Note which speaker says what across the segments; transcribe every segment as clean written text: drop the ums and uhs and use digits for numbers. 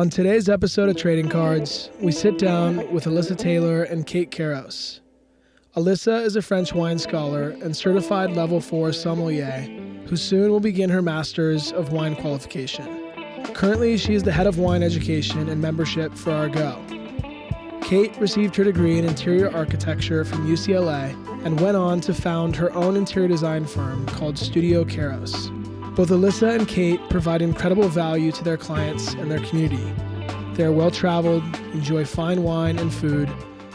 Speaker 1: On today's episode of Trading Cards, we sit down with Alyssa Taylor and Kate Keros. Alyssa is a French wine scholar and certified level 4 sommelier who soon will begin her master's of wine qualification. Currently, she is the head of wine education and membership for Argo. Kate received her degree in interior architecture from UCLA and went on to found her own interior design firm called Studio Keros. Both Alyssa and Kate provide incredible value to their clients and their community. They are well-traveled, enjoy fine wine and food,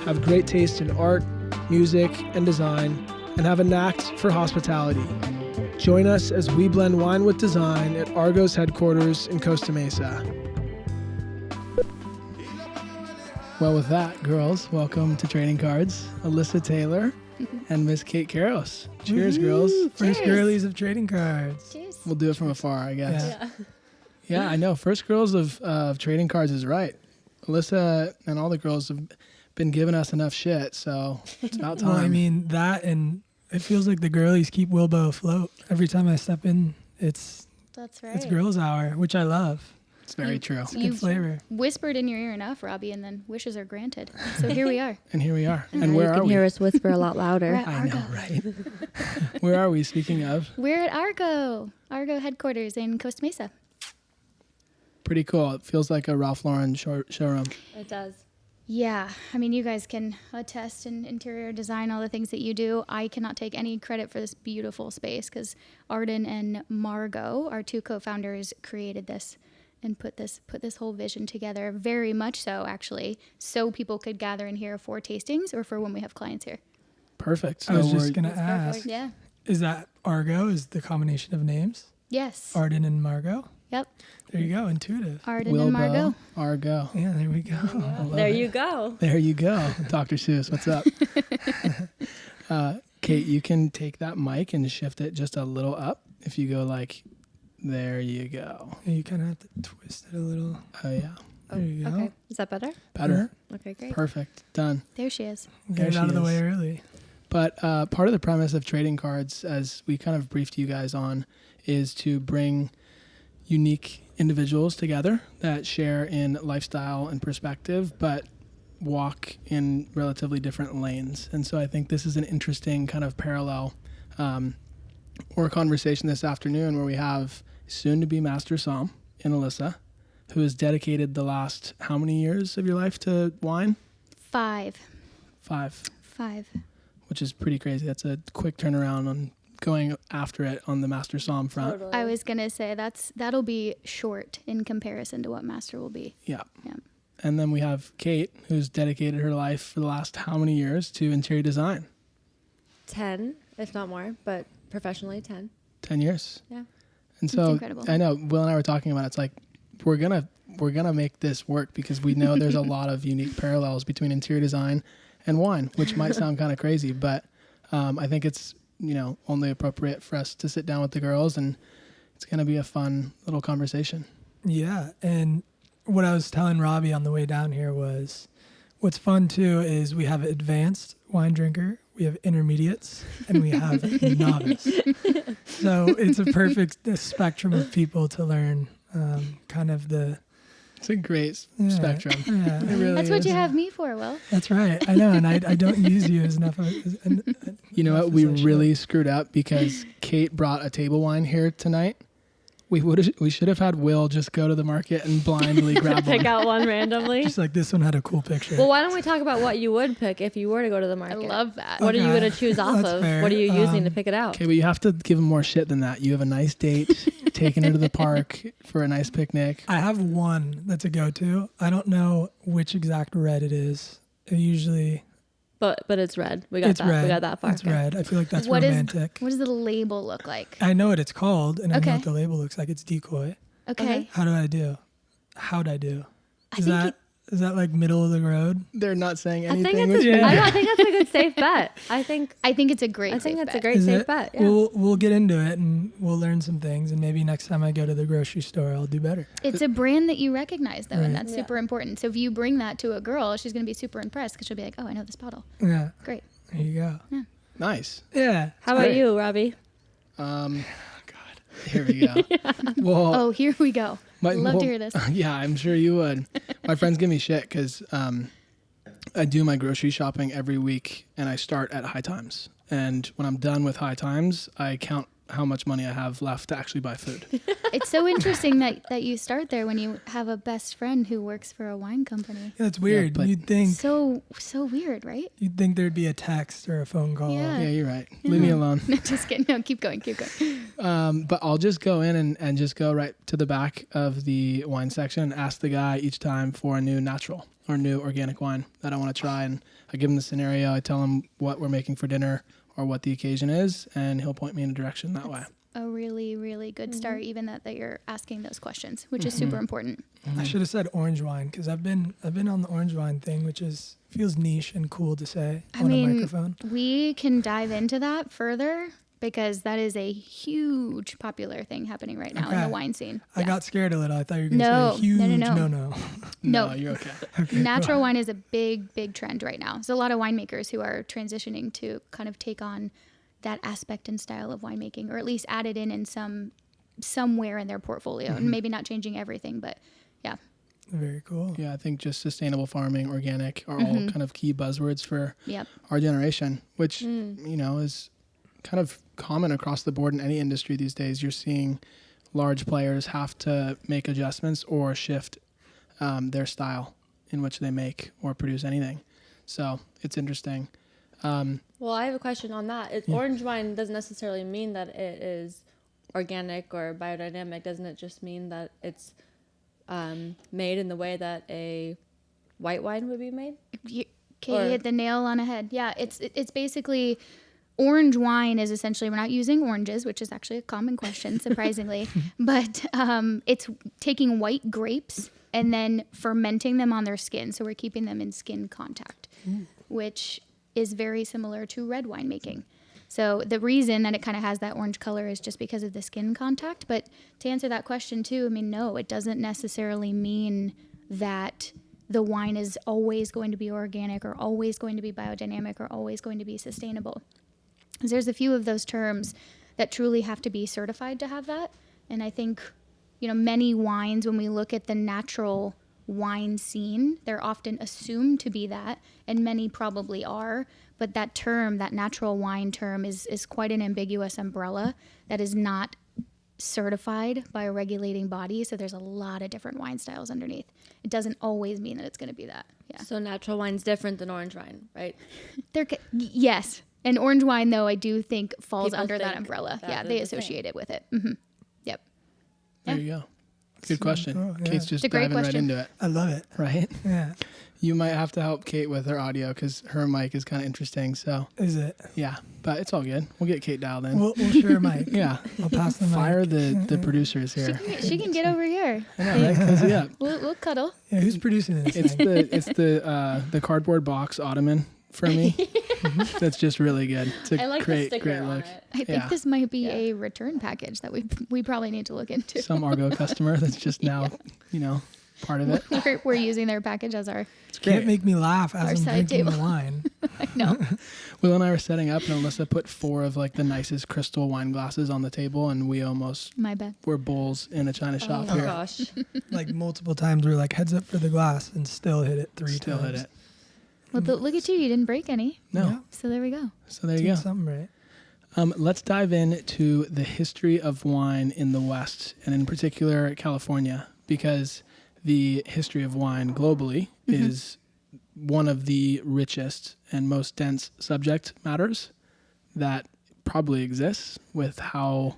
Speaker 1: have great taste in art, music, and design, and have a knack for hospitality. Join us as we blend wine with design at Argo's headquarters in Costa Mesa. Well, with that, girls, welcome to Trading Cards, Alyssa Taylor and Miss Kate Keros. Cheers, girls.
Speaker 2: First girlies of Trading Cards.
Speaker 3: Cheers.
Speaker 1: We'll do it from afar, I guess.
Speaker 3: Yeah.
Speaker 1: Yeah, I know. First girls of Trading Cards is right. Alyssa and all the girls have been giving us enough shit, so it's about time.
Speaker 2: Well, I mean, that and it feels like the girlies keep Wilbo afloat. Every time I step in,
Speaker 3: That's right.
Speaker 2: it's girls hour, which I love.
Speaker 1: It's very true.
Speaker 2: It's a good flavor.
Speaker 3: Whispered in your ear enough, Robbie, and then wishes are granted. So here we are.
Speaker 1: And here we are.
Speaker 4: And
Speaker 1: And
Speaker 4: now
Speaker 1: where
Speaker 4: you
Speaker 1: are
Speaker 4: can
Speaker 1: we?
Speaker 4: hear us whisper a lot louder.
Speaker 3: We're at
Speaker 1: I know,
Speaker 3: Argo.
Speaker 1: right? Where are we, speaking of?
Speaker 3: We're at Argo headquarters in Costa Mesa.
Speaker 1: Pretty cool. It feels like a Ralph Lauren showroom.
Speaker 4: It does.
Speaker 3: Yeah, I mean, you guys can attest in interior design, all the things that you do. I cannot take any credit for this beautiful space because Arden and Margot, our two co-founders, created this and put this whole vision together. Very much so, actually, so people could gather in here for tastings or for when we have clients here.
Speaker 1: Perfect.
Speaker 2: I was
Speaker 1: So
Speaker 2: just
Speaker 1: we're-
Speaker 2: going to ask,
Speaker 3: Yeah.
Speaker 2: is that Argo is the combination of names?
Speaker 3: Yes.
Speaker 2: Arden and Margot?
Speaker 3: Yep.
Speaker 2: There you go, intuitive.
Speaker 3: Arden and Margot.
Speaker 1: Argo.
Speaker 2: Yeah, there we go. I love
Speaker 4: There
Speaker 2: it.
Speaker 4: you go.
Speaker 1: There you go. Dr. Seuss, what's up? Kate, you can take that mic and shift it just a little up. If you go like, there you go.
Speaker 2: Yeah, you kind of have to twist it a little.
Speaker 1: Oh, yeah.
Speaker 2: There you go.
Speaker 4: Okay. Is that better?
Speaker 1: Better.
Speaker 4: Okay, great.
Speaker 1: Perfect. Done.
Speaker 3: There she is.
Speaker 2: Get
Speaker 1: There
Speaker 2: it out
Speaker 1: she
Speaker 2: of the way
Speaker 1: is.
Speaker 2: early.
Speaker 1: But part of the premise of Trading Cards, as we kind of briefed you guys on, is to bring unique individuals together that share in lifestyle and perspective, but walk in relatively different lanes. And so I think this is an interesting kind of parallel or conversation this afternoon where we have soon-to-be Master Somm in Alyssa, who has dedicated the last how many years of your life to wine?
Speaker 3: 5.
Speaker 1: 5. Which is pretty crazy. That's a quick turnaround on going after it on the Master Somm front.
Speaker 4: Totally.
Speaker 3: I was going to say that'll be short in comparison to what Master will be.
Speaker 1: Yeah.
Speaker 3: Yeah.
Speaker 1: And then we have Kate, who's dedicated her life for the last how many years to interior design?
Speaker 4: 10, if not more, but professionally 10.
Speaker 1: 10 years.
Speaker 4: Yeah.
Speaker 1: And so
Speaker 3: incredible.
Speaker 1: I know Will and I were talking about it. It's like we're gonna make this work because we know there's a lot of unique parallels between interior design and wine, which might sound kind of crazy, but I think it's only appropriate for us to sit down with the girls, and it's gonna be a fun little conversation.
Speaker 2: Yeah, and what I was telling Robbie on the way down here was what's fun too is we have advanced wine drinker, we have intermediates, and we have novice. So it's a perfect spectrum of people to learn kind of the...
Speaker 1: It's a great
Speaker 2: Yeah.
Speaker 1: spectrum.
Speaker 2: Yeah, it really
Speaker 3: That's what
Speaker 2: is.
Speaker 3: you have me for, Will.
Speaker 2: That's right. I know, and I don't use you as enough.
Speaker 1: You know what? We really screwed up because Kate brought a table wine here tonight. We should have had Will just go to the market and blindly grab
Speaker 4: Pick
Speaker 1: one.
Speaker 4: out one randomly.
Speaker 2: Just like this one had a cool picture.
Speaker 4: Well, why don't we talk about what you would pick if you were to go to the
Speaker 3: I
Speaker 4: market?
Speaker 3: love that.
Speaker 4: What are you
Speaker 2: Okay.
Speaker 4: going to choose off
Speaker 2: That's
Speaker 4: of?
Speaker 2: fair.
Speaker 4: What are you using to pick it out?
Speaker 1: Okay, but you have to give him more shit than that. You have a nice date, taking her to the park for a nice picnic.
Speaker 2: I have one that's a go-to. I don't know which exact red it is. It usually
Speaker 4: But it's red. We got
Speaker 2: it's
Speaker 4: that.
Speaker 2: red.
Speaker 4: We got that far.
Speaker 2: It's
Speaker 4: Okay.
Speaker 2: red. I feel like that's
Speaker 3: What
Speaker 2: romantic.
Speaker 3: does the label look like?
Speaker 2: I know what it's called, and I know
Speaker 3: Okay.
Speaker 2: what the label looks like. It's decoy.
Speaker 3: Okay.
Speaker 2: How do I do? How'd I do?
Speaker 3: I
Speaker 2: Is
Speaker 3: think
Speaker 2: that that like middle of the road?
Speaker 1: They're not saying
Speaker 4: I think
Speaker 1: anything.
Speaker 4: it's
Speaker 1: which-
Speaker 4: I think that's a good safe bet. I think
Speaker 3: it's a great.
Speaker 4: I think
Speaker 3: safe
Speaker 4: that's a
Speaker 3: bet.
Speaker 4: great
Speaker 2: Is
Speaker 4: safe
Speaker 2: it?
Speaker 4: bet. Yeah.
Speaker 2: We'll get into it and we'll learn some things, and maybe next time I go to the grocery store, I'll do better.
Speaker 3: It's a brand that you recognize, though, and
Speaker 2: Right.
Speaker 3: that's super important. So if you bring that to a girl, she's going to be super impressed because she'll be like, "Oh, I know this bottle.
Speaker 2: Yeah.
Speaker 3: Great."
Speaker 2: There you go.
Speaker 1: Nice.
Speaker 2: Yeah.
Speaker 4: How about
Speaker 1: great.
Speaker 4: you, Robbie?
Speaker 1: God, here we go. Well,
Speaker 3: Oh, here we go. Love to hear this.
Speaker 1: Yeah, I'm sure you would. My friends give me shit because I do my grocery shopping every week, and I start at High Times. And when I'm done with High Times, I count how much money I have left to actually buy food.
Speaker 3: It's so interesting that you start there when you have a best friend who works for a wine company.
Speaker 2: Yeah, it's weird.
Speaker 1: but
Speaker 2: You'd think
Speaker 3: So weird, right?
Speaker 2: you'd think there'd be a text or a phone call.
Speaker 3: Yeah.
Speaker 1: Yeah, you're right. Leave me alone.
Speaker 3: No, just kidding. No, keep going.
Speaker 1: But I'll just go in and just go right to the back of the wine section and ask the guy each time for a new natural or new organic wine that I want to try. And I give him the scenario. I tell him what we're making for dinner or what the occasion is, and he'll point me in a direction that way.
Speaker 3: A really, really good start, even that you're asking those questions, which is super important.
Speaker 2: I should have said orange wine because I've been on the orange wine thing, which feels niche and cool to say on a microphone.
Speaker 3: We can dive into that further because that is a huge popular thing happening right now in the wine scene.
Speaker 2: I got scared a little. I thought you were going to say huge. No.
Speaker 1: No, you're okay.
Speaker 3: Natural wine is a big trend right now. There's a lot of winemakers who are transitioning to kind of take on that aspect and style of winemaking, or at least add it in somewhere in their portfolio, and maybe not changing everything, but yeah.
Speaker 2: Very cool.
Speaker 1: Yeah, I think just sustainable farming, organic are all kind of key buzzwords for our generation, which, is kind of common across the board in any industry these days. You're seeing large players have to make adjustments or shift their style in which they make or produce anything. So it's interesting.
Speaker 4: Well, I have a question on that. Orange wine doesn't necessarily mean that it is organic or biodynamic. Doesn't it just mean that it's made in the way that a white wine would be made?
Speaker 3: You hit the nail on the head. Yeah, it's basically orange wine is essentially, we're not using oranges, which is actually a common question, surprisingly, but it's taking white grapes and then fermenting them on their skin. So we're keeping them in skin contact, which is very similar to red wine making. So the reason that it kind of has that orange color is just because of the skin contact. But to answer that question too, no, it doesn't necessarily mean that the wine is always going to be organic or always going to be biodynamic or always going to be sustainable. There's a few of those terms that truly have to be certified to have that. And I think, many wines, when we look at the natural wine scene, they're often assumed to be that, and many probably are, but that term, that natural wine term, is quite an ambiguous umbrella that is not certified by a regulating body. So there's a lot of different wine styles underneath. It doesn't always mean that it's going to be that. Yeah.
Speaker 4: So natural wine's different than orange wine, right?
Speaker 3: Yes. And orange wine, though, I do think falls
Speaker 4: People
Speaker 3: under that
Speaker 4: think
Speaker 3: umbrella.
Speaker 4: that
Speaker 3: Yeah,
Speaker 4: they're
Speaker 3: they
Speaker 4: the
Speaker 3: associate it with it. Yep.
Speaker 1: There you go. Good question.
Speaker 2: Cool, yeah.
Speaker 1: Kate's just
Speaker 3: It's a great
Speaker 1: diving right
Speaker 3: question.
Speaker 1: into it.
Speaker 2: I love it.
Speaker 1: Right?
Speaker 2: Yeah.
Speaker 1: You might have to help Kate with her audio because her mic is kind of interesting. So,
Speaker 2: Is it?
Speaker 1: yeah, but it's all good. We'll get Kate dialed in.
Speaker 2: We'll share a mic.
Speaker 1: Yeah.
Speaker 2: I'll pass the mic.
Speaker 1: Fire the producers here.
Speaker 3: She can get over here.
Speaker 1: I know, right? Cozy up.
Speaker 3: We'll cuddle.
Speaker 2: Yeah, who's producing this
Speaker 1: It's
Speaker 2: thing?
Speaker 1: the cardboard box ottoman for me. That's just really good. It's a
Speaker 4: I like the
Speaker 1: great
Speaker 4: sticker on
Speaker 1: look.
Speaker 4: it.
Speaker 3: I think this might be a return package that we probably need to look into.
Speaker 1: Some Argo customer that's just now, part of it.
Speaker 3: We're using their package as our.
Speaker 1: It's great.
Speaker 2: Can't make me laugh
Speaker 3: Our
Speaker 2: as I'm
Speaker 3: side
Speaker 2: drinking the
Speaker 3: table.
Speaker 2: wine.
Speaker 3: I know.
Speaker 1: Will and I were setting up, and Alyssa put 4 of the nicest crystal wine glasses on the table, and we almost
Speaker 3: My bad.
Speaker 1: were bulls in a china shop
Speaker 4: Oh
Speaker 1: here.
Speaker 4: gosh.
Speaker 2: Like multiple times we're like heads up for the glass and still hit it 3
Speaker 1: Still
Speaker 2: times.
Speaker 1: hit it.
Speaker 3: Well, look at you didn't break any.
Speaker 1: No.
Speaker 2: Yeah.
Speaker 3: So there we go.
Speaker 1: So there you
Speaker 2: Did
Speaker 1: go.
Speaker 2: something right.
Speaker 1: Let's dive into the history of wine in the West, and in particular California, because the history of wine globally is one of the richest and most dense subject matters that probably exists, with how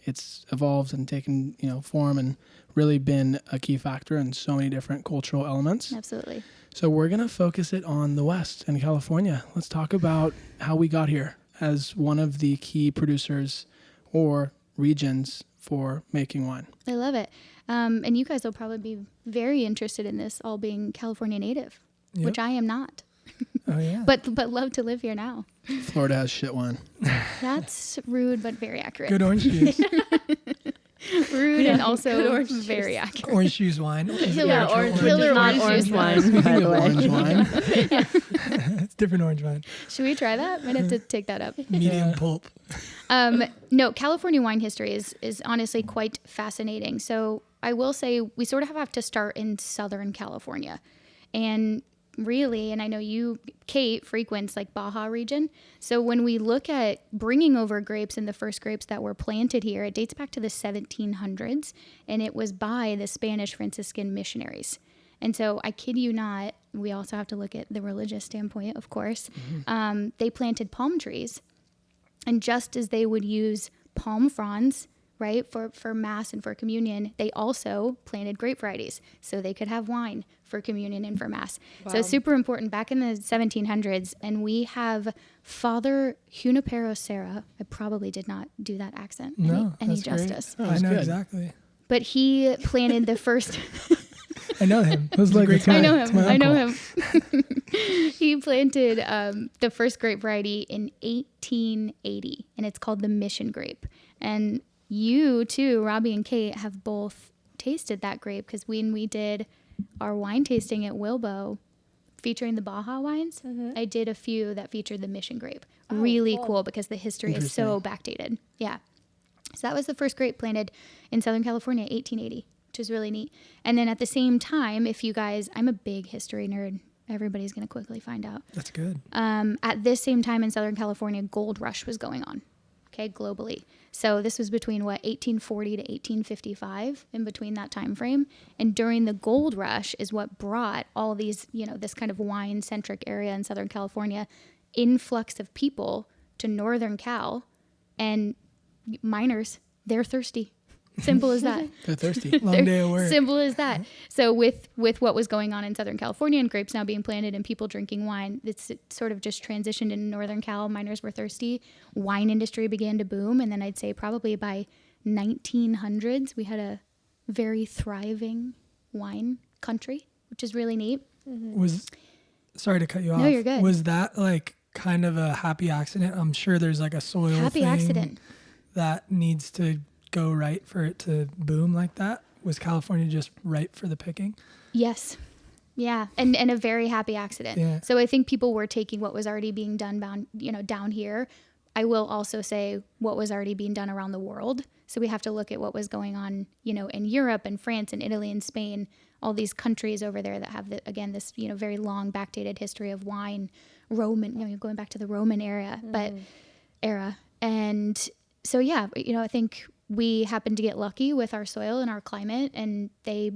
Speaker 1: it's evolved and taken form and really been a key factor in so many different cultural elements.
Speaker 3: Absolutely.
Speaker 1: So we're going to focus it on the West and California. Let's talk about how we got here as one of the key producers or regions for making wine.
Speaker 3: I love it. And you guys will probably be very interested in this, all being California native,
Speaker 2: Yep.
Speaker 3: which I am not.
Speaker 2: Oh yeah.
Speaker 3: But love to live here now.
Speaker 1: Florida has shit wine.
Speaker 3: That's rude, but very accurate.
Speaker 2: Good orange juice.
Speaker 3: Rude and also
Speaker 4: good orange
Speaker 3: very
Speaker 4: juice.
Speaker 3: accurate.
Speaker 2: Orange juice wine.
Speaker 3: Killer orange,
Speaker 4: Killer
Speaker 3: orange
Speaker 4: orange
Speaker 3: juice.
Speaker 4: wine, by
Speaker 1: Speaking
Speaker 4: the
Speaker 1: of
Speaker 4: way.
Speaker 1: orange wine,
Speaker 2: It's different orange wine.
Speaker 3: Should we try that? Might have to take that up.
Speaker 2: Medium pulp.
Speaker 3: No, California wine history is honestly quite fascinating. So I will say we sort of have to start in Southern California. And really, and I know you, Kate, frequents like Baja region. So when we look at bringing over grapes and the first grapes that were planted here, it dates back to the 1700s, and it was by the Spanish Franciscan missionaries. And so I kid you not, we also have to look at the religious standpoint, of course. They planted palm trees, and just as they would use palm fronds, right, for mass and for communion, they also planted grape varieties so they could have wine for communion and for mass.
Speaker 4: Wow.
Speaker 3: So super important back in the 1700s. And we have Father Junipero Serra. I probably did not do that accent any justice.
Speaker 2: Oh, I know
Speaker 1: good.
Speaker 2: exactly.
Speaker 3: But he planted the first...
Speaker 2: I know him. It was like a
Speaker 3: I know
Speaker 2: It's
Speaker 3: him.
Speaker 2: my
Speaker 3: I know
Speaker 2: uncle.
Speaker 3: him. He planted the first grape variety in 1880, and it's called the Mission grape. And you too, Robbie and Kate, have both tasted that grape, because when we did our wine tasting at Wilbo featuring the Baja wines, I did a few that featured the Mission grape. Really cool, because the history is so backdated. Yeah. So that was the first grape planted in Southern California, 1880, which is really neat. And then at the same time, if you guys, I'm a big history nerd. Everybody's going to quickly find out.
Speaker 2: That's good.
Speaker 3: At this same time in Southern California, gold rush was going on, okay, globally. So this was between 1840 to 1855, in between that time frame. And during the gold rush is what brought all these, this kind of wine-centric area in Southern California, influx of people to Northern Cal, and miners, they're thirsty. Simple as that.
Speaker 1: They're thirsty.
Speaker 2: Long day of work.
Speaker 3: Simple as that. So with what was going on in Southern California and grapes now being planted and people drinking wine, it sort of just transitioned in Northern Cal. Miners were thirsty. Wine industry began to boom. And then I'd say probably by 1900s, we had a very thriving wine country, which is really neat.
Speaker 2: Sorry to cut you off.
Speaker 3: No, you're good.
Speaker 2: Was that like kind of a happy accident? I'm sure there's like a soil
Speaker 3: Happy
Speaker 2: thing
Speaker 3: accident.
Speaker 2: that needs to go right for it to boom like that. Was California just ripe for the picking?
Speaker 3: Yes. Yeah. And a very happy accident.
Speaker 2: Yeah.
Speaker 3: So I think people were taking what was already being done down here. I will also say what was already being done around the world. So we have to look at what was going on, in Europe and France and Italy and Spain, all these countries over there that have, this, very long backdated history of wine, Roman, going back to the Roman era. And so, yeah, I think we happened to get lucky with our soil and our climate, and they,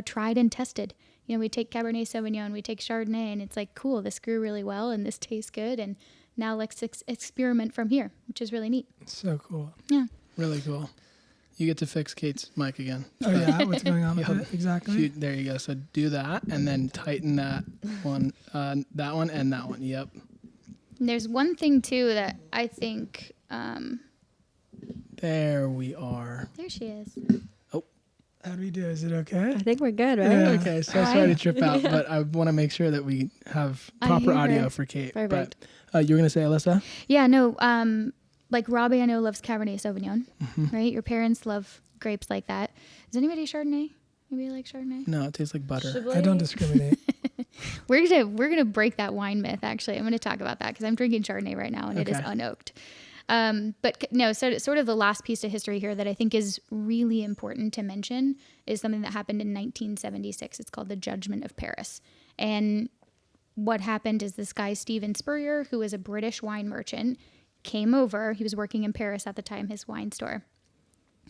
Speaker 3: tried and tested. We take Cabernet Sauvignon, we take Chardonnay, and it's like, cool, this grew really well and this tastes good. And now let's experiment from here, which is really neat.
Speaker 2: So cool.
Speaker 3: Yeah.
Speaker 1: Really cool. You get to fix Kate's mic again.
Speaker 2: Oh yeah, what's going on with
Speaker 1: Yep.
Speaker 2: it? Exactly.
Speaker 1: There you go. So do that, and then tighten that one, and that one. Yep.
Speaker 3: And there's one thing too that I think,
Speaker 1: There we are.
Speaker 3: there she is.
Speaker 2: How do we do? Is it okay?
Speaker 4: I think we're good, right?
Speaker 2: Yeah.
Speaker 1: Okay, so sorry to trip out, but I want to make sure that we have
Speaker 3: I
Speaker 1: proper
Speaker 3: hear
Speaker 1: audio
Speaker 3: her.
Speaker 1: for Kate.
Speaker 4: Perfect.
Speaker 1: But you were going to say, Alyssa?
Speaker 3: Yeah, no, like Robbie, I know, loves Cabernet Sauvignon, right? Your parents love grapes like that. Is anybody Chardonnay? Anybody like Chardonnay?
Speaker 1: No, it tastes like butter.
Speaker 4: Chablis?
Speaker 2: I don't discriminate.
Speaker 3: We're gonna break that wine myth. Actually, I'm gonna talk about that because I'm drinking Chardonnay right now and it is
Speaker 1: Okay.
Speaker 3: unoaked. But no, so sort of the last piece of history here that I think is really important to mention is something that happened in 1976. It's called the Judgment of Paris. And what happened is this guy, Stephen Spurrier, who was a British wine merchant, came over. He was working in Paris at the time, his wine store.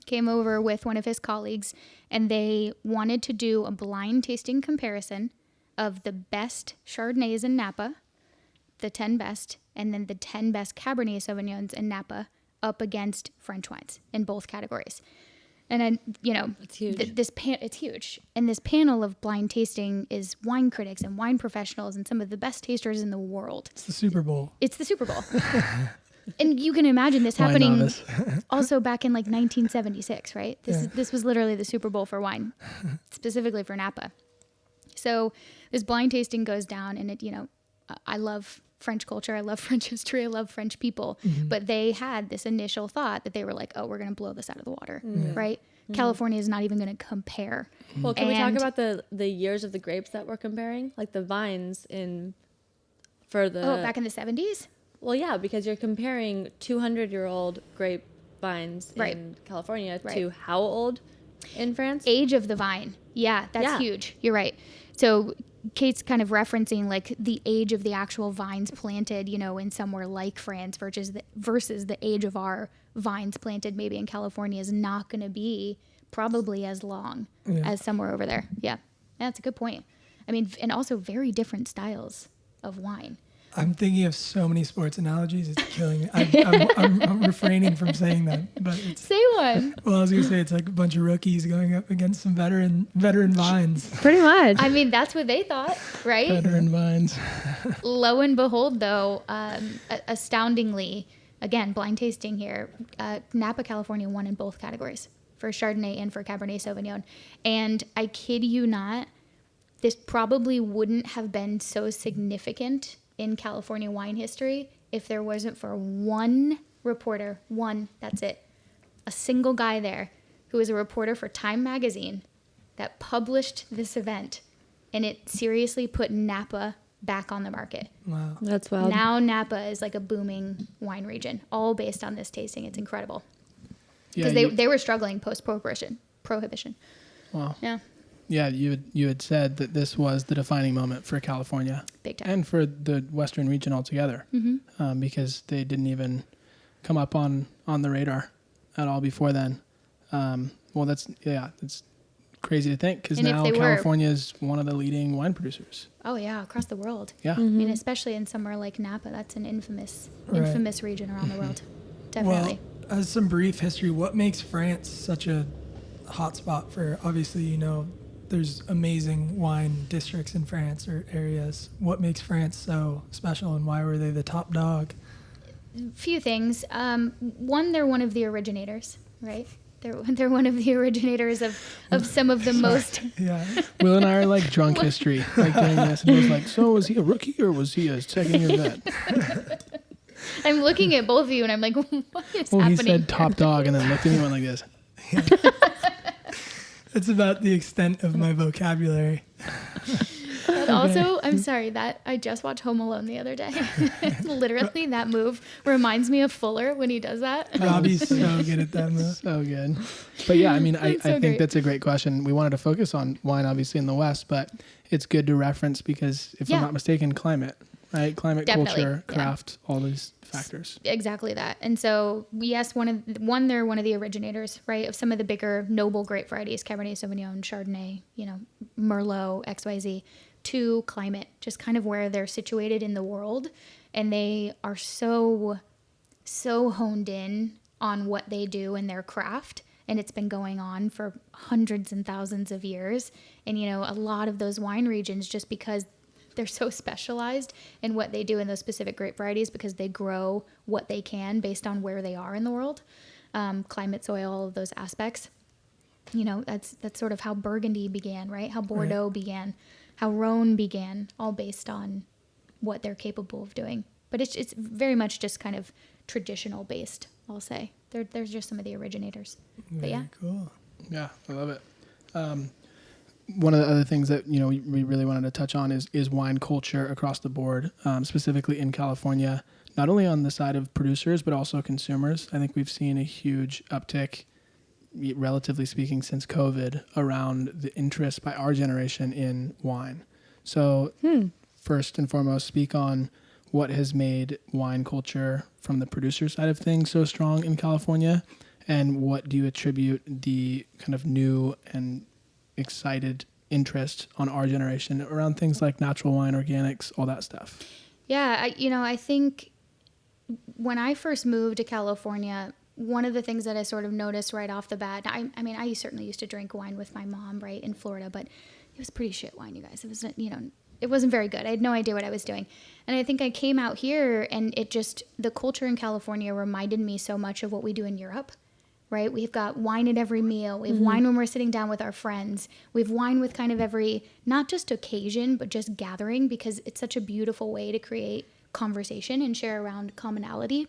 Speaker 3: Came over with one of his colleagues, and they wanted to do a blind tasting comparison of the best Chardonnays in Napa, the 10 best, and then the 10 best Cabernet Sauvignons in Napa up against French wines in both categories. And then,
Speaker 4: It's huge.
Speaker 3: it's huge. And this panel of blind tasting is wine critics and wine professionals and some of the best tasters in the world.
Speaker 2: It's the Super Bowl.
Speaker 3: It's the Super Bowl. And you can imagine this
Speaker 1: Wine
Speaker 3: happening
Speaker 1: novice.
Speaker 3: also back in like 1976, right?
Speaker 2: Yeah.
Speaker 3: This was literally the Super Bowl for wine, specifically for Napa. So this blind tasting goes down, and it, I love French culture, I love French history, I love French people, but they had this initial thought that they were like, oh, we're going to blow this out of the water, right? California is not even going to compare.
Speaker 4: Well, can we talk
Speaker 3: And-
Speaker 4: about the years of the grapes that we're comparing? Like the vines for the...
Speaker 3: Oh, back in the 70s?
Speaker 4: Well, yeah, because you're comparing 200-year-old grape vines
Speaker 3: Right.
Speaker 4: in California to
Speaker 3: Right.
Speaker 4: how old? in France?
Speaker 3: Age of the vine. Yeah, that's huge. You're right. So Kate's kind of referencing like the age of the actual vines planted, you know, in somewhere like France versus the age of our vines planted maybe in California is not going to be probably as long as somewhere over there. Yeah, that's a good point. I mean, and also very different styles of wine.
Speaker 2: I'm thinking of so many sports analogies. It's killing me. I'm refraining from saying that, but it's,
Speaker 3: Say one.
Speaker 2: well, I was gonna say it's like a bunch of rookies going up against some veteran vines.
Speaker 4: Pretty much.
Speaker 3: I mean, that's what they thought, right?
Speaker 1: Veteran vines.
Speaker 3: Lo and behold, though, astoundingly, again, blind tasting here, Napa, California won in both categories for Chardonnay and for Cabernet Sauvignon. And I kid you not, this probably wouldn't have been so significant in California wine history if there wasn't for one reporter, that's it, a single guy there who was a reporter for Time magazine that published this event, and it seriously put Napa back on the market.
Speaker 2: Wow,
Speaker 4: That's wild.
Speaker 3: Now Napa is like a booming wine region, all based on this tasting. It's incredible because they were struggling post prohibition.
Speaker 1: Wow.
Speaker 3: Yeah,
Speaker 1: Yeah, you had said that this was the defining moment for California
Speaker 3: big time.
Speaker 1: and for the Western region altogether, because they didn't even come up on the radar at all before then. Well, it's crazy to think because
Speaker 3: And if
Speaker 1: now
Speaker 3: they were-
Speaker 1: California is one of the leading wine producers.
Speaker 3: Oh yeah, across the world.
Speaker 1: Yeah.
Speaker 3: I mean, especially in somewhere like Napa, that's an infamous region around the world. Definitely.
Speaker 2: Well, as some brief history, what makes France such a hotspot for? Obviously, you know, there's amazing wine districts in France or areas. What makes France so special, and why were they the top dog?
Speaker 3: Few things. One, they're one of the originators, right? They're one of the originators of some of the most.
Speaker 2: Yeah,
Speaker 1: Will and I are like drunk history, like doing this, and it was like, so was he a rookie or was he a second-year vet?
Speaker 3: I'm looking at both of you and I'm like, what is
Speaker 1: Well,
Speaker 3: happening?
Speaker 1: he said top dog and then looked at me and went like this.
Speaker 2: it's about the extent of my vocabulary.
Speaker 3: But also, I'm sorry that I just watched Home Alone the other day. Literally, that move reminds me of Fuller when he does that.
Speaker 2: Robbie's so good at that move.
Speaker 1: So good. But yeah, I mean, I
Speaker 3: That's so
Speaker 1: think
Speaker 3: great.
Speaker 1: that's a great question. We wanted to focus on wine, obviously, in the West, but it's good to reference because, if I'm
Speaker 3: Yeah.
Speaker 1: not mistaken, climate, right? Climate,
Speaker 3: Definitely,
Speaker 1: culture,
Speaker 3: yeah.
Speaker 1: craft, all these factors.
Speaker 3: Exactly that. And so, yes, they're one of the originators, right, of some of the bigger noble grape varieties, Cabernet Sauvignon, Chardonnay, you know, Merlot, XYZ. To climate, just kind of where they're situated in the world, and they are so honed in on what they do in their craft, and it's been going on for hundreds and thousands of years. And you know, a lot of those wine regions, just because they're so specialized in what they do in those specific grape varieties, because they grow what they can based on where they are in the world, climate, soil, all of those aspects. You know, that's sort of how Burgundy began, right? How Bordeaux began, how Rhone began, all based on what they're capable of doing. But it's very much just kind of traditional based, I'll say. There's just some of the originators. But yeah.
Speaker 2: Very cool.
Speaker 1: Yeah, I love it. One of the other things that, you know, we really wanted to touch on is wine culture across the board, specifically in California, not only on the side of producers, but also consumers. I think we've seen a huge uptick, relatively speaking, since COVID around the interest by our generation in wine. So first and foremost, speak on what has made wine culture from the producer side of things so strong in California, and what do you attribute the kind of new and excited interest on our generation around things like natural wine, organics, all that stuff?
Speaker 3: Yeah, I think when I first moved to California, one of the things that I sort of noticed right off the bat, I mean, I certainly used to drink wine with my mom, right, in Florida, but it was pretty shit wine, you guys. It was, you know, it wasn't very good. I had no idea what I was doing. And I think I came out here and the culture in California reminded me so much of what we do in Europe, right? We've got wine at every meal. We have wine when we're sitting down with our friends. We have wine with kind of every, not just occasion, but just gathering, because it's such a beautiful way to create conversation and share around commonality.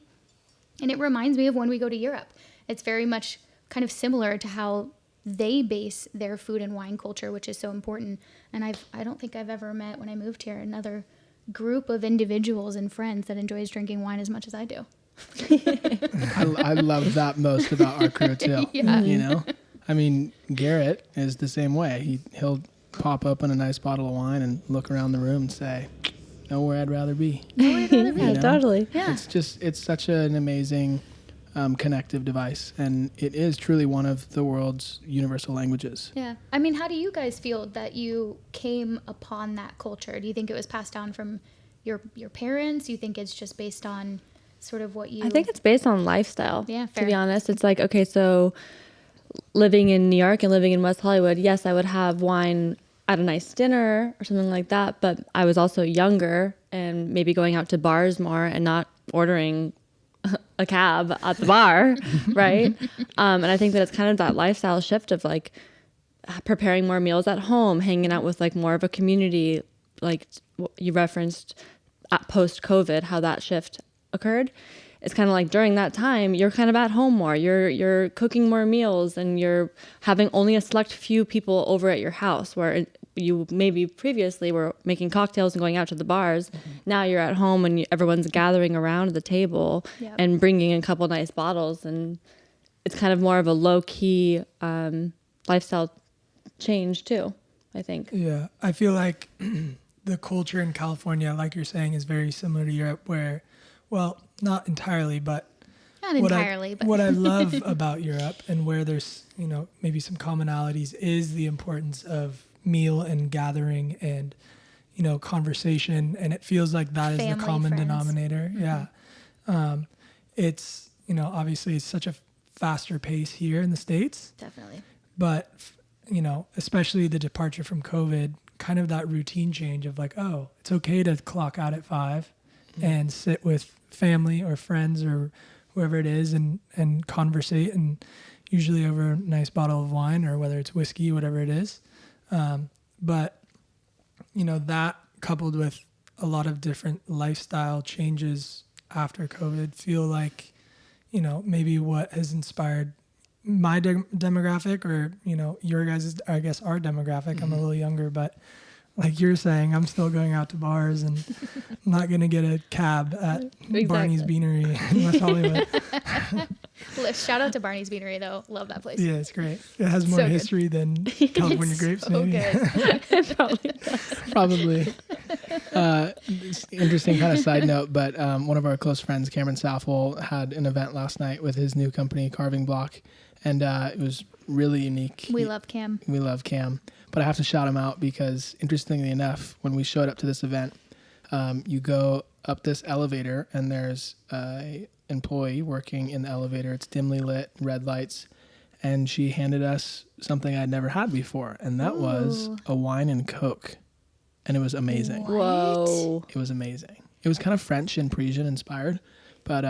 Speaker 3: And it reminds me of when we go to Europe. It's very much kind of similar to how they base their food and wine culture, which is so important. And I don't think I've ever met, when I moved here, another group of individuals and friends that enjoys drinking wine as much as I do.
Speaker 1: I love that most about our crew too.
Speaker 3: Yeah.
Speaker 1: You know, I mean, Garrett is the same way. He'll pop open a nice bottle of wine and look around the room and say, nowhere I'd rather be.
Speaker 3: Nowhere I'd rather be.
Speaker 4: Yeah, totally.
Speaker 3: Yeah.
Speaker 1: It's such an amazing connective device, and it is truly one of the world's universal languages.
Speaker 3: Yeah. I mean, how do you guys feel that you came upon that culture? Do you think it was passed down from your parents? Do you think it's just based on sort of what you...
Speaker 4: I think it's based on lifestyle.
Speaker 3: Yeah, fair.
Speaker 4: To be honest, it's like, okay, so living in New York and living in West Hollywood, yes, I would have wine at a nice dinner or something like that, but I was also younger and maybe going out to bars more and not ordering a cab at the bar, right? And I think that it's kind of that lifestyle shift of like preparing more meals at home, hanging out with like more of a community, like you referenced at post-COVID, how that shift occurred. It's kind of like during that time, you're kind of at home more. You're cooking more meals and you're having only a select few people over at your house where you maybe previously were making cocktails and going out to the bars. Mm-hmm. Now you're at home and everyone's gathering around the table and bringing a couple nice bottles. And it's kind of more of a low-key lifestyle change too, I think.
Speaker 2: Yeah, I feel like the culture in California, like you're saying, is very similar to Europe where, well, not entirely, but what I love about Europe and where there's, maybe some commonalities is the importance of meal and gathering and, conversation. And it feels like that is the common denominator. Mm-hmm. Yeah. It's, obviously it's such a faster pace here in the States.
Speaker 3: Definitely.
Speaker 2: But, especially the departure from COVID, kind of that routine change of like, oh, it's okay to clock out at 5 and sit with family or friends or whoever it is and conversate, and usually over a nice bottle of wine or whether it's whiskey, whatever it is. But, that coupled with a lot of different lifestyle changes after COVID feel like, maybe what has inspired my demographic or, your guys' I guess our demographic. Mm-hmm. I'm a little younger, but like you're saying, I'm still going out to bars and I'm not going to get a cab at Barney's Beanery in West Hollywood.
Speaker 3: Shout out to Barney's Beanery, though. Love that place.
Speaker 2: Yeah, it's great. It has more history than California grapes, maybe.
Speaker 3: It
Speaker 1: Probably. Interesting kind of side note, but one of our close friends, Cameron Saffel, had an event last night with his new company, Carving Block, and it was really unique.
Speaker 3: We love Cam.
Speaker 1: We love Cam. But I have to shout him out because, interestingly enough, when we showed up to this event, you go up this elevator and there's a employee working in the elevator. It's dimly lit, red lights, and she handed us something I'd never had before, and that was a wine and Coke, and it was amazing.
Speaker 3: What?
Speaker 4: Whoa!
Speaker 1: It was amazing. It was kind of French and Parisian inspired, but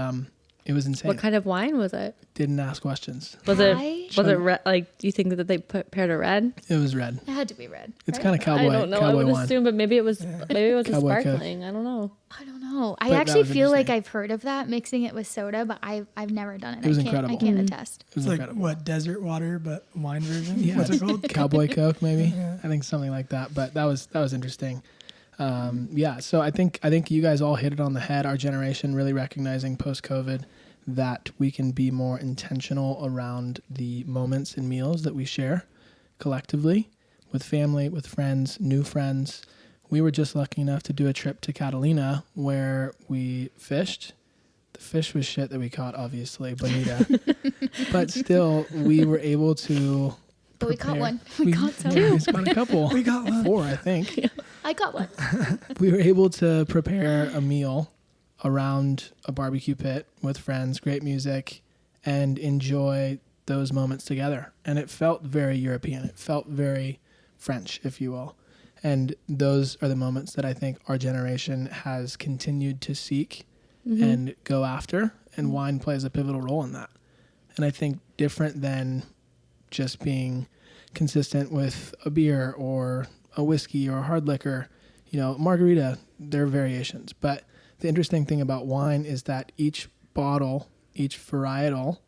Speaker 1: it was insane.
Speaker 4: What kind of wine was it?
Speaker 1: Didn't ask questions.
Speaker 4: Was it red? Like, do you think that they paired it red?
Speaker 1: It was red.
Speaker 3: It had to be red.
Speaker 1: It's
Speaker 3: right?
Speaker 1: kind of cowboy.
Speaker 4: I don't know.
Speaker 1: Cowboy
Speaker 4: I would
Speaker 1: wine.
Speaker 4: assume, but maybe it was a sparkling.
Speaker 1: Coke.
Speaker 4: I don't know.
Speaker 3: I
Speaker 1: But
Speaker 3: actually
Speaker 1: that was
Speaker 3: feel like
Speaker 1: interesting.
Speaker 3: I've heard of that, mixing it with soda, but I've never done it.
Speaker 1: It was incredible.
Speaker 3: I can't attest.
Speaker 1: It was
Speaker 2: It's like,
Speaker 1: incredible.
Speaker 2: what, desert water, but wine version?
Speaker 1: Yeah,
Speaker 2: What's it called?
Speaker 1: Cowboy Coke, maybe.
Speaker 2: Yeah.
Speaker 1: I think something like that. But that was interesting. So I think you guys all hit it on the head. Our generation really recognizing post-COVID that we can be more intentional around the moments and meals that we share collectively with family, with friends, new friends. We were just lucky enough to do a trip to Catalina where we fished. The fish was shit that we caught, obviously, bonita. But still, we were able to
Speaker 3: But we caught
Speaker 1: prepare.
Speaker 3: one. We caught some.
Speaker 1: We caught a couple.
Speaker 2: We got one.
Speaker 1: 4, I think.
Speaker 3: Yeah. I got one.
Speaker 1: We were able to prepare a meal around a barbecue pit with friends, great music, and enjoy those moments together. And it felt very European. It felt very French, if you will. And those are the moments that I think our generation has continued to seek and go after. And wine plays a pivotal role in that. And I think different than just being consistent with a beer or a whiskey or a hard liquor, margarita, there are variations. But the interesting thing about wine is that each bottle, each varietal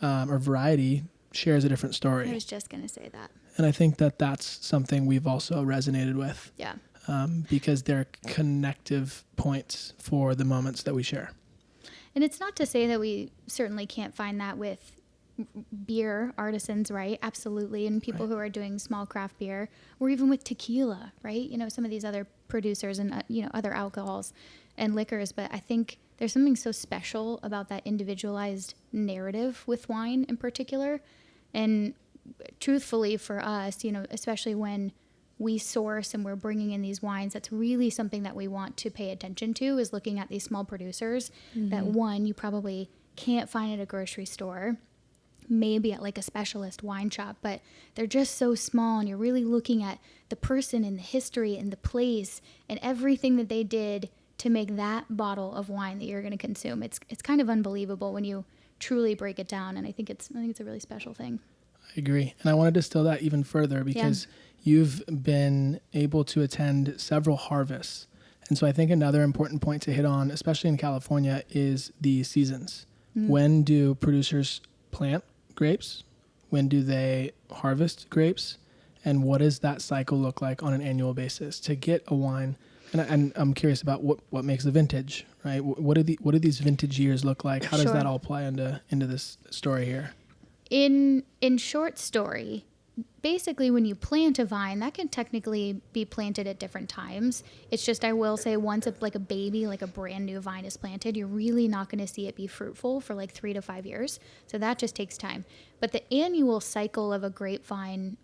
Speaker 1: or variety shares a different story.
Speaker 3: I was just going to say that.
Speaker 1: And I think that that's something we've also resonated with.
Speaker 3: Yeah.
Speaker 1: Because they're connective points for the moments that we share.
Speaker 3: And it's not to say that we certainly can't find that with beer artisans, right? Absolutely. And people who are doing small craft beer, or even with tequila, right? You know, some of these other producers and, other alcohols and liquors. But I think there's something so special about that individualized narrative with wine in particular. And truthfully for us, especially when we source and we're bringing in these wines, that's really something that we want to pay attention to, is looking at these small producers that, one, you probably can't find at a grocery store, maybe at like a specialist wine shop, but they're just so small, and you're really looking at the person and the history and the place and everything that they did to make that bottle of wine that you're going to consume. It's kind of unbelievable when you truly break it down, and I think it's a really special thing.
Speaker 1: I agree. And I want to distill that even further, because you've been able to attend several harvests. And so I think another important point to hit on, especially in California, is the seasons. When do producers plant grapes? When do they harvest grapes? And what does that cycle look like on an annual basis to get a wine? And I'm curious about what makes the vintage, right? What do these vintage years look like? How does that all play into this story here?
Speaker 3: In short story, basically when you plant a vine, that can technically be planted at different times. It's just, I will say, once a baby, like a brand new vine is planted, you're really not going to see it be fruitful for like 3 to 5 years. So that just takes time. But the annual cycle of a grapevine,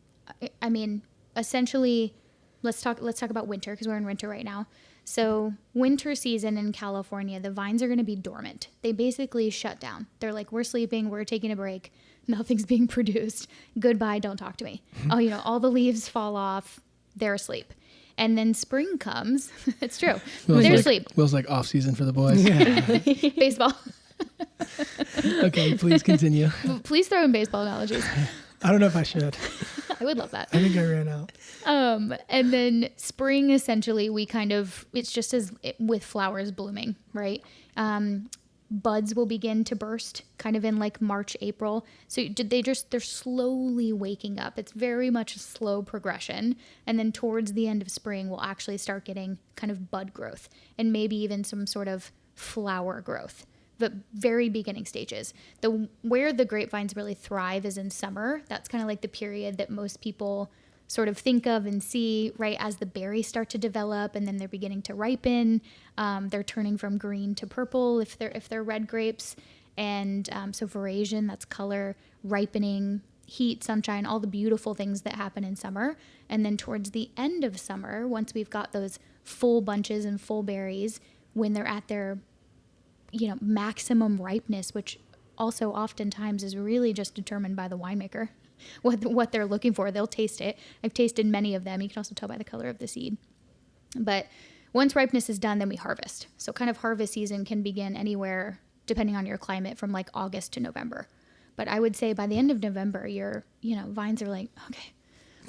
Speaker 3: I mean, essentially, let's talk about winter, because we're in winter right now. So winter season in California, the vines are going to be dormant. They basically shut down. They're like, we're sleeping, we're taking a break, nothing's being produced. Goodbye, don't talk to me. All the leaves fall off, they're asleep. And then spring comes. It's true. They're asleep.
Speaker 1: Will's like off season for the boys.
Speaker 3: Baseball.
Speaker 1: Okay, please continue.
Speaker 3: Please throw in baseball analogies.
Speaker 2: I don't know if I should.
Speaker 3: I would love that.
Speaker 2: I think I ran out.
Speaker 3: And then spring, essentially, it's just as with flowers blooming, right? Buds will begin to burst kind of in like March, April. So they're slowly waking up. It's very much a slow progression. And then towards the end of spring, we'll actually start getting kind of bud growth and maybe even some sort of flower growth. The very beginning stages. Where the grapevines really thrive is in summer. That's kind of like the period that most people sort of think of and see, right, as the berries start to develop and then they're beginning to ripen. They're turning from green to purple if they're red grapes. And so veraison, that's color, ripening, heat, sunshine, all the beautiful things that happen in summer. And then towards the end of summer, once we've got those full bunches and full berries, when they're at their maximum ripeness, which also oftentimes is really just determined by the winemaker, what they're looking for. They'll taste it. I've tasted many of them. You can also tell by the color of the seed. But once ripeness is done, then we harvest. So kind of harvest season can begin anywhere, depending on your climate, from like August to November. But I would say by the end of November, your vines are like, okay,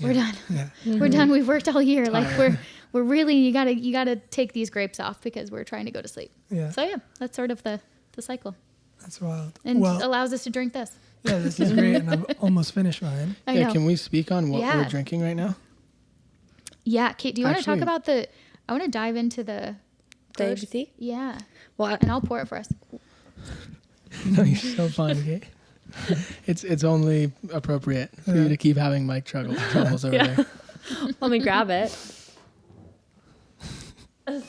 Speaker 3: we're done. Yeah. We're done. We've worked all year. Like we're really, you gotta take these grapes off because we're trying to go to sleep.
Speaker 2: Yeah.
Speaker 3: So that's sort of the cycle.
Speaker 2: That's wild.
Speaker 3: And allows us to drink this.
Speaker 2: Yeah, this is great. And I've almost finished mine.
Speaker 3: I know.
Speaker 1: Can we speak on what we're drinking right now?
Speaker 3: Yeah. Kate, do you want to talk about I want to dive into the
Speaker 4: ABC?
Speaker 3: Yeah. Well, and I'll pour it for us.
Speaker 1: No, you're so fun, Kate. It's only appropriate for you to keep having mic troubles over there.
Speaker 4: Let me grab it. Do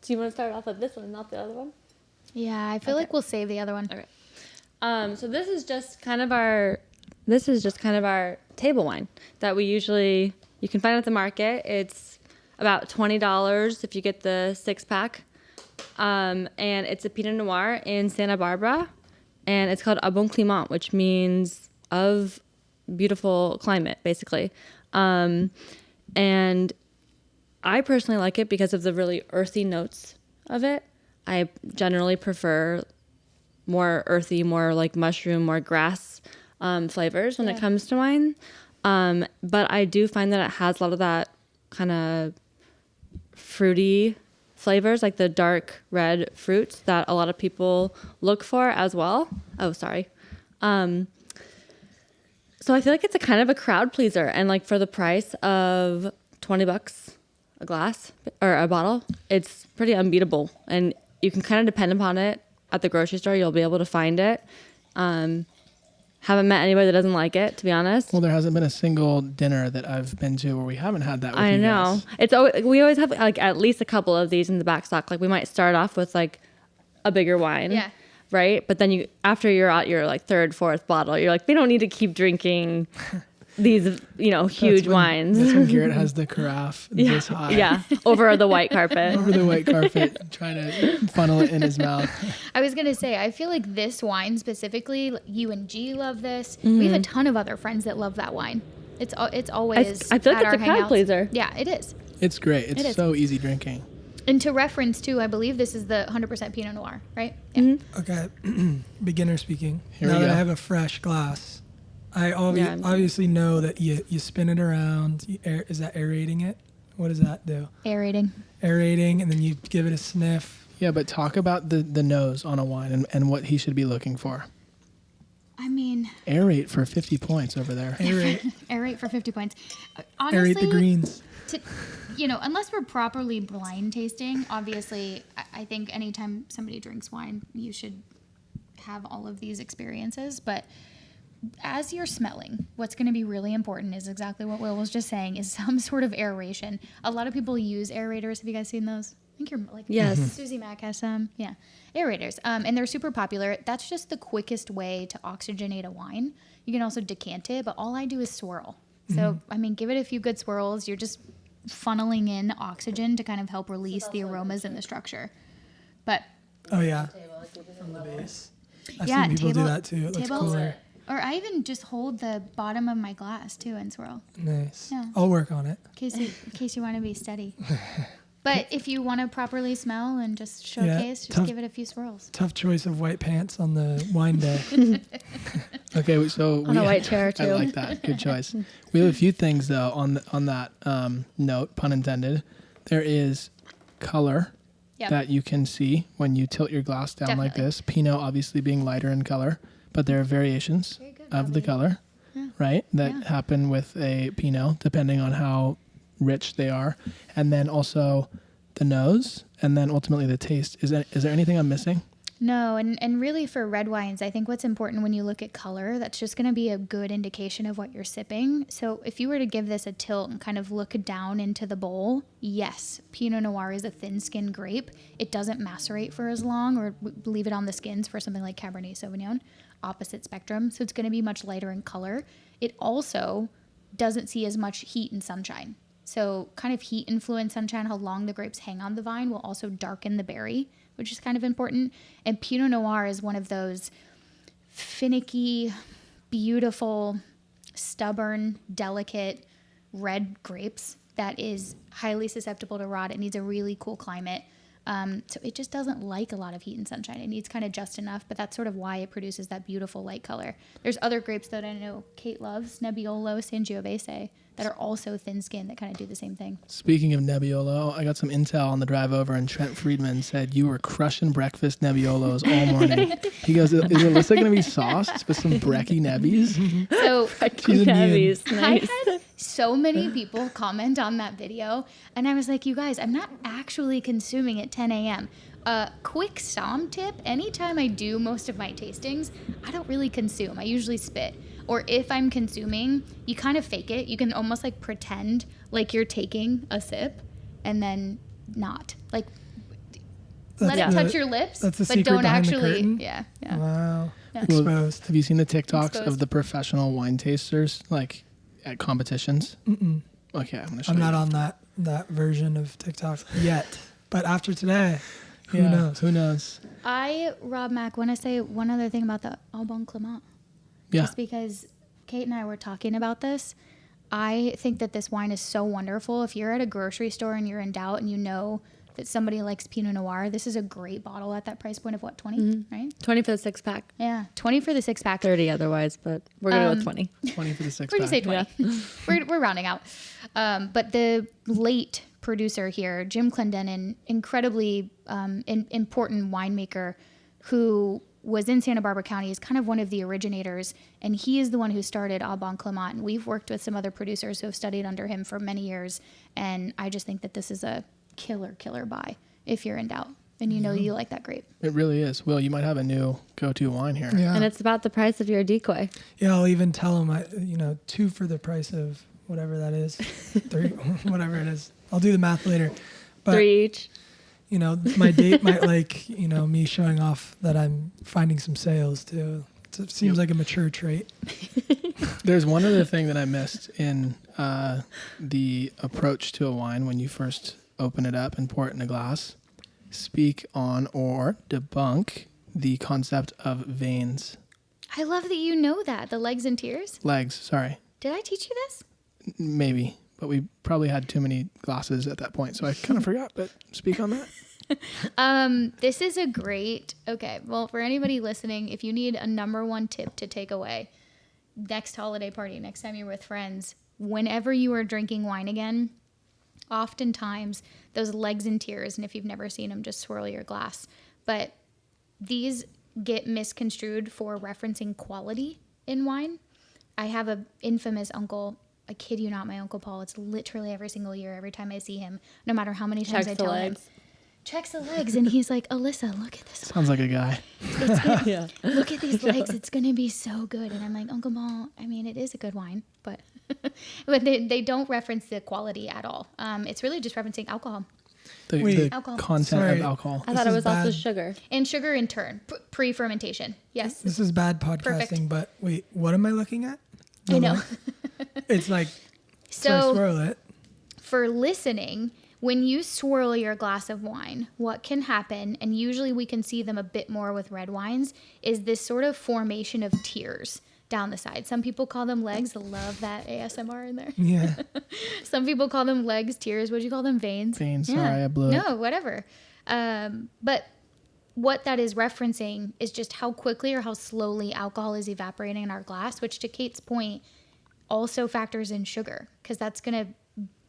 Speaker 4: you want to start off with this one and not the other one?
Speaker 3: Yeah, I feel like we'll save the other one.
Speaker 4: Okay. So this is just kind of our table wine that you can find at the market. It's about $20 if you get the 6-pack. And it's a Pinot Noir in Santa Barbara. And it's called A Bon Climat, which means of beautiful climate, basically. And I personally like it because of the really earthy notes of it. I generally prefer more earthy, more like mushroom, more grass flavors when it comes to wine. But I do find that it has a lot of that kind of fruity flavors, like the dark red fruits that a lot of people look for as well. Oh, sorry. So I feel like it's a kind of a crowd pleaser, and like for the price of $20 a glass or a bottle, it's pretty unbeatable, and you can kind of depend upon it at the grocery store. You'll be able to find it. Haven't met anybody that doesn't like it, to be honest.
Speaker 1: Well, there hasn't been a single dinner that I've been to where we haven't had that with
Speaker 4: I
Speaker 1: you
Speaker 4: know.
Speaker 1: guys.
Speaker 4: It's always, we always have like at least a couple of these in the back stock. Like we might start off with like a bigger wine.
Speaker 3: Yeah.
Speaker 4: Right? But then after you're at your like third, fourth bottle, you're like, we don't need to keep drinking these, huge wines.
Speaker 1: That's when Garrett has the carafe this high.
Speaker 4: Yeah. Over the white carpet.
Speaker 1: Over the white carpet, trying to funnel it in his mouth.
Speaker 3: I was gonna say, I feel like this wine specifically, you and G love this. We have a ton of other friends that love that wine. It's always.
Speaker 4: I feel like
Speaker 3: at
Speaker 4: it's a
Speaker 3: our
Speaker 4: crowd
Speaker 3: hangouts.
Speaker 4: pleaser.
Speaker 3: Yeah, it is.
Speaker 1: It's great.
Speaker 3: It
Speaker 1: It's
Speaker 3: is.
Speaker 1: so easy drinking.
Speaker 3: And to reference too, I believe this is the 100% Pinot Noir, right? Yeah.
Speaker 2: Okay, beginner speaking.
Speaker 1: Here
Speaker 2: now
Speaker 1: we
Speaker 2: that
Speaker 1: go.
Speaker 2: I have a fresh glass, I
Speaker 4: Yeah.
Speaker 2: obviously know that you spin it around. Is that aerating it? What does that do?
Speaker 3: Aerating.
Speaker 2: Aerating, and then you give it a sniff.
Speaker 1: Yeah, but talk about the nose on a wine and what he should be looking for.
Speaker 3: I mean,
Speaker 1: Aerate for 50 points over there.
Speaker 2: Aerate,
Speaker 3: aerate for 50 points. Honestly,
Speaker 2: aerate the greens.
Speaker 3: Unless we're properly blind tasting, obviously, I think anytime somebody drinks wine, you should have all of these experiences. But as you're smelling, what's going to be really important is exactly what Will was just saying, is some sort of aeration. A lot of people use aerators. Have you guys seen those? I think you're like,
Speaker 4: Yes.
Speaker 3: Susie Mack has some. Yeah. Aerators. And they're super popular. That's just the quickest way to oxygenate a wine. You can also decant it, but all I do is swirl. So, give it a few good swirls. You're just funneling in oxygen to kind of help release the aromas and the structure. But
Speaker 2: Oh yeah, from the base. I've
Speaker 3: yeah,
Speaker 2: seen people do
Speaker 3: table-
Speaker 2: that too. It looks
Speaker 3: table-
Speaker 2: cooler.
Speaker 3: Or I even just hold the bottom of my glass too and swirl,
Speaker 2: Nice.
Speaker 3: Yeah.
Speaker 2: I'll work on it.
Speaker 3: in case you want to be steady. But if you want to properly smell and just showcase, just
Speaker 2: tough-
Speaker 3: give it a few swirls.
Speaker 2: Tough choice of white pants on the wine day.
Speaker 1: Okay, so
Speaker 4: On a white chair,
Speaker 1: I
Speaker 4: too.
Speaker 1: like that. Good choice. We have a few things though on that note, pun intended. There is color
Speaker 3: Yep.
Speaker 1: that you can see when you tilt your glass down like
Speaker 3: Definitely.
Speaker 1: this. Pinot obviously being lighter in color, but there are variations
Speaker 3: Very good,
Speaker 1: of the
Speaker 3: Robbie.
Speaker 1: color, right? That
Speaker 3: Yeah.
Speaker 1: happen with a Pinot depending on how rich they are, and then also the nose, and then ultimately the taste. Is there anything I'm missing?
Speaker 3: No, and really for red wines, I think what's important when you look at color, that's just going to be a good indication of what you're sipping. So if you were to give this a tilt and kind of look down into the bowl, yes, Pinot Noir is a thin-skinned grape. It doesn't macerate for as long or leave it on the skins for something like Cabernet Sauvignon, opposite spectrum. So it's going to be much lighter in color. It also doesn't see as much heat and sunshine. So kind of heat influence sunshine, how long the grapes hang on the vine will also darken the berry, which is kind of important. And Pinot Noir is one of those finicky, beautiful, stubborn, delicate red grapes that is highly susceptible to rot. It needs a really cool climate. So it just doesn't like a lot of heat and sunshine. It needs kind of just enough, but that's sort of why it produces that beautiful light color. There's other grapes that I know Kate loves, Nebbiolo, Sangiovese, that are also thin-skinned that kind of do the same thing.
Speaker 1: Speaking of Nebbiolo, I got some intel on the drive over, and Trent Friedman said you were crushing breakfast Nebbiolos all morning. He goes, is Alyssa going to be sauced with some Brekkie Nebbies?
Speaker 3: So
Speaker 1: She's immune.
Speaker 4: Nebbies, nice.
Speaker 3: I had so many people comment on that video, and I was like, you guys, I'm not actually consuming at 10 a.m. Quick som tip, anytime I do most of my tastings, I don't really consume. I usually spit. Or if I'm consuming, you kind of fake it. You can almost like pretend like you're taking a sip and then not. Like, let it
Speaker 2: the-
Speaker 3: touch your lips,
Speaker 2: that's the
Speaker 3: but
Speaker 2: secret
Speaker 3: don't
Speaker 2: behind the
Speaker 3: actually.
Speaker 2: curtain?
Speaker 3: Yeah.
Speaker 2: Wow.
Speaker 3: Yeah.
Speaker 2: Exposed.
Speaker 1: Have you seen the TikToks
Speaker 3: Exposed.
Speaker 1: of the professional wine tasters, like at competitions?
Speaker 2: Mm-mm.
Speaker 1: Okay, I'm going to show
Speaker 2: I'm
Speaker 1: you.
Speaker 2: not on that version of TikTok yet. But after today, who
Speaker 1: Yeah,
Speaker 2: knows?
Speaker 1: Who knows?
Speaker 3: Rob Mack, want to say one other thing about the Au Bon Clement.
Speaker 1: Yeah.
Speaker 3: Just because Kate and I were talking about this, I think that this wine is so wonderful. If you're at a grocery store and you're in doubt and you know that somebody likes Pinot Noir, this is a great bottle at that price point of what, 20, right?
Speaker 4: 20 for the 6-pack.
Speaker 3: Yeah, 20 for the 6-pack.
Speaker 4: 30 otherwise, but we're going to go with 20.
Speaker 1: 20 for the six
Speaker 3: We're going to say
Speaker 1: pack.
Speaker 3: 20. we're rounding out. But the late producer here, Jim Clendon, an incredibly important winemaker who was in Santa Barbara County, is kind of one of the originators, and he is the one who started Au Bon Clement. And we've worked with some other producers who have studied under him for many years, and I just think that this is a killer buy if you're in doubt. and you know you like that grape.
Speaker 1: It really is. Will, you might have a new go-to wine here.
Speaker 2: Yeah.
Speaker 4: And it's about the price of your decoy.
Speaker 2: Yeah, I'll even tell them, 2 for the price of whatever that is, 3, whatever it is. I'll do the math later. But,
Speaker 4: 3 each.
Speaker 2: My date might like, me showing off that I'm finding some sales too. It seems like a mature trait.
Speaker 1: There's one other thing that I missed in the approach to a wine when you first open it up and pour it in a glass. Speak on or debunk the concept of veins.
Speaker 3: I love that you know that. The legs and tears.
Speaker 1: Legs, sorry.
Speaker 3: Did I teach you this?
Speaker 1: Maybe, but we probably had too many glasses at that point, so I kind of forgot, but speak on that.
Speaker 3: This is a great, well, for anybody listening, if you need a number one tip to take away, next holiday party, next time you're with friends, whenever you are drinking wine again, oftentimes those legs and tears, and if you've never seen them, just swirl your glass, but these get misconstrued for referencing quality in wine. I have an infamous uncle, I kid you not, my Uncle Paul, it's literally every single year, every time I see him, no matter how many times I tell him, checks the legs, and he's like, Alyssa, look at this.
Speaker 1: Sounds like a guy.
Speaker 4: Yeah.
Speaker 3: Look at these legs. It's going to be so good. And I'm like, Uncle Paul, I mean, it is a good wine, but but they don't reference the quality at all. It's really just referencing alcohol.
Speaker 1: The
Speaker 3: Alcohol.
Speaker 1: content
Speaker 2: Sorry.
Speaker 1: of alcohol.
Speaker 4: I thought it was also sugar.
Speaker 3: And sugar in turn, pre-fermentation. Yes.
Speaker 2: This is bad podcasting,
Speaker 3: Perfect.
Speaker 2: but wait, what am I looking at?
Speaker 3: I know.
Speaker 2: It's like, so I
Speaker 3: So
Speaker 2: swirl it.
Speaker 3: for listening, when you swirl your glass of wine, what can happen, and usually we can see them a bit more with red wines, is this sort of formation of tears down the side. Some people call them legs. I love that ASMR in there.
Speaker 2: Yeah.
Speaker 3: Some people call them legs, tears. What do you call them? Veins?
Speaker 1: Veins, sorry, I blew it.
Speaker 3: No, whatever. But what that is referencing is just how quickly or how slowly alcohol is evaporating in our glass, which to Kate's point also factors in sugar, because that's going to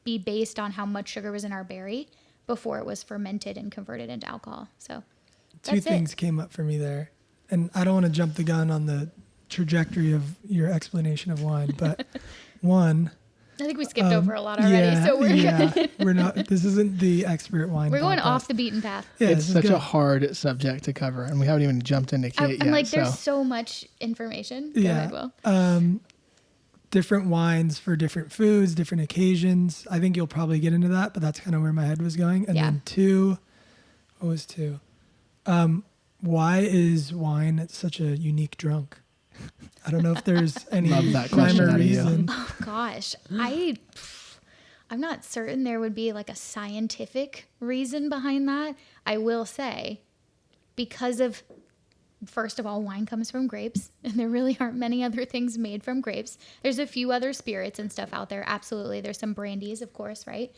Speaker 3: be based on how much sugar was in our berry before it was fermented and converted into alcohol. So
Speaker 2: Two things came up for me there. And I don't want to jump the gun on the trajectory of your explanation of wine, but one,
Speaker 3: I think we skipped over a lot already, so we're good.
Speaker 2: We're not, this isn't the expert wine
Speaker 3: We're going
Speaker 2: podcast.
Speaker 3: off the beaten path.
Speaker 2: Yeah,
Speaker 1: It's
Speaker 2: this is
Speaker 1: such
Speaker 2: good.
Speaker 1: a hard subject to cover, and we haven't even jumped into Kate
Speaker 3: I'm
Speaker 1: yet.
Speaker 3: like, there's so much information. Go ahead, Will.
Speaker 2: Different wines for different foods, different occasions. I think you'll probably get into that, but that's kind of where my head was going. And
Speaker 3: Yeah.
Speaker 2: then 2, what was 2? Why is wine such a unique drunk? I don't know if there's any
Speaker 1: Love that
Speaker 2: rhyme
Speaker 1: question
Speaker 2: or
Speaker 1: out of you.
Speaker 2: reason.
Speaker 3: Oh gosh, I'm not certain there would be like a scientific reason behind that. I will say, because of, first of all, wine comes from grapes, and there really aren't many other things made from grapes. There's a few other spirits and stuff out there. Absolutely. There's some brandies, of course, right?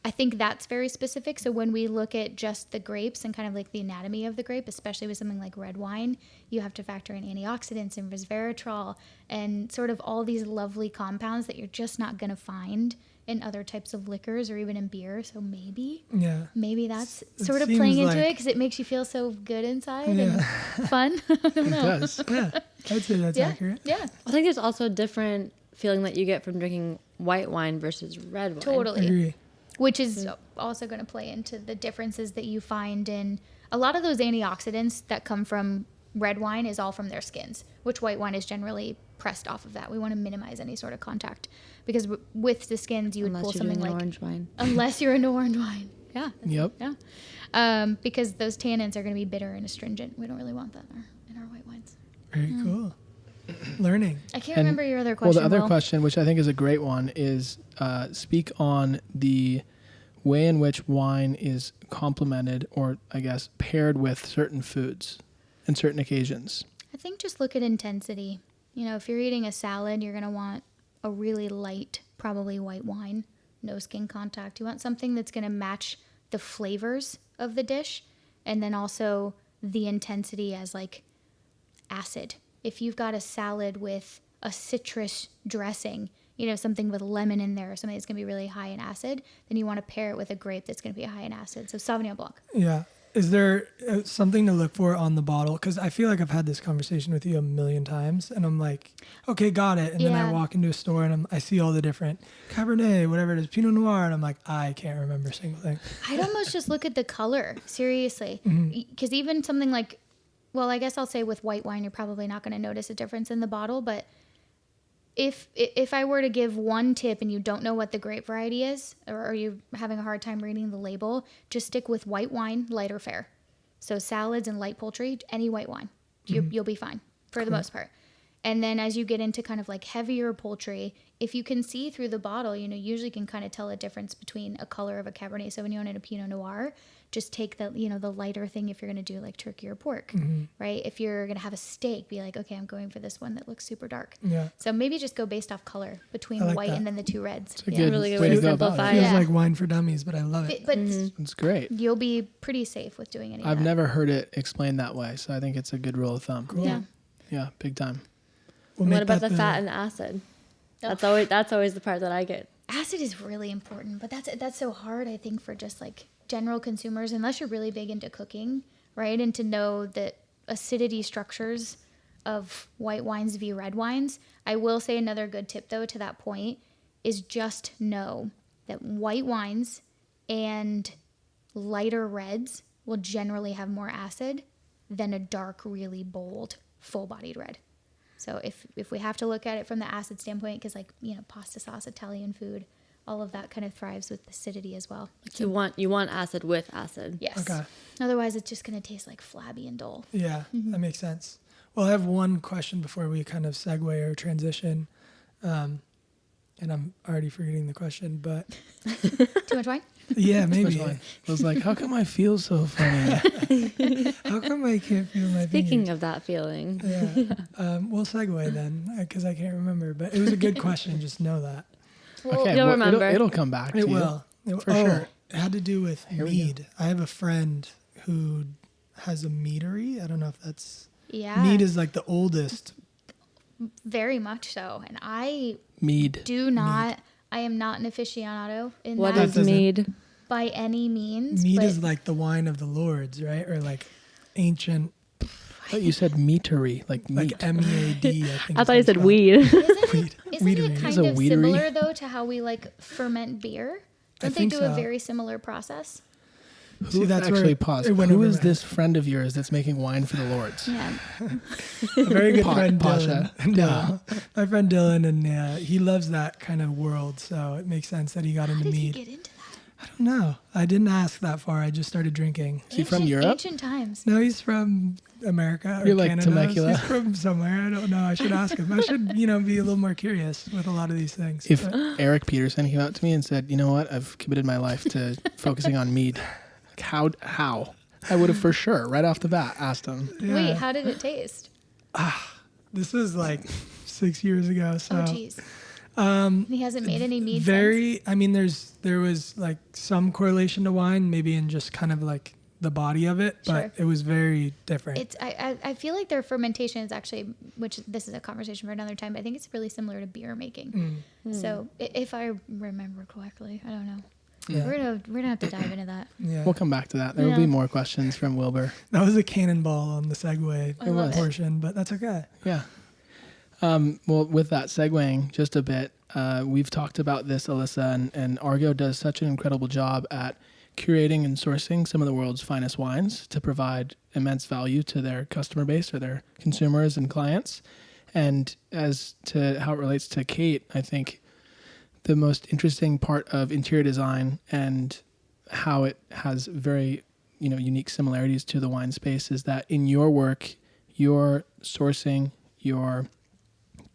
Speaker 3: I think that's very specific. So when we look at just the grapes and kind of like the anatomy of the grape, especially with something like red wine, you have to factor in antioxidants and resveratrol and sort of all these lovely compounds that you're just not going to find in other types of liquors or even in beer. So maybe that's
Speaker 2: It
Speaker 3: sort of
Speaker 2: seems
Speaker 3: playing into
Speaker 2: like-
Speaker 3: it because it makes you feel so good inside
Speaker 2: Yeah.
Speaker 3: and fun. I don't
Speaker 1: It
Speaker 3: know.
Speaker 1: does.
Speaker 2: Yeah, I'd say that's
Speaker 3: Yeah.
Speaker 2: accurate.
Speaker 3: Yeah.
Speaker 4: I think there's also a different feeling that you get from drinking white wine versus red wine.
Speaker 2: I
Speaker 3: Totally.
Speaker 2: agree.
Speaker 3: Which is also going to play into the differences that you find in a lot of those antioxidants that come from red wine is all from their skins, which white wine is generally pressed off of that. We want to minimize any sort of contact because with the skins, you would
Speaker 4: Unless
Speaker 3: pull
Speaker 4: you're
Speaker 3: something
Speaker 4: doing an
Speaker 3: like
Speaker 4: orange wine.
Speaker 3: unless you're an orange wine. Yeah.
Speaker 1: Yep.
Speaker 3: Yeah. Because those tannins are going to be bitter and astringent. We don't really want that in our white wines.
Speaker 2: Very cool. Learning.
Speaker 3: I can't
Speaker 1: And-
Speaker 3: remember your other
Speaker 1: Well,
Speaker 3: question.
Speaker 1: the other
Speaker 3: Will.
Speaker 1: question, which I think is a great one, is speak on the way in which wine is complemented or, I guess, paired with certain foods and certain occasions.
Speaker 3: I think just look at intensity. You know, if you're eating a salad, you're going to want a really light, probably white wine, no skin contact. You want something that's going to match the flavors of the dish and then also the intensity as like acid. If you've got a salad with a citrus dressing, you know, something with lemon in there, or something that's going to be really high in acid, then you want to pair it with a grape that's going to be high in acid. So Sauvignon Blanc.
Speaker 2: Yeah. Is there something to look for on the bottle? Because I feel like I've had this conversation with you a million times, and I'm like, okay, got it. And then I walk into a store and I see all the different Cabernet, whatever it is, Pinot Noir, and I'm like, I can't remember a single thing.
Speaker 3: I'd almost just look at the color, seriously. Because even something like, well, I guess I'll say with white wine, you're probably not going to notice a difference in the bottle, but if I were to give one tip and you don't know what the grape variety is, or you're having a hard time reading the label, just stick with white wine, light or fair. So salads and light poultry, any white wine, you'll be fine for the most part. And then as you get into kind of like heavier poultry, if you can see through the bottle, you usually can kind of tell a difference between a color of a Cabernet Sauvignon and a Pinot Noir. Just take the, the lighter thing if you're going to do like turkey or pork, right? If you're going to have a steak, be like, okay, I'm going for this one that looks super dark.
Speaker 2: Yeah.
Speaker 3: So maybe just go based off color between
Speaker 2: like
Speaker 3: white
Speaker 2: that.
Speaker 3: and then the two reds.
Speaker 1: It's a good
Speaker 4: Really good
Speaker 1: way
Speaker 4: way
Speaker 1: to
Speaker 4: to
Speaker 1: go about
Speaker 4: simplify
Speaker 1: it.
Speaker 2: Feels
Speaker 3: Yeah.
Speaker 2: like wine for dummies, but I love it.
Speaker 3: But
Speaker 1: It's great.
Speaker 3: you'll be pretty safe with doing any of
Speaker 1: I've
Speaker 3: that.
Speaker 1: never heard it explained that way, so I think it's a good rule of thumb.
Speaker 2: Cool.
Speaker 3: Yeah.
Speaker 1: Yeah, big time.
Speaker 2: We'll
Speaker 4: What
Speaker 2: make
Speaker 4: about
Speaker 2: that
Speaker 4: the fat and acid?
Speaker 3: Oh.
Speaker 4: That's always the part that I get.
Speaker 3: Acid is really important, but that's so hard, I think, for just like general consumers, unless you're really big into cooking, right? And to know that acidity structures of white wines v red wines. I will say another good tip, though, to that point is just know that white wines and lighter reds will generally have more acid than a dark, really bold, full-bodied red. So if we have to look at it from the acid standpoint, because pasta sauce, Italian food, all of that kind of thrives with acidity as well.
Speaker 4: You want acid with acid.
Speaker 3: Yes.
Speaker 2: Okay.
Speaker 3: Otherwise, it's just going to taste like flabby and dull.
Speaker 2: Yeah, that makes sense. Well, I have one question before we kind of segue or transition. And I'm already forgetting the question, but
Speaker 3: Too much wine?
Speaker 2: yeah, maybe.
Speaker 1: I was like, how come I feel so funny?
Speaker 2: How come I can't feel my
Speaker 4: Speaking
Speaker 2: fingers?
Speaker 4: of that feeling,
Speaker 2: Yeah. We'll segue then, because I can't remember. But it was a good question. Just know that.
Speaker 3: Well,
Speaker 1: Okay,
Speaker 4: you'll
Speaker 1: well,
Speaker 4: remember.
Speaker 1: It'll come back to
Speaker 2: It
Speaker 1: you.
Speaker 2: will.
Speaker 1: For sure.
Speaker 2: It had to do with
Speaker 1: Here we
Speaker 2: mead. I have a friend who has a meadery. I don't know if that's...
Speaker 3: yeah.
Speaker 2: Mead is like the oldest.
Speaker 3: Very much so. And I
Speaker 1: Mead.
Speaker 3: I am not an aficionado in
Speaker 4: what
Speaker 3: that
Speaker 4: is
Speaker 2: doesn't-
Speaker 4: mead?
Speaker 3: by any means.
Speaker 2: Mead
Speaker 3: but
Speaker 2: is like the wine of the lords, right? Or like ancient,
Speaker 1: I thought you said meatery, like meat.
Speaker 2: like MEAD, I think.
Speaker 4: I
Speaker 2: is
Speaker 4: thought you
Speaker 2: what
Speaker 4: said
Speaker 2: it's
Speaker 4: weed.
Speaker 2: Weed.
Speaker 3: Isn't
Speaker 2: Weedery.
Speaker 3: it
Speaker 1: Is
Speaker 3: kind
Speaker 1: a
Speaker 3: of
Speaker 1: weedery?
Speaker 3: similar, though, to how we like ferment beer?
Speaker 2: I
Speaker 3: Don't they
Speaker 2: think
Speaker 3: do
Speaker 2: so.
Speaker 3: a very similar process?
Speaker 2: See, that's where
Speaker 1: Actually, pause.
Speaker 2: it went
Speaker 1: Who
Speaker 2: over
Speaker 1: is
Speaker 2: my
Speaker 1: this friend of yours that's making wine for the lords?
Speaker 3: Yeah.
Speaker 2: A very good
Speaker 1: Pa-
Speaker 2: friend,
Speaker 1: Pasha.
Speaker 2: Dylan. No, my friend Dylan, and he loves that kind of world, so it makes sense that he got
Speaker 3: How
Speaker 2: into
Speaker 3: did he
Speaker 2: mead.
Speaker 3: get into that?
Speaker 2: I don't know. I didn't ask that far. I just started drinking.
Speaker 1: Is he from Europe?
Speaker 3: Ancient times.
Speaker 2: No, he's from America or
Speaker 1: You're like
Speaker 2: Canada.
Speaker 1: Temecula.
Speaker 2: He's from somewhere. I don't know. I should ask him. I should, be a little more curious with a lot of these things.
Speaker 1: If
Speaker 2: But
Speaker 1: Eric Peterson came out to me and said, you know what, I've committed my life to focusing on mead, like, how? I would have for sure, right off the bat, asked him.
Speaker 2: yeah.
Speaker 3: Wait, how did it taste?
Speaker 2: This was like 6 years ago. So
Speaker 3: Oh, jeez. He hasn't made any mead since.
Speaker 2: very. I mean, there was like some correlation to wine, maybe in just kind of like the body of it, but
Speaker 3: Sure.
Speaker 2: it was very different.
Speaker 3: It's I feel like their fermentation is actually, which this is a conversation for another time, but I think it's really similar to beer making. So if I remember correctly, I don't know.
Speaker 2: Yeah.
Speaker 3: We're gonna have to dive into that.
Speaker 2: Yeah,
Speaker 1: We'll come back to that. There will
Speaker 3: Yeah.
Speaker 1: be more questions from Wilbur.
Speaker 2: that was a cannonball on the segue
Speaker 3: I love it.
Speaker 2: portion, but that's okay.
Speaker 1: Yeah. Well, with that segueing just a bit, we've talked about this, Alyssa, and Argo does such an incredible job at curating and sourcing some of the world's finest wines to provide immense value to their customer base or their consumers and clients. And as to how it relates to Kate, I think the most interesting part of interior design and how it has very, unique similarities to the wine space is that in your work, you're sourcing, you're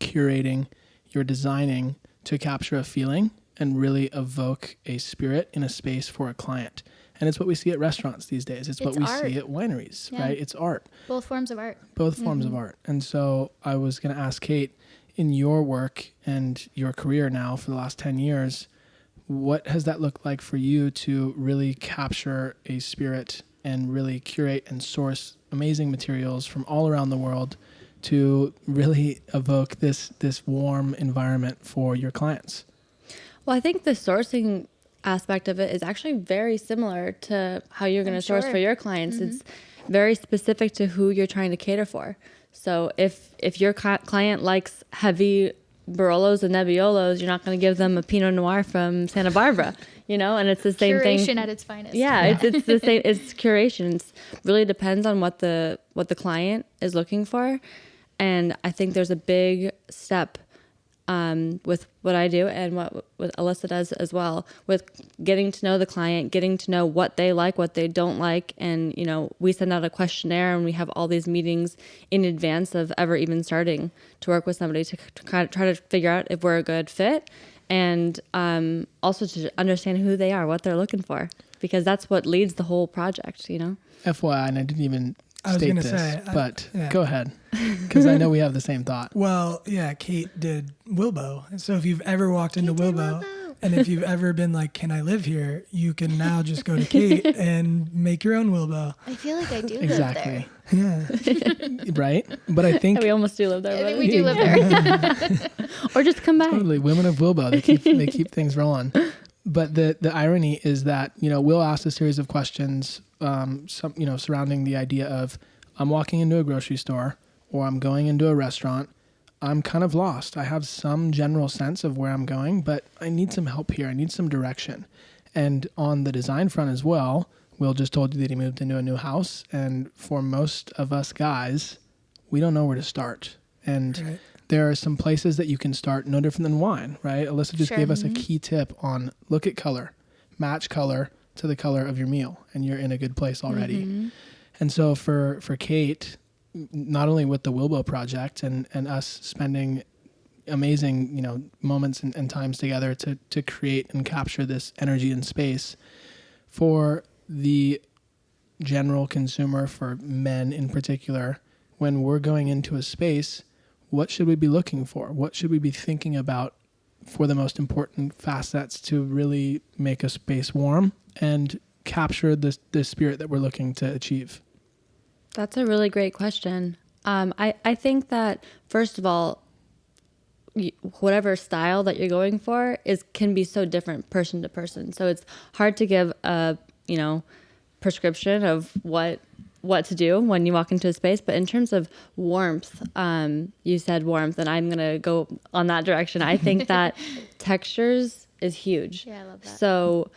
Speaker 1: curating, you're designing to capture a feeling and really evoke a spirit in a space for a client. And it's what we see at restaurants these days. It's what
Speaker 3: It's
Speaker 1: we
Speaker 3: art.
Speaker 1: see at wineries,
Speaker 3: Yeah.
Speaker 1: right? It's art,
Speaker 3: Both forms of art.
Speaker 1: both forms of art. And so I was going to ask Kate, in your work and your career now for the last 10 years, what has that looked like for you to really capture a spirit and really curate and source amazing materials from all around the world to really evoke this warm environment for your clients?
Speaker 4: Well, I think the sourcing aspect of it is actually very similar to how you're going to source
Speaker 3: sure.
Speaker 4: for your clients. It's very specific to who you're trying to cater for. So if your client likes heavy Barolos and Nebbiolos, you're not going to give them a Pinot Noir from Santa Barbara, and it's the same thing.
Speaker 3: Curation at its finest.
Speaker 4: Yeah, it's the same. It's curation. It really depends on what the client is looking for, and I think there's a big step with what I do and what Alyssa does as well, with getting to know the client, getting to know what they like, what they don't like. And, we send out a questionnaire and we have all these meetings in advance of ever even starting to work with somebody to try to figure out if we're a good fit, and also to understand who they are, what they're looking for, because that's what leads the whole project,
Speaker 1: FYI, and I didn't even
Speaker 2: I was
Speaker 1: state
Speaker 2: gonna
Speaker 1: this,
Speaker 2: say,
Speaker 1: but
Speaker 2: yeah.
Speaker 1: go ahead, because I know we have the same thought.
Speaker 2: Well, yeah, Kate did Wilbo. And so if you've ever walked into Wilbo, and if you've ever been like, can I live here? You can now just go to Kate and make your own Wilbo.
Speaker 3: I feel like I do live
Speaker 1: Exactly.
Speaker 3: there.
Speaker 2: Yeah.
Speaker 1: Right? But I think
Speaker 4: we almost do live there.
Speaker 3: I think
Speaker 4: Buddy.
Speaker 3: we do live there.
Speaker 4: Or just come back.
Speaker 1: totally women of Wilbo, they keep things rolling. But the irony is that, we'll ask a series of questions, surrounding the idea of, I'm walking into a grocery store or I'm going into a restaurant. I'm kind of lost. I have some general sense of where I'm going, but I need some help here. I need some direction. And on the design front as well, Will just told you that he moved into a new house. And for most of us guys, we don't know where to start. And
Speaker 2: Right.
Speaker 1: there are some places that you can start, no different than wine, right? Alyssa just
Speaker 3: Sure.
Speaker 1: gave us a key tip on look at color, match color to the color of your meal, and you're in a good place already. And so for Kate, not only with the Wilbo project and us spending amazing, moments and times together to create and capture this energy and space, for the general consumer, for men in particular, when we're going into a space, what should we be looking for? What should we be thinking about for the most important facets to really make a space warm and capture the spirit that we're looking to achieve?
Speaker 4: That's a really great question. I think that, first of all, whatever style that you're going for can be so different person to person. So it's hard to give a prescription of what to do when you walk into a space. But in terms of warmth, you said warmth, and I'm gonna go on that direction. I think that textures is huge.
Speaker 3: Yeah, I love that.
Speaker 4: So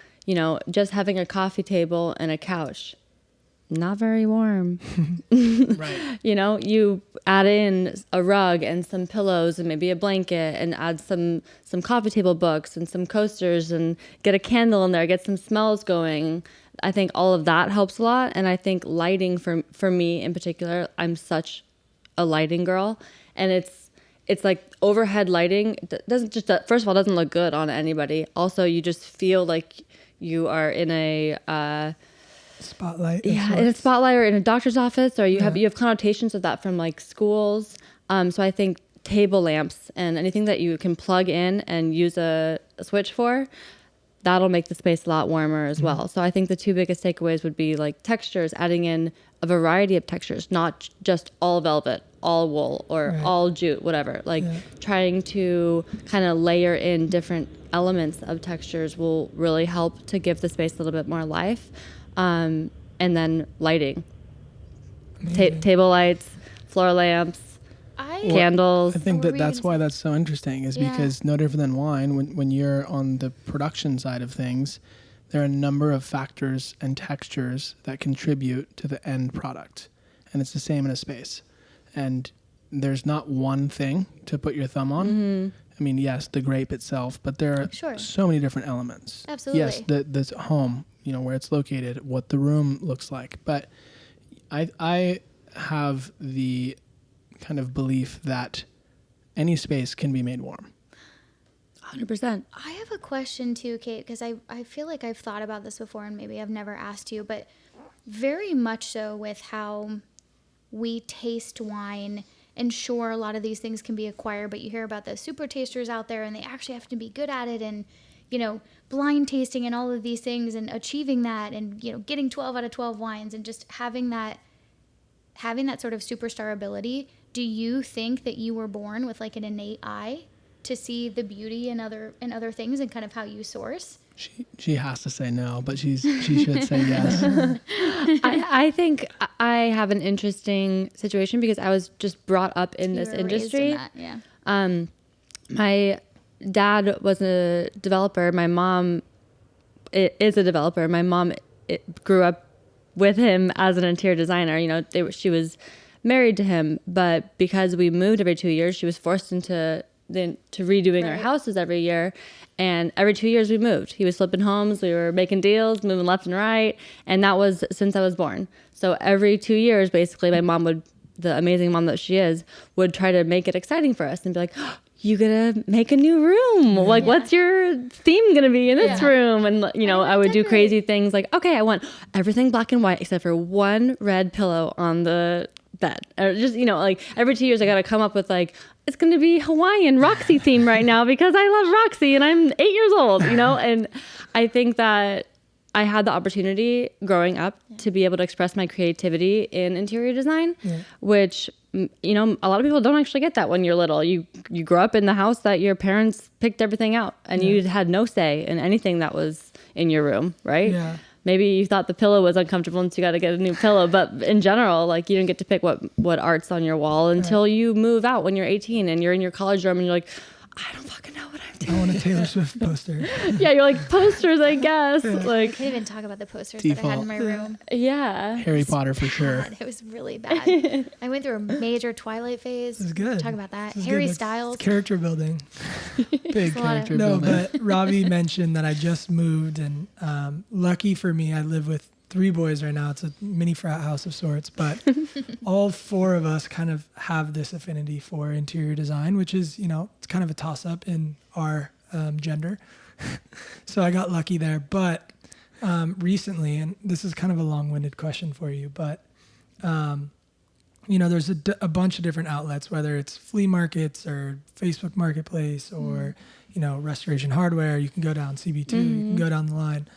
Speaker 4: just having a coffee table and a couch, not very warm.
Speaker 1: Right.
Speaker 4: You add in a rug and some pillows and maybe a blanket, and add some coffee table books and some coasters, and get a candle in there, get some smells going. I think all of that helps a lot. And I think lighting for me in particular, I'm such a lighting girl, and it's like overhead lighting first of all, doesn't look good on anybody. Also, you just feel like you are in a
Speaker 2: Spotlight.
Speaker 4: in a spotlight, or in a doctor's office, or you have connotations of that from like schools. So I think table lamps and anything that you can plug in and use a switch for, that'll make the space a lot warmer as well. So I think the two biggest takeaways would be like textures, adding in a variety of textures, not just all velvet, all wool, or all jute, whatever. Like trying to kind of layer in different elements of textures will really help to give the space a little bit more life. And then lighting, table lights, floor lamps, candles.
Speaker 1: I think that's why that's so interesting, is because no different than wine, when you're on the production side of things, there are a number of factors and textures that contribute to the end product. And it's the same in a space. And there's not one thing to put your thumb on. I mean, yes, the grape itself, but there are so many different elements.
Speaker 3: Absolutely.
Speaker 1: Yes, the home, where it's located, what the room looks like. But I have the kind of belief that any space can be made warm.
Speaker 4: 100%.
Speaker 3: I have a question too, Kate, because I feel like I've thought about this before and maybe I've never asked you, but very much so with how we taste wine. And sure, a lot of these things can be acquired, but you hear about the super tasters out there and they actually have to be good at it, and blind tasting and all of these things, and achieving that, and getting 12 out of 12 wines, and just having that sort of superstar ability. Do you think that you were born with like an innate eye to see the beauty in other things and kind of how you source?
Speaker 1: She has to say no, but she should say yes.
Speaker 4: I think I have an interesting situation because I was just brought up in this industry. My dad was a developer. My mom is a developer. My mom grew up with him as an interior designer. You know, she was married to him, but because we moved every 2 years, she was forced into redoing our houses every year. And every 2 years we moved. He was flipping homes. We were making deals, moving left and right. And that was since I was born. So every 2 years, basically, my mom would, the amazing mom that she is, would try to make it exciting for us and be like, oh, you gotta make a new room. Like, what's your theme gonna be in this room? And, you know, I would do crazy things like, okay, I want everything black and white except for one red pillow on the bed. Or just, you know, like every 2 years I gotta come up with like, it's going to be Hawaiian Roxy theme right now because I love Roxy and I'm 8 years old, you know? And I think that I had the opportunity growing up to be able to express my creativity in interior design, which, you know, a lot of people don't actually get that when you're little. You grow up in the house that your parents picked everything out and you had no say in anything that was in your room, right?
Speaker 2: Yeah.
Speaker 4: Maybe you thought the pillow was uncomfortable and so you got to get a new pillow. But in general, like, you don't get to pick what art's on your wall until you move out when you're 18 and you're in your college room and you're like, I don't fucking know what I'm doing.
Speaker 2: I want a Taylor Swift poster.
Speaker 4: Yeah, you're like, posters, I guess. Like,
Speaker 3: I can't even talk about the posters that I had in my room.
Speaker 4: Yeah.
Speaker 1: Harry Potter for sure.
Speaker 3: God, it was really bad. I went through a major Twilight phase.
Speaker 2: It's good.
Speaker 3: Talk about that.
Speaker 2: This is
Speaker 3: Harry
Speaker 2: good.
Speaker 3: Styles.
Speaker 2: It's character building.
Speaker 1: Big character
Speaker 2: No,
Speaker 1: building.
Speaker 2: but Robbie mentioned that I just moved, and lucky for me, I live with 3 boys right now. It's a mini frat house of sorts, but all 4 of us kind of have this affinity for interior design, which is, you know, it's kind of a toss-up in our gender. So I got lucky there. But recently, and this is kind of a long-winded question for you, but you know, there's a bunch of different outlets, whether it's flea markets or Facebook Marketplace or, you know, Restoration Hardware. You can go down CB2, you can go down the line.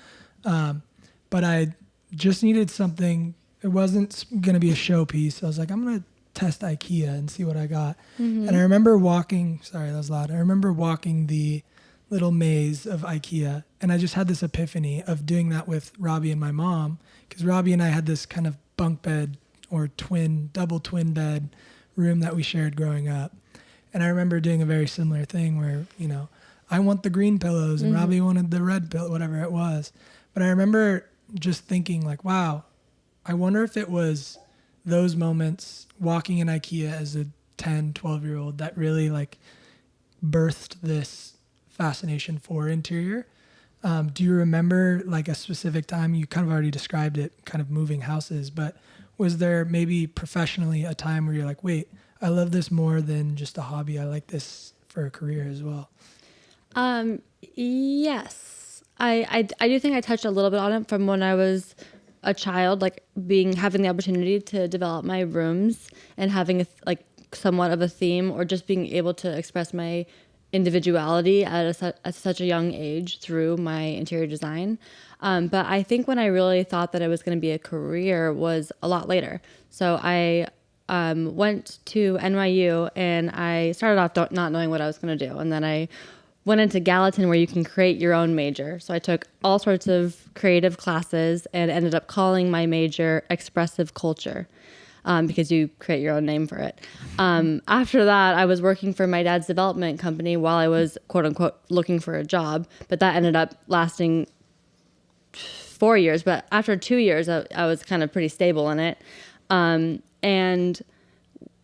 Speaker 2: But I just needed something. It wasn't going to be a showpiece. So I was like, I'm going to test IKEA and see what I got. And I remember walking, sorry, that was loud. I remember walking the little maze of IKEA. And I just had this epiphany of doing that with Robbie and my mom, because Robbie and I had this kind of bunk bed or double twin bed room that we shared growing up. And I remember doing a very similar thing where, you know, I want the green pillows and Robbie wanted the red pillow, whatever it was. But I remember just thinking like, wow, I wonder if it was those moments walking in IKEA as a 10, 12-year-old that really like birthed this fascination for interior. Do you remember like a specific time? You kind of already described it, kind of moving houses, but was there maybe professionally a time where you're like, wait, I love this more than just a hobby. I like this for a career as well.
Speaker 4: Yes. I do think I touched a little bit on it from when I was a child, like having the opportunity to develop my rooms and having somewhat of a theme, or just being able to express my individuality at such a young age through my interior design. But I think when I really thought that it was going to be a career was a lot later. So I went to NYU and I started off not knowing what I was going to do. And then I went into Gallatin, where you can create your own major. So I took all sorts of creative classes and ended up calling my major expressive culture, because you create your own name for it. After that, I was working for my dad's development company while I was, quote unquote, looking for a job. But that ended up lasting 4 years. But after 2 years, I was kind of pretty stable in it. And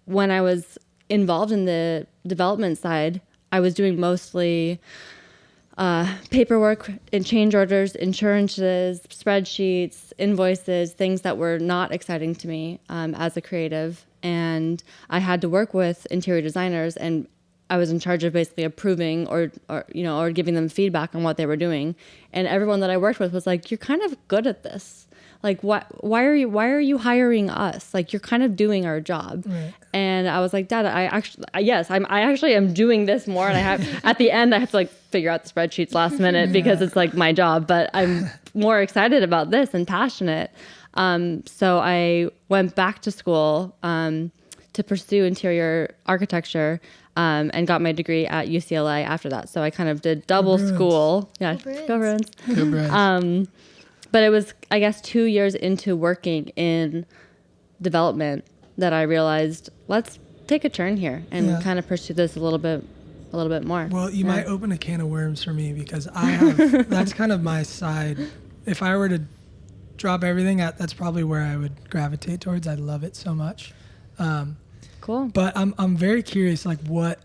Speaker 4: when I was involved in the development side, I was doing mostly paperwork and change orders, insurances, spreadsheets, invoices, things that were not exciting to me as a creative. And I had to work with interior designers, and I was in charge of basically approving or giving them feedback on what they were doing. And everyone that I worked with was like, "You're kind of good at this. Like, why are you hiring us? Like, you're kind of doing our job." Right. And I was like, "Dad, I actually am doing this more." And I have, at the end, I have to like figure out the spreadsheets last minute because it's like my job, but I'm more excited about this and passionate. So I went back to school, to to pursue interior architecture and got my degree at UCLA after that. So I kind of did double school. Yeah, go Bruins.
Speaker 1: Go Bruins.
Speaker 4: But it was, I guess, 2 years into working in development that I realized, let's take a turn here and kind of pursue this a little bit more.
Speaker 2: Well, you might open a can of worms for me because I have, that's kind of my side. If I were to drop everything, that's probably where I would gravitate towards. I love it so much.
Speaker 4: Cool.
Speaker 2: But I'm very curious, like what,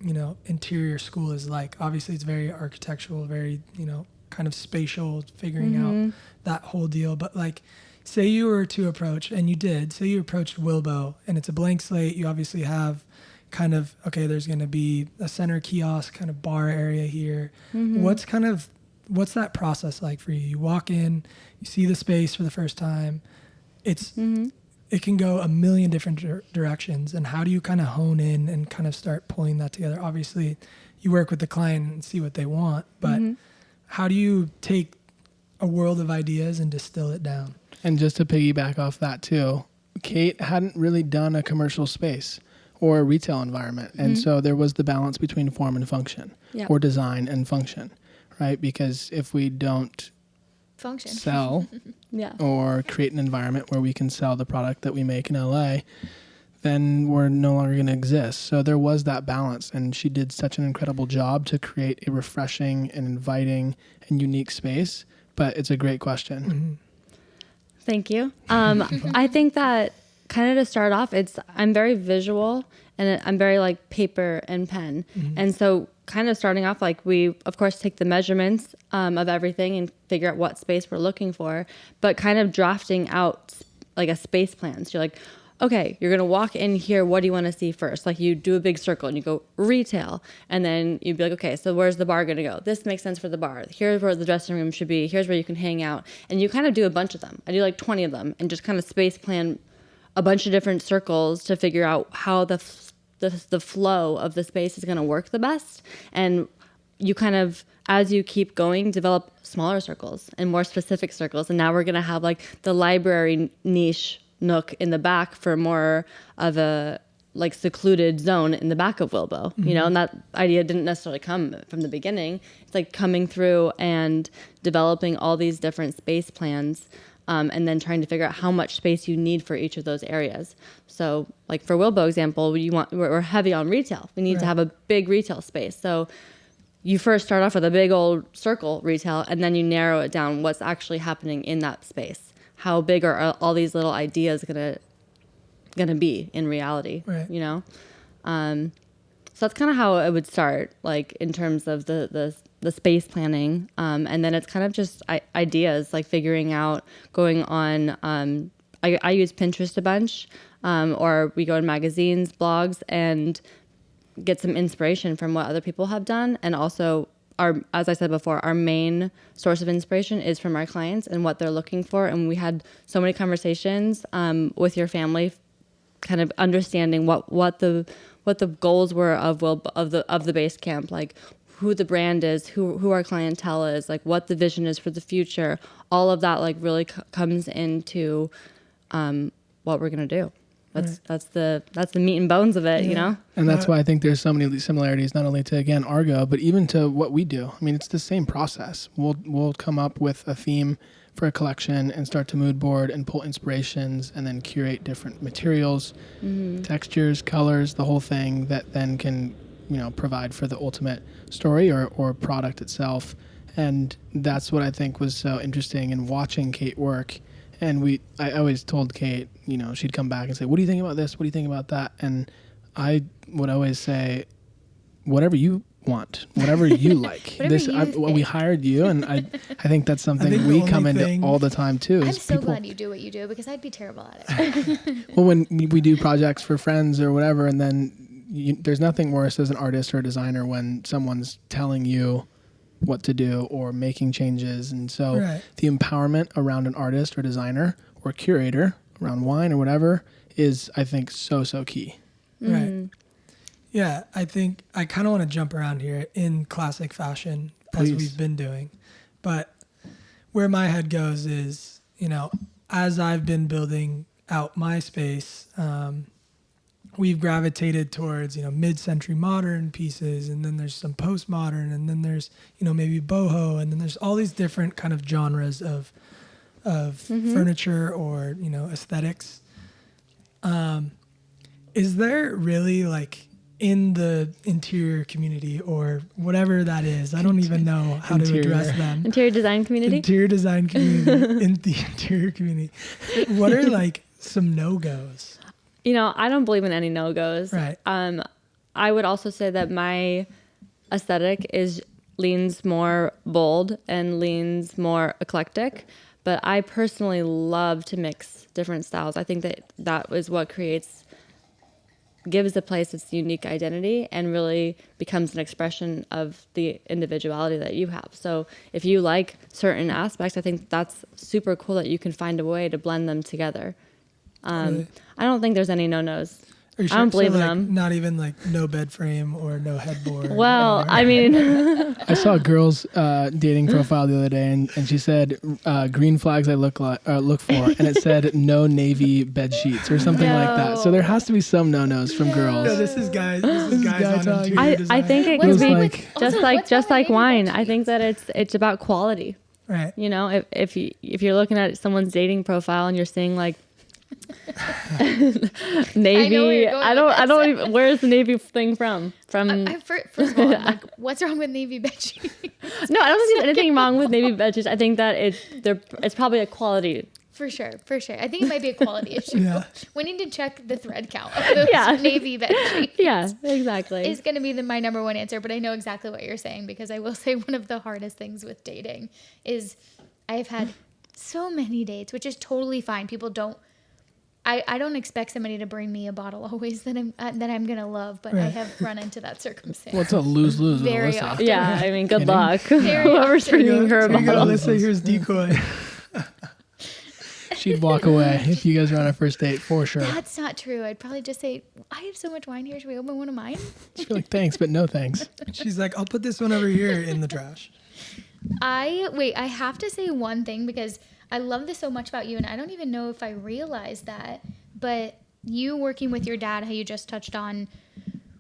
Speaker 2: interior school is like. Obviously it's very architectural, very, kind of spatial, figuring out that whole deal. But like, say you were to approach, and you did, say you approached Wilbo and it's a blank slate. You obviously have kind of, okay, there's going to be a center kiosk kind of bar area here. What's that process like for you? You walk in, you see the space for the first time. It can go a million different directions. And how do you kind of hone in and kind of start pulling that together? Obviously you work with the client and see what they want, but how do you take a world of ideas and distill it down?
Speaker 1: And just to piggyback off that too, Kate hadn't really done a commercial space or a retail environment. And so there was the balance between form and function, or design and function, right? Because if we don't sell or create an environment where we can sell the product that we make in LA, then we're no longer going to exist. So there was that balance, and she did such an incredible job to create a refreshing and inviting and unique space. But it's a great question.
Speaker 4: Thank you. I think that kind of to start off, I'm very visual and I'm very like paper and pen. And so kind of starting off, like we of course take the measurements of everything and figure out what space we're looking for, but kind of drafting out like a space plan. So you're like, okay, you're going to walk in here. What do you want to see first? Like you do a big circle and you go retail, and then you'd be like, okay, so where's the bar going to go? This makes sense for the bar. Here's where the dressing room should be. Here's where you can hang out. And you kind of do a bunch of them. I do like 20 of them and just kind of space plan a bunch of different circles to figure out how the flow of the space is going to work the best. And you kind of, as you keep going, develop smaller circles and more specific circles. And now we're going to have like the library niche nook in the back for more of a like secluded zone in the back of Wilbo, and that idea didn't necessarily come from the beginning. It's like coming through and developing all these different space plans, and then trying to figure out how much space you need for each of those areas. So like for Wilbo example, we're heavy on retail. We need to have a big retail space. So you first start off with a big old circle retail, and then you narrow it down what's actually happening in that space. How big are all these little ideas gonna be in reality?
Speaker 2: Right.
Speaker 4: So that's kind of how it would start, like in terms of the space planning, and then it's kind of just ideas, like figuring out, going on. I use Pinterest a bunch, or we go in magazines, blogs, and get some inspiration from what other people have done, and also. As I said before, our main source of inspiration is from our clients and what they're looking for. And we had so many conversations with your family, kind of understanding what the goals were of the base camp, like who the brand is, who our clientele is, like what the vision is for the future. All of that like really comes into what we're gonna do. That's the meat and bones of it,
Speaker 1: And that's why I think there's so many similarities, not only to, again, Argo, but even to what we do. I mean, it's the same process. We'll come up with a theme for a collection and start to mood board and pull inspirations and then curate different materials, textures, colors, the whole thing that then can, provide for the ultimate story or product itself. And that's what I think was so interesting in watching Kate work. And I always told Kate, she'd come back and say, what do you think about this? What do you think about that? And I would always say, whatever you want, whatever you like. We hired you, and I think that's something we come into all the time too.
Speaker 3: I'm so glad you do what you do, because I'd be terrible at it.
Speaker 1: Well, when we do projects for friends or whatever, and then there's nothing worse as an artist or a designer when someone's telling you what to do or making changes. And so the empowerment around an artist or designer or curator around wine or whatever is, I think, so key.
Speaker 2: Right. Yeah, I think I kind of want to jump around here in classic fashion. Please. As we've been doing. But where my head goes is, as I've been building out my space, we've gravitated towards, mid-century modern pieces, and then there's some postmodern, and then there's, maybe boho, and then there's all these different kind of genres of furniture or, aesthetics. Is there really like in the interior community or whatever that is, I don't even know how to address them.
Speaker 4: Interior design community?
Speaker 2: Interior design community, in the interior community. What are like some no-goes?
Speaker 4: I don't believe in any no-goes.
Speaker 2: Right.
Speaker 4: I would also say that my aesthetic leans more bold and leans more eclectic, but I personally love to mix different styles. I think that is what gives the place its unique identity and really becomes an expression of the individuality that you have. So if you like certain aspects, I think that's super cool that you can find a way to blend them together.
Speaker 2: Really?
Speaker 4: I don't think there's any no-nos.
Speaker 2: Are you sure?
Speaker 4: I don't believe in
Speaker 2: like,
Speaker 4: them.
Speaker 2: Not even like no bed frame or no headboard.
Speaker 4: Well,
Speaker 2: or...
Speaker 4: I mean,
Speaker 1: I saw a girl's dating profile the other day, and she said green flags I look for, and it said no navy bed sheets or something like that. So there has to be some no-nos from girls.
Speaker 2: No, this is guys on interior
Speaker 4: I
Speaker 2: design.
Speaker 4: think it
Speaker 3: What's
Speaker 4: could
Speaker 3: wrong
Speaker 4: be
Speaker 3: with-
Speaker 4: just like
Speaker 3: navy
Speaker 4: wine.
Speaker 3: bed
Speaker 4: I think that it's about quality.
Speaker 2: Right.
Speaker 4: If you're looking at someone's dating profile and you're seeing like navy, I don't even, where's the navy thing from?
Speaker 3: First of all, I'm like, what's wrong with navy bed sheets?
Speaker 4: No, I don't think there's anything wrong with navy bed sheets. I think that it's probably a quality.
Speaker 3: For sure. I think it might be a quality issue.
Speaker 2: Yeah.
Speaker 3: We need to check the thread count of those navy bed sheets.
Speaker 4: Yeah, exactly.
Speaker 3: Is going to be my number one answer, but I know exactly what you're saying, because I will say one of the hardest things with dating is I've had so many dates, which is totally fine. People don't. I don't expect somebody to bring me a bottle always that I'm gonna love, but I have run into that circumstance.
Speaker 1: Well, it's a lose-lose with
Speaker 3: Very
Speaker 1: Alyssa.
Speaker 3: often.
Speaker 4: Yeah, I mean, good
Speaker 1: Kidding.
Speaker 4: luck.
Speaker 3: Very
Speaker 4: Whoever's
Speaker 3: often.
Speaker 4: bringing her a
Speaker 2: Here you go,
Speaker 4: bottle.
Speaker 2: Alyssa, here's decoy.
Speaker 1: She'd walk away if you guys were on a first date, for sure.
Speaker 3: That's not true. I'd probably just say, I have so much wine here. Should we open one of mine?
Speaker 1: She'd be like, thanks, but no thanks.
Speaker 2: She's like, I'll put this one over here in the trash.
Speaker 3: I have to say one thing, because I love this so much about you, and I don't even know if I realized that, but you working with your dad, how you just touched on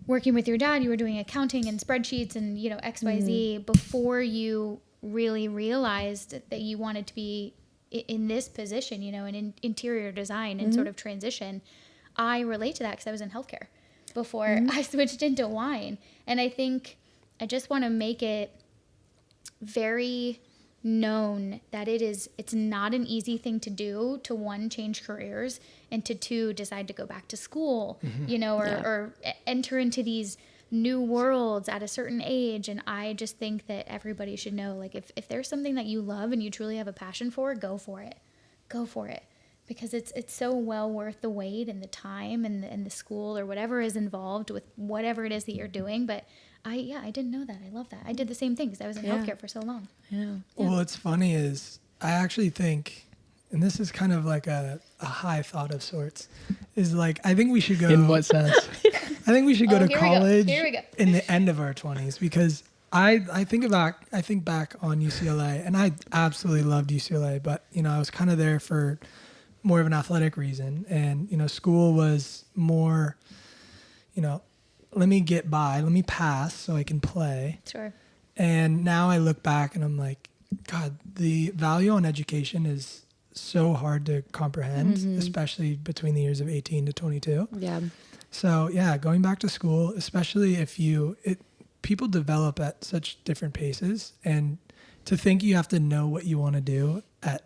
Speaker 3: working with your dad, you were doing accounting and spreadsheets and, XYZ before you really realized that you wanted to be in this position, in interior design and sort of transition. I relate to that because I was in healthcare before I switched into wine. And I think I just want to make it very known that it's not an easy thing to do, to one, change careers, and to two, decide to go back to school, or enter into these new worlds at a certain age. And I just think that everybody should know, like, if there's something that you love and you truly have a passion for, go for it, because it's so well worth the wait and the time and the school or whatever is involved with whatever it is that you're doing. But I didn't know that. I love that. I did the same thing because I was in healthcare for so long.
Speaker 4: Yeah.
Speaker 2: Well, what's funny is I actually think, and this is kind of like a high thought of sorts, is like, I think we should go.
Speaker 1: In what sense?
Speaker 2: I think we should go to
Speaker 3: Here we go.
Speaker 2: college
Speaker 3: Here we go.
Speaker 2: in the end of our 20s, because I think back on UCLA, and I absolutely loved UCLA, but I was kind of there for more of an athletic reason, and school was more, let me get by, let me pass so I can play.
Speaker 3: Sure.
Speaker 2: And now I look back and I'm like, God, the value on education is so hard to comprehend, especially between the years of 18 to 22.
Speaker 4: Yeah.
Speaker 2: So yeah, going back to school, especially if people develop at such different paces, and to think you have to know what you want to do at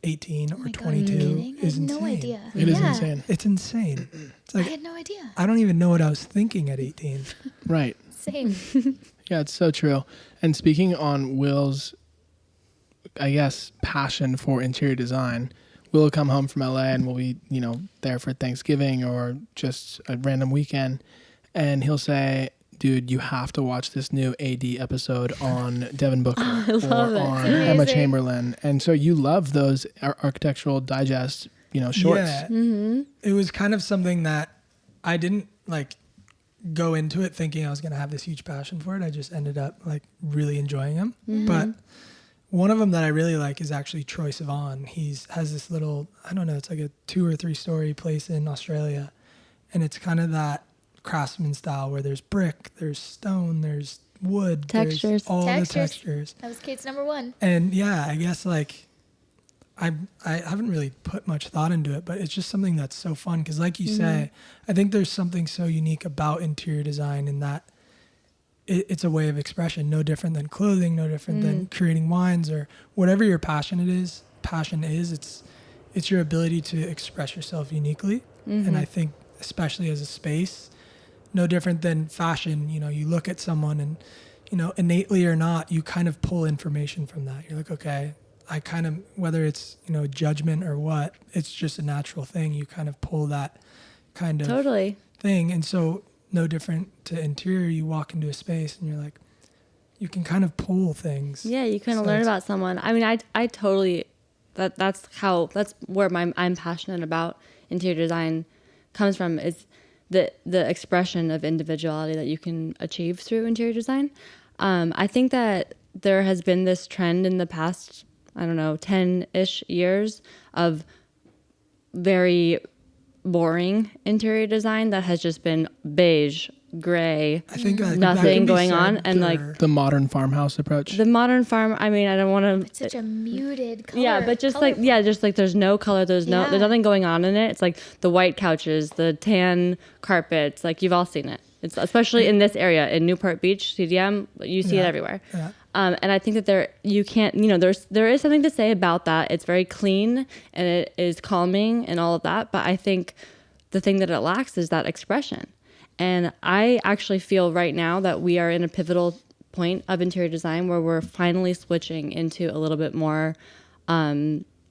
Speaker 2: 18 or 22 is insane.
Speaker 3: I had no idea.
Speaker 1: It is insane.
Speaker 2: It's insane. It's like,
Speaker 3: I had no idea.
Speaker 2: I don't even know what I was thinking at 18.
Speaker 1: Right.
Speaker 3: Same.
Speaker 1: Yeah, it's so true. And speaking on Will's, I guess, passion for interior design, Will will come home from LA and we'll be, there for Thanksgiving or just a random weekend. And he'll say, dude, you have to watch this new AD episode on Devin Booker or on Emma Chamberlain. And so you love those Architectural Digest, shorts.
Speaker 2: Yeah. It was kind of something that I didn't go into it thinking I was going to have this huge passion for it. I just ended up really enjoying them. But one of them that I really like is actually Troye Sivan. He has this little, I don't know, it's like a 2 or 3 story place in Australia. And it's kind of that craftsman style where there's brick, there's stone, there's wood,
Speaker 4: Textures.
Speaker 2: there's all the
Speaker 3: Textures.
Speaker 2: textures.
Speaker 3: That was Kate's number one.
Speaker 2: And yeah, I guess like I haven't really put much thought into it, but it's just something that's so fun because like you say, I think there's something so unique about interior design in that it's a way of expression, no different than clothing, no different than creating wines or whatever your passion is. It's your ability to express yourself uniquely. And I think especially as a space, no different than fashion, you know, you look at someone and, you know, innately or not, you kind of pull information from that. You're like, okay, I kind of, whether it's, you know, judgment or what, it's just a natural thing. You kind of pull that kind of thing. And so no different to interior, you walk into a space and you're like, you can kind of pull things.
Speaker 4: Yeah, you kind of learn about someone. I mean, I totally, that's where I'm passionate about interior design comes from, is the expression of individuality that you can achieve through interior design. I think that there has been this trend in the past, 10-ish years of very boring interior design that has just been beige, gray,
Speaker 2: I think
Speaker 4: nothing going on, and like
Speaker 1: the modern farmhouse approach.
Speaker 4: the modern farm. I mean, I don't want to.
Speaker 3: It's such a muted color.
Speaker 4: Yeah, but just like there's no color, there's nothing going on in it. It's like the white couches, the tan carpets, like you've all seen it. It's especially in this area in Newport Beach, CDM, you see it everywhere.
Speaker 2: Yeah.
Speaker 4: And I think that there is something to say about that. It's very clean and it is calming and all of that. But I think the thing that it lacks is that expression. And I actually feel right now that we are in a pivotal point of interior design where we're finally switching into a little bit more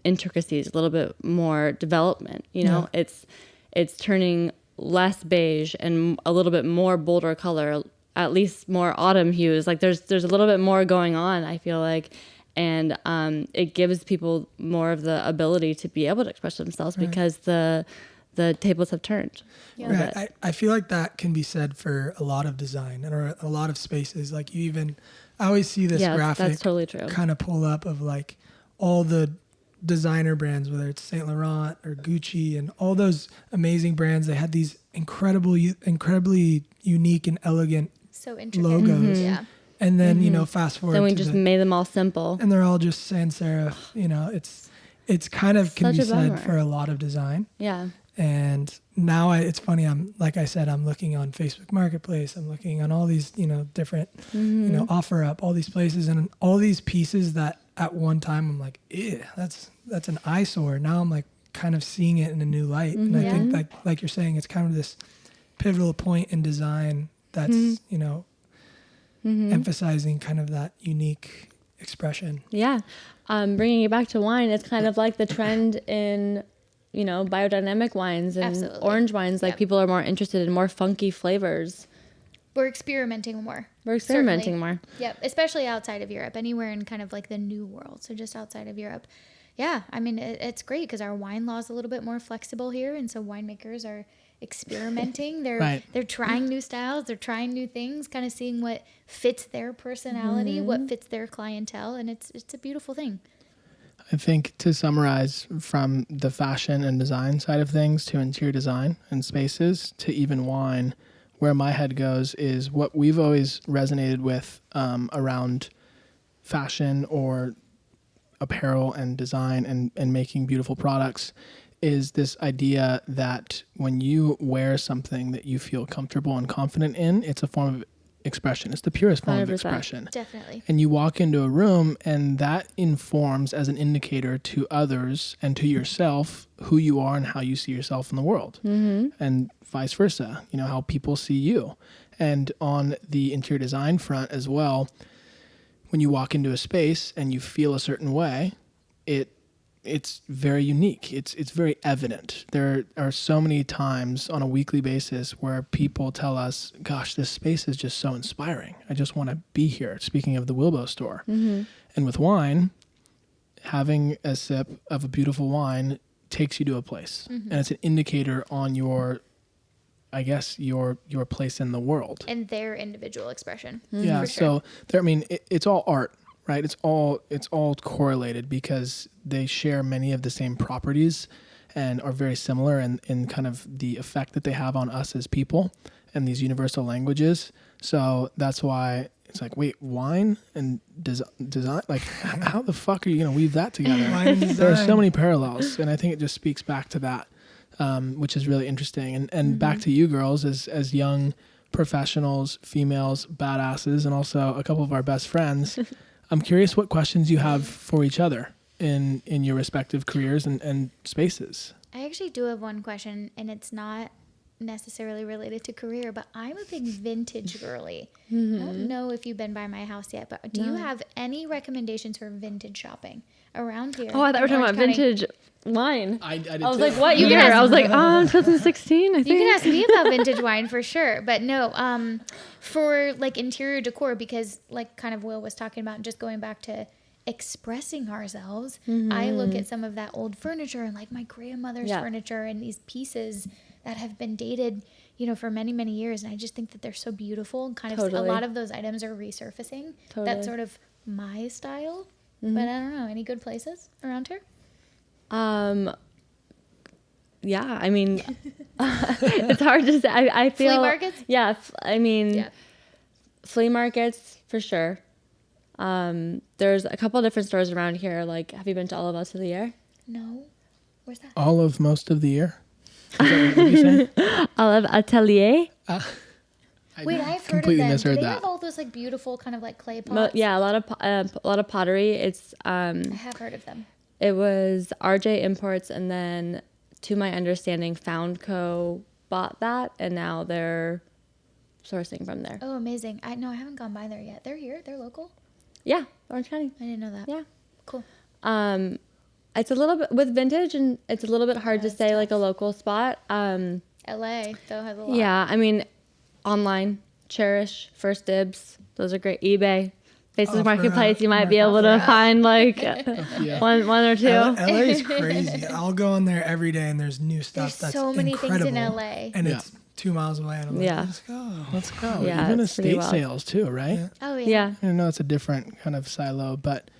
Speaker 4: intricacies, a little bit more development. You know, it's turning less beige and a little bit more bolder color, at least more autumn hues. Like there's a little bit more going on, I feel like. And it gives people more of the ability to be able to express themselves because the tables have turned.
Speaker 2: Yeah. Right. I feel like that can be said for a lot of design or a lot of spaces. Like I always see this graphic
Speaker 4: that's totally true.
Speaker 2: kind of pull up of like all the designer brands, whether it's Saint Laurent or Gucci and all those amazing brands. They had these incredibly unique and elegant
Speaker 3: so intricate
Speaker 2: logos.
Speaker 3: Yeah.
Speaker 2: And then, fast forward.
Speaker 4: Then we just made them all simple.
Speaker 2: And they're all just sans serif. It's kind of can be said for a lot of design.
Speaker 4: Yeah.
Speaker 2: And now it's funny. I'm looking on Facebook Marketplace. I'm looking on all these, different, OfferUp, all these places, and all these pieces that at one time I'm like, that's an eyesore. Now I'm like kind of seeing it in a new light. And I think like you're saying, it's kind of this pivotal point in design that's, emphasizing kind of that unique expression.
Speaker 4: Yeah. Bringing it back to wine, it's kind of like the trend in, biodynamic wines and orange wines. Like people are more interested in more funky flavors.
Speaker 3: We're experimenting more.
Speaker 4: More.
Speaker 3: Yep. Especially outside of Europe, anywhere in kind of like the new world. So just outside of Europe. Yeah. I mean, it's great because our wine law is a little bit more flexible here. And so winemakers are experimenting. They're trying new styles. They're trying new things, kind of seeing what fits their personality, what fits their clientele. And it's a beautiful thing.
Speaker 1: I think to summarize, from the fashion and design side of things to interior design and spaces to even wine, where my head goes is what we've always resonated with around fashion or apparel and design and making beautiful products is this idea that when you wear something that you feel comfortable and confident in, it's a form of expression. It's the purest form 100%. Of expression.
Speaker 3: Definitely.
Speaker 1: And you walk into a room and that informs as an indicator to others and to yourself who you are and how you see yourself in the world. And vice versa, how people see you. And on the interior design front as well, when you walk into a space and you feel a certain way, it's very unique. It's very evident. There are so many times on a weekly basis where people tell us, gosh, this space is just so inspiring. I just want to be here. Speaking of the Wilbo store. And with wine, having a sip of a beautiful wine takes you to a place. And it's an indicator on your place in the world.
Speaker 3: And their individual expression.
Speaker 1: Yeah. So it's all art. Right. It's all correlated because they share many of the same properties and are very similar in kind of the effect that they have on us as people and these universal languages. So that's why it's like, wait, wine and design? Like, how the fuck are you going to weave that together?
Speaker 2: Wine and
Speaker 1: There are so
Speaker 2: design.
Speaker 1: many parallels, and I think it just speaks back to that, which is really interesting. And back to you girls as young professionals, females, badasses, and also a couple of our best friends. I'm curious what questions you have for each other in your respective careers and spaces.
Speaker 3: I actually do have one question, and it's not necessarily related to career, but I'm a big vintage girly. I don't know if you've been by my house yet, but do you have any recommendations for vintage shopping around here?
Speaker 4: Oh, I thought we were
Speaker 3: in
Speaker 4: talking about
Speaker 3: Orange County?
Speaker 4: vintage wine.
Speaker 1: I did
Speaker 4: I was
Speaker 1: too.
Speaker 4: like, what
Speaker 3: You
Speaker 4: year?
Speaker 3: can ask-
Speaker 4: I was like, 2016, I think.
Speaker 3: You can ask me about vintage wine for sure, but no, for like interior decor, because like kind of Will was talking about, just going back to expressing ourselves, I look at some of that old furniture and like my grandmother's furniture and these pieces that have been dated, you know, for many, many years. And I just think that they're so beautiful, and kind of a lot of those items are resurfacing. That's sort of my style, but I don't know, any good places around here?
Speaker 4: Yeah, I mean, it's hard to say. I feel
Speaker 3: Flea markets?
Speaker 4: Yeah, I mean, flea markets for sure. There's a couple of different stores around here. Like, have you been to All of Us of the Year?
Speaker 3: No. Where's that?
Speaker 1: All of most of the year? Is that what you say?
Speaker 4: Olive Atelier.
Speaker 3: Wait, I've heard of
Speaker 1: completely
Speaker 3: them. Do
Speaker 1: misheard
Speaker 3: they
Speaker 1: that.
Speaker 3: have all those like beautiful kind of like clay pots?
Speaker 4: Yeah, a lot of pottery. It's
Speaker 3: I have heard of them.
Speaker 4: it was RJ Imports, and then to my understanding, Foundco bought that, and now they're sourcing from there.
Speaker 3: Oh, amazing. I haven't gone by there yet. They're here. They're local.
Speaker 4: Yeah, Orange County.
Speaker 3: I didn't know that.
Speaker 4: Yeah.
Speaker 3: Cool.
Speaker 4: It's a little bit with vintage, and it's a little bit hard to
Speaker 3: it's
Speaker 4: say like a
Speaker 3: tough.
Speaker 4: local spot.
Speaker 3: LA though has a lot.
Speaker 4: Yeah, I mean, online, Cherish, First Dibs, those are great. eBay, Facebook
Speaker 2: for,
Speaker 4: Marketplace, you might be able to find like one or two.
Speaker 2: LA is crazy. I'll go on there every day and there's new stuff
Speaker 3: There's
Speaker 2: that's
Speaker 3: so many
Speaker 2: incredible.
Speaker 3: things in LA.
Speaker 2: And it's 2 miles away. And I'm like,
Speaker 4: Yeah.
Speaker 2: let's go.
Speaker 1: Let's go.
Speaker 4: Yeah,
Speaker 1: Even
Speaker 4: it's pretty
Speaker 1: estate
Speaker 4: wild.
Speaker 1: sales too, right?
Speaker 2: Yeah.
Speaker 3: Oh yeah.
Speaker 4: Yeah.
Speaker 1: I know it's a different kind of silo, but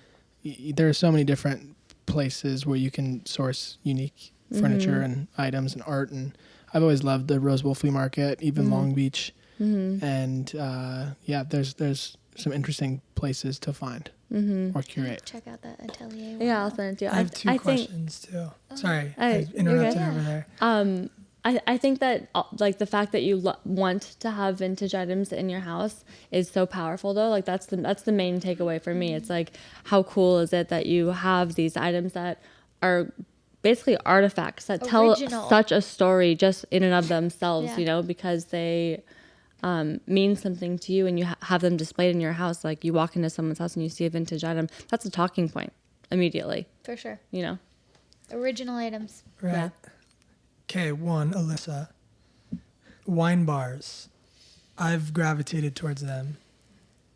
Speaker 1: there are so many different places where you can source unique furniture and items and art. And I've always loved the Rose Bowl Flea Market, even Long Beach. And there's some interesting places to find or curate.
Speaker 3: Check out that atelier.
Speaker 4: Yeah, I'll send it to you.
Speaker 2: I have two
Speaker 4: think
Speaker 2: questions too. Sorry,
Speaker 4: Hey,
Speaker 2: I interrupted
Speaker 3: you're
Speaker 2: over there.
Speaker 4: I think that like the fact that you want to have vintage items in your house is so powerful though. Like that's the main takeaway for me. It's like, how cool is it that you have these items that are basically artifacts that
Speaker 3: Original.
Speaker 4: tell such a story just in and of themselves,
Speaker 3: Yeah.
Speaker 4: you know, because they mean something to you, and you have them displayed in your house. Like you walk into someone's house and you see a vintage item, that's a talking point immediately,
Speaker 3: For sure.
Speaker 4: you know.
Speaker 3: Original items.
Speaker 2: Right.
Speaker 4: Yeah.
Speaker 2: Okay, Alyssa. Wine bars. I've gravitated towards them.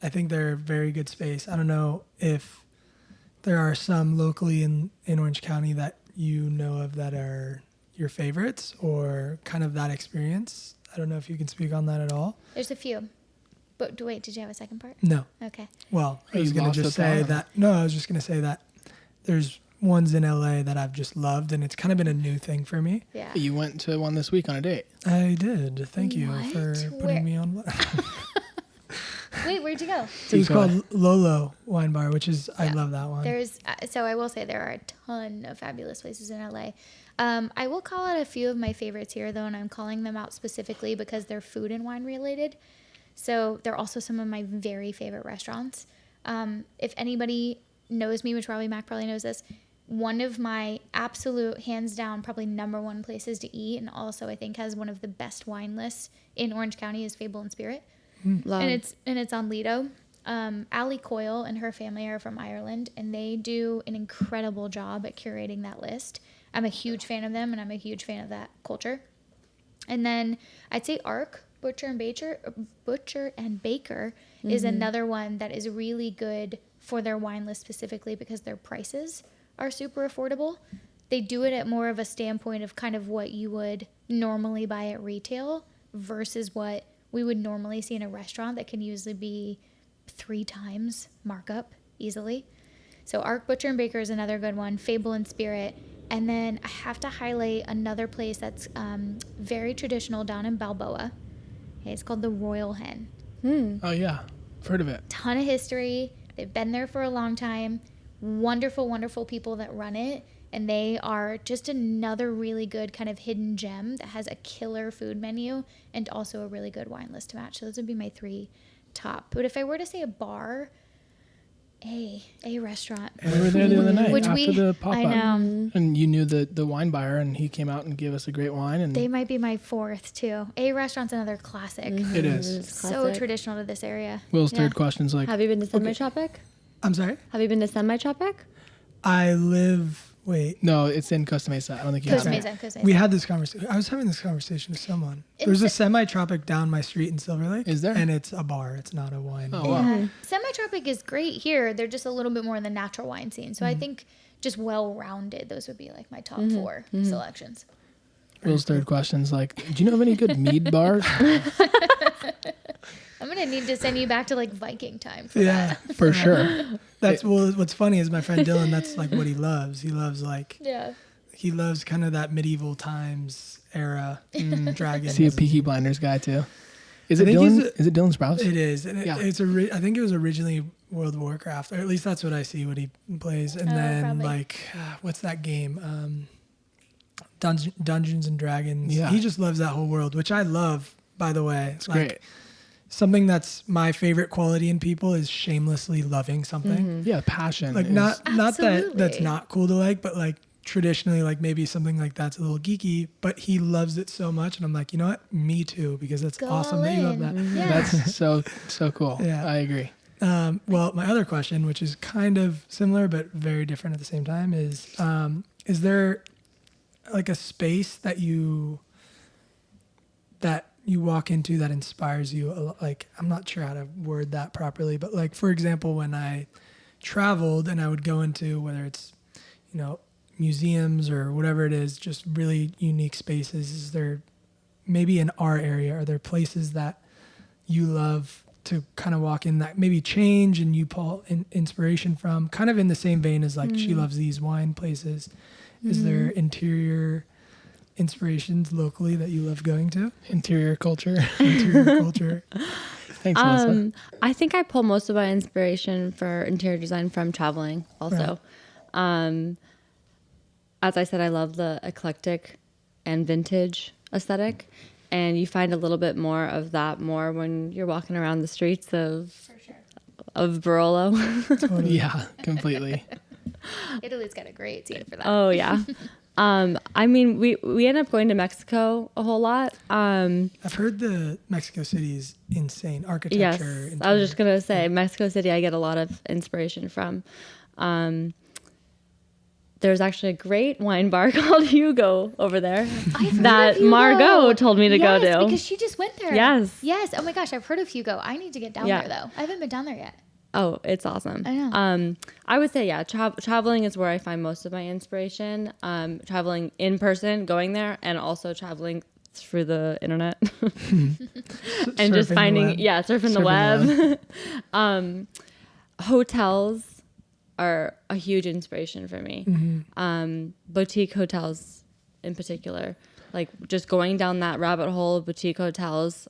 Speaker 2: I think they're a very good space. I don't know if there are some locally in Orange County that you know of that are your favorites or kind of that experience. I don't know if you can speak on that at all.
Speaker 3: There's a few. But wait, did you have a second part?
Speaker 2: No.
Speaker 3: Okay.
Speaker 2: Well, I was
Speaker 1: He's
Speaker 2: going to
Speaker 1: lost
Speaker 2: just
Speaker 1: the
Speaker 2: say
Speaker 1: thought.
Speaker 2: that. No, I was just going to say that there's ones in LA that I've just loved, and it's kind of been a new thing for me.
Speaker 3: Yeah.
Speaker 1: You went to one this week on a date.
Speaker 2: I did. Thank you
Speaker 3: What?
Speaker 2: for
Speaker 3: Where-
Speaker 2: putting me on.
Speaker 3: Wait, where'd you go?
Speaker 2: It was
Speaker 1: Keep going.
Speaker 2: called Lolo Wine Bar, which is I
Speaker 3: Yeah.
Speaker 2: love that one.
Speaker 3: There's so I will say there are a ton of fabulous places in LA. I will call out a few of my favorites here though, and I'm calling them out specifically because they're food and wine related. So they're also some of my very favorite restaurants. If anybody knows me, which probably Mac probably knows this, one of my absolute hands down probably number one places to eat, and also I think has one of the best wine lists in Orange County, is Fable and Spirit.
Speaker 4: Love.
Speaker 3: And it's on Lido. Ali Coyle and her family are from Ireland, and they do an incredible job at curating that list. I'm a huge fan of them, and I'm a huge fan of that culture. And then I'd say Arc Butcher and Baker is another one that is really good for their wine list specifically because their prices are super affordable. They do it at more of a standpoint of kind of what you would normally buy at retail versus what we would normally see in a restaurant that can usually be 3 times markup easily. So Arc Butcher and Baker is another good one. Fable and Spirit. And then I have to highlight another place that's very traditional down in Balboa. Okay, it's called the Royal Hen.
Speaker 1: Oh, yeah. I've heard of it.
Speaker 3: Ton of history. They've been there for a long time. Wonderful, wonderful people that run it. And they are just another really good kind of hidden gem that has a killer food menu and also a really good wine list to match. So those would be my 3 top. But if I were to say a bar, a restaurant.
Speaker 1: And we were there the other night
Speaker 3: Which
Speaker 1: after the pop-up.
Speaker 3: I know.
Speaker 1: And you knew the wine buyer, and he came out and gave us a great wine. And
Speaker 3: They might be my 4th, too. A restaurant's another classic.
Speaker 1: it is.
Speaker 4: It's
Speaker 3: So
Speaker 4: classic.
Speaker 3: traditional to this area.
Speaker 1: Will's
Speaker 3: Yeah.
Speaker 1: third question's like,
Speaker 4: Have you been to Semi-Tropic?
Speaker 2: I'm sorry.
Speaker 4: Have you been to Semi-Tropic?
Speaker 2: I live. Wait.
Speaker 1: no, it's in Costa Mesa. I don't think you
Speaker 3: Costa
Speaker 1: have it.
Speaker 3: Mesa, Costa Mesa.
Speaker 2: We had this conversation. I was having this conversation with someone. There's a semi-tropic down my street in Silver Lake.
Speaker 1: Is there?
Speaker 2: And it's a bar. It's not a wine.
Speaker 1: Oh, wow.
Speaker 3: Yeah. Semi-tropic is great here. They're just a little bit more in the natural wine scene. So I think just well-rounded, those would be like my top 4 selections.
Speaker 1: Will's third question's like, do you know of any good mead bars?
Speaker 3: I'm going to need to send you back to like Viking time for
Speaker 2: Yeah,
Speaker 1: For sure.
Speaker 2: that's what's funny is my friend Dylan. That's like what he loves. He loves like
Speaker 3: Yeah.
Speaker 2: he loves kind of that medieval times era dragons.
Speaker 1: Is he a Peaky Blinders guy too? Is
Speaker 2: I
Speaker 1: it
Speaker 2: think
Speaker 1: Dylan?
Speaker 2: he's
Speaker 1: Is it Dylan Sprouse?
Speaker 2: It is, and
Speaker 1: Yeah.
Speaker 2: it's I think it was originally World of Warcraft, or at least that's what I see when he plays. And then
Speaker 3: probably.
Speaker 2: like, what's that game? Dungeons and Dragons.
Speaker 1: Yeah.
Speaker 2: He just loves that whole world, which I love. By the way,
Speaker 1: It's great.
Speaker 2: Something that's my favorite quality in people is shamelessly loving something.
Speaker 1: Yeah, passion.
Speaker 2: Like
Speaker 1: is-
Speaker 2: not that that's
Speaker 3: Absolutely.
Speaker 2: not cool to like, but like traditionally, like maybe something like that's a little geeky, but he loves it so much, and I'm like, you know what? Me too, because it's
Speaker 3: Go
Speaker 2: awesome
Speaker 3: all
Speaker 2: that you love
Speaker 3: in.
Speaker 2: that.
Speaker 3: Yeah.
Speaker 1: That's so cool.
Speaker 2: Yeah.
Speaker 1: I agree.
Speaker 2: Well, my other question, which is kind of similar but very different at the same time, is there like a space that you walk into that inspires you? Like, I'm not sure how to word that properly, but like, for example, when I traveled and I would go into, whether it's, museums or whatever it is, just really unique spaces, is there maybe in our area, are there places that you love to kind of walk in that maybe change and you pull inspiration from, kind of in the same vein as like she loves these wine places? Is there interior inspirations locally that you love going to?
Speaker 1: Interior culture.
Speaker 2: Interior culture.
Speaker 1: Thanks, Alyssa.
Speaker 4: I think I pull most of my inspiration for interior design from traveling also. As I said, I love the eclectic and vintage aesthetic, and you find a little bit more of that more when you're walking around the streets of Barolo.
Speaker 2: Totally.
Speaker 1: Yeah, completely.
Speaker 3: Italy's got a great scene for that.
Speaker 4: Oh yeah. I mean, we end up going to Mexico a whole lot.
Speaker 2: I've heard the Mexico City is insane. Architecture.
Speaker 4: Yes, I
Speaker 2: interior.
Speaker 4: was just gonna say Mexico City. I get a lot of inspiration from. There's actually a great wine bar called Hugo over there
Speaker 3: I've
Speaker 4: that
Speaker 3: heard of Hugo.
Speaker 4: Margot told me to go
Speaker 3: Yes,
Speaker 4: to.
Speaker 3: because she just went there.
Speaker 4: Yes.
Speaker 3: Yes. Oh my gosh, I've heard of Hugo. I need to get down
Speaker 4: Yeah.
Speaker 3: there though. I haven't been down there yet.
Speaker 4: Oh, it's awesome.
Speaker 3: I know.
Speaker 4: I would say, yeah, traveling is where I find most of my inspiration. Traveling in person, going there, and also traveling through the internet and just
Speaker 2: Surfing the
Speaker 4: finding,
Speaker 2: web.
Speaker 4: surfing the web. Hotels are a huge inspiration for me. Boutique hotels in particular, like just going down that rabbit hole of boutique hotels.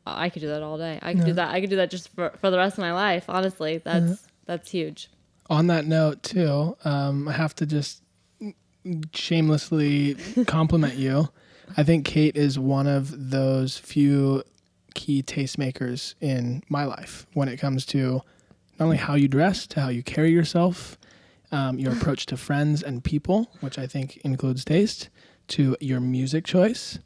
Speaker 4: I could do that all day. I could do that. I could do that just for the rest of my life. Honestly, that's huge.
Speaker 1: On that note, too, I have to just shamelessly compliment you. I think Kate is one of those few key tastemakers in my life when it comes to not only how you dress, to how you carry yourself, your approach to friends and people, which I think includes taste, to your music choice,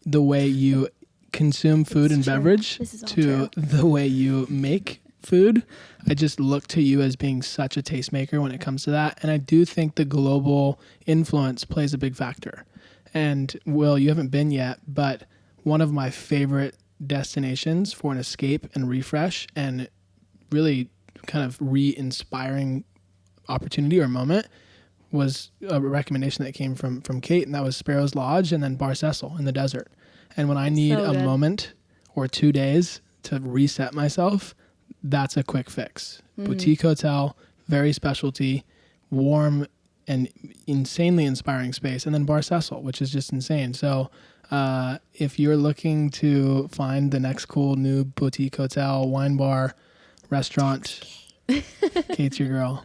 Speaker 1: the way you consume food and
Speaker 3: true.
Speaker 1: beverage,
Speaker 3: This is all
Speaker 1: to
Speaker 3: true.
Speaker 1: the way you make food. I just look to you as being such a tastemaker when it comes to that. And I do think the global influence plays a big factor. And Will, you haven't been yet, but one of my favorite destinations for an escape and refresh and really kind of re-inspiring opportunity or moment was a recommendation that came from Kate, and that was Sparrow's Lodge and then Bar Cecil in the desert. And when I need
Speaker 4: So
Speaker 1: a
Speaker 4: good.
Speaker 1: moment or 2 days to reset myself, that's a quick fix. Boutique hotel, very specialty, warm an insanely inspiring space. And then Bar Cecil, which is just insane. So if you're looking to find the next cool new boutique hotel, wine bar, restaurant, Kate's your girl.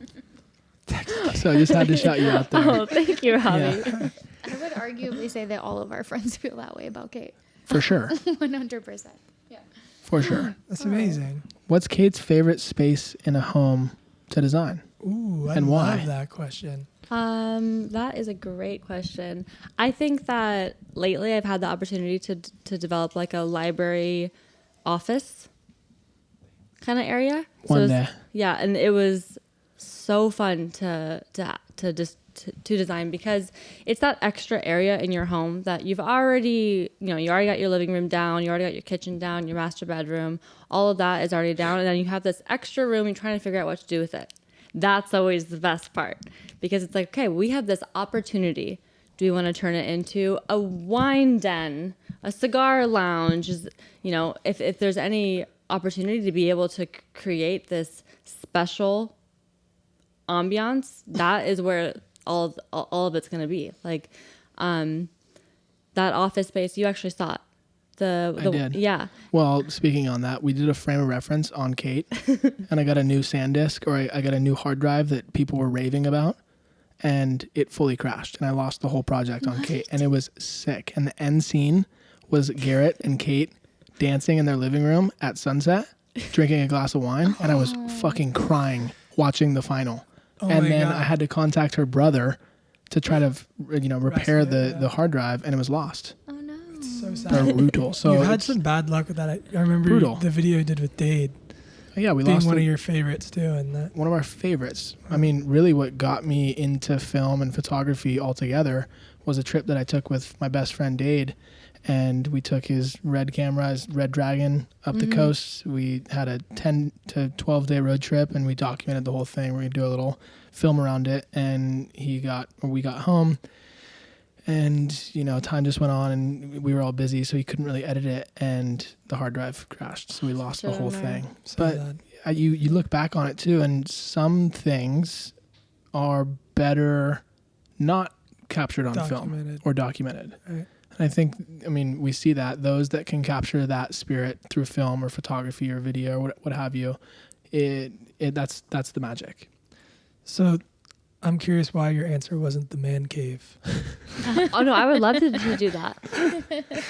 Speaker 1: So I just had to shout you out there.
Speaker 4: Oh, thank you, Robbie.
Speaker 1: Yeah,
Speaker 3: I would arguably say that all of our friends feel that way about Kate.
Speaker 1: for sure.
Speaker 3: 100%. Yeah.
Speaker 1: For sure.
Speaker 2: That's amazing.
Speaker 1: What's Kate's favorite space in a home to design?
Speaker 2: Ooh, I
Speaker 1: And why?
Speaker 2: love that question.
Speaker 4: That is a great question. I think that lately I've had the opportunity to develop like a library office kind of area.
Speaker 1: One day.
Speaker 4: Yeah, and it was so fun to design because it's that extra area in your home that you already got your living room down, you already got your kitchen down, your master bedroom, all of that is already down, and then you have this extra room, you're trying to figure out what to do with it. That's always the best part because it's like, okay, we have this opportunity. Do we want to turn it into a wine den, a cigar lounge? If there's any opportunity to be able to create this special ambiance, that is where all of it's going to be. Like that office space, you actually saw it.
Speaker 1: I did.
Speaker 4: Yeah.
Speaker 1: Well, speaking on that, we did a frame of reference on Kate, and I got a new SanDisk, or I got a new hard drive that people were raving about, and it fully crashed, and I lost the whole project on Kate, and it was sick. And the end scene was Garrett and Kate dancing in their living room at sunset, drinking a glass of wine, and I was fucking crying watching the final. And then I had to contact her brother to try to, repair the hard drive, and it was lost.
Speaker 3: Oh, no.
Speaker 2: It's so sad.
Speaker 1: Brutal. So
Speaker 2: You've had some bad luck with that. I remember
Speaker 1: brutal.
Speaker 2: the video you did with Dade
Speaker 1: Yeah, we
Speaker 2: being
Speaker 1: lost
Speaker 2: one of your favorites too, and that.
Speaker 1: One of our favorites. I mean, really what got me into film and photography altogether was a trip that I took with my best friend Dade, and we took his red camera, his Red Dragon, up the coast. We had a 10 to 12 day road trip, and we documented the whole thing. We're gonna do a little film around it, and we got home, and time just went on, and we were all busy, so he couldn't really edit it, and the hard drive crashed, so we lost the whole thing.
Speaker 2: So
Speaker 1: But you look back on it too, and some things are better not captured on film or documented.
Speaker 2: Right.
Speaker 1: And I think, we see that those that can capture that spirit through film or photography or video or what have you, that's the magic.
Speaker 2: So I'm curious why your answer wasn't the man cave.
Speaker 4: Oh no, I would love to do that.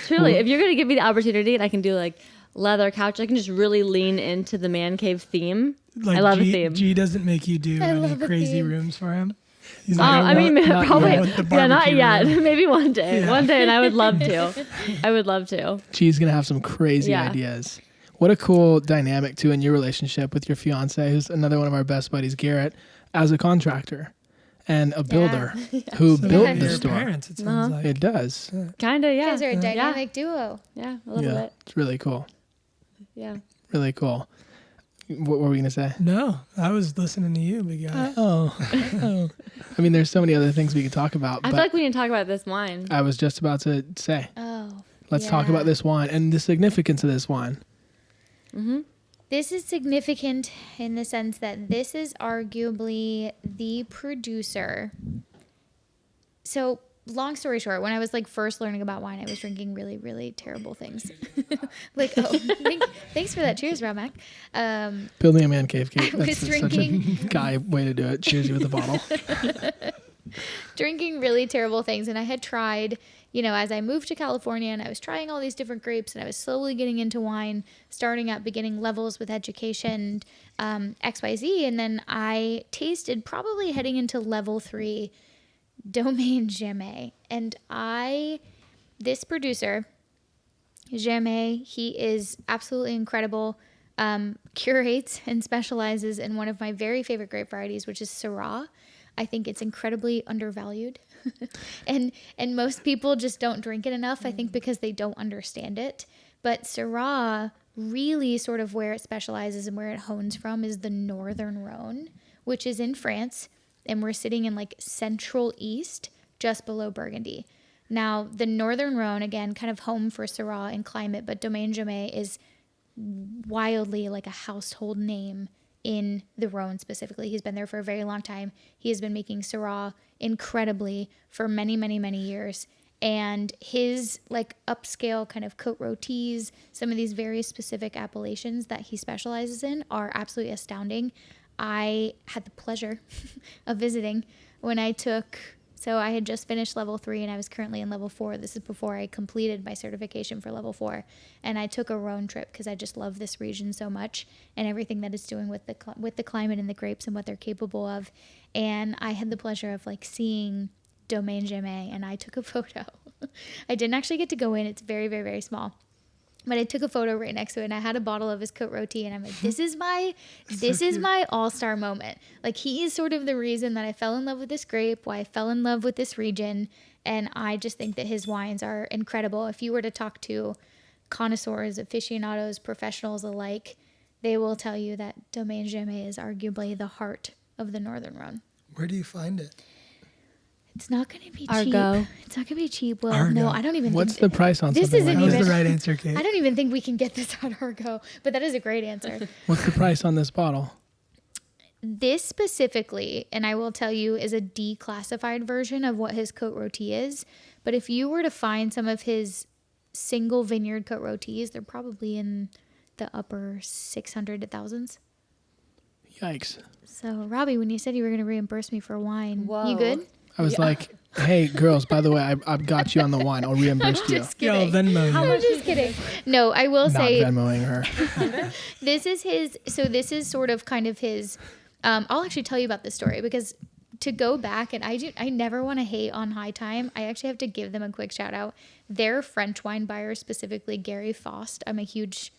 Speaker 4: Truly, if you're going to give me the opportunity and I can do like leather couch, I can just really lean into the man cave theme.
Speaker 2: Like
Speaker 4: I love a theme.
Speaker 2: G doesn't make you do any crazy rooms for him. He's
Speaker 4: probably not yet.
Speaker 2: Room.
Speaker 4: Maybe one day.
Speaker 2: Yeah.
Speaker 4: One day, and I would love to. I would love to.
Speaker 1: G's gonna have some crazy ideas. What a cool dynamic too in your relationship with your fiance, who's another one of our best buddies, Garrett, as a contractor and a builder who built the store.
Speaker 2: Parents, it sounds like.
Speaker 1: It does.
Speaker 4: Kind of, yeah.
Speaker 3: You guys are a dynamic duo.
Speaker 4: Yeah, a little bit.
Speaker 1: It's really cool.
Speaker 4: Yeah.
Speaker 1: Really cool. What were we going to say?
Speaker 2: No, I was listening to you, big guy.
Speaker 1: Oh. There's so many other things we could talk about.
Speaker 4: I feel like we didn't talk about this wine.
Speaker 1: I was just about to say.
Speaker 3: Oh.
Speaker 1: Let's talk about this wine and the significance of this wine.
Speaker 4: Mm-hmm.
Speaker 3: This is significant in the sense that this is arguably the producer. So, long story short, when I was first learning about wine, I was drinking really, really terrible things. Thanks for that. Cheers, Romac.
Speaker 1: Building a man cave, Kate.
Speaker 3: I was
Speaker 1: That's
Speaker 3: drinking.
Speaker 1: such a guy way to do it. Cheers you with a bottle.
Speaker 3: Drinking really terrible things. And I had tried, as I moved to California and I was trying all these different grapes and I was slowly getting into wine, starting at beginning levels with education, XYZ. And then I tasted, probably heading into level 3, Domaine Jamais. And this producer, Jamais, he is absolutely incredible, curates and specializes in one of my very favorite grape varieties, which is Syrah. I think it's incredibly undervalued. and most people just don't drink it enough, I think, because they don't understand it. But Syrah, really sort of where it specializes and where it hones from is the Northern Rhone, which is in France. And we're sitting in Central East, just below Burgundy. Now, the Northern Rhone, again, kind of home for Syrah and climate, but Domaine Jamais is wildly a household name in the Rhone specifically. He's been there for a very long time. He has been making Syrah incredibly for many, many, many years. And his like upscale kind of Côte Rôties, some of these very specific appellations that he specializes in are absolutely astounding. I had the pleasure of visiting when so I had just finished level 3 and I was currently in level 4. This is before I completed my certification for level 4. And I took a Rhone trip because I just love this region so much and everything that it's doing with the climate and the grapes and what they're capable of. And I had the pleasure of like seeing Domaine Jamais, and I took a photo. I didn't actually get to go in. It's very, very, very small. But I took a photo right next to it, and I had a bottle of his Côte Rôtie, and I'm like, this is my all-star moment. Like, he is sort of the reason that I fell in love with this grape, why I fell in love with this region, and I just think that his wines are incredible. If you were to talk to connoisseurs, aficionados, professionals alike, they will tell you that Domaine Jamais is arguably the heart of the Northern Rhone.
Speaker 2: Where do you find it?
Speaker 3: It's not going to be
Speaker 4: Argo.
Speaker 3: cheap. It's not going to be cheap. Well,
Speaker 2: Argo.
Speaker 3: No, I don't even
Speaker 1: What's
Speaker 3: think...
Speaker 1: the price on
Speaker 3: this
Speaker 1: something
Speaker 3: isn't
Speaker 1: like
Speaker 2: That was
Speaker 3: even...
Speaker 2: the right answer, Kate.
Speaker 3: I don't even think we can get this on Argo, but that is a great answer.
Speaker 1: What's the price on this bottle?
Speaker 3: This specifically, and I will tell you, is a declassified version of what his Côte Rôtie is. But if you were to find some of his single vineyard Côte Rôties, they're probably in the upper 600 to thousands.
Speaker 1: Yikes.
Speaker 3: So, Robbie, when you said you were going to reimburse me for wine,
Speaker 4: Whoa.
Speaker 3: you good?
Speaker 1: I was like, hey, girls, by the way, I've got you on the wine. I'll reimburse you.
Speaker 3: Just
Speaker 2: Yo,
Speaker 3: kidding.
Speaker 2: Venmo.
Speaker 3: I'm just kidding. No, I will
Speaker 1: Not
Speaker 3: say
Speaker 1: Venmoing her.
Speaker 3: this is sort of kind of his, I'll actually tell you about this story because to go back, and I never want to hate on High Time. I actually have to give them a quick shout out. Their French wine buyer, specifically Gary Faust, I'm a huge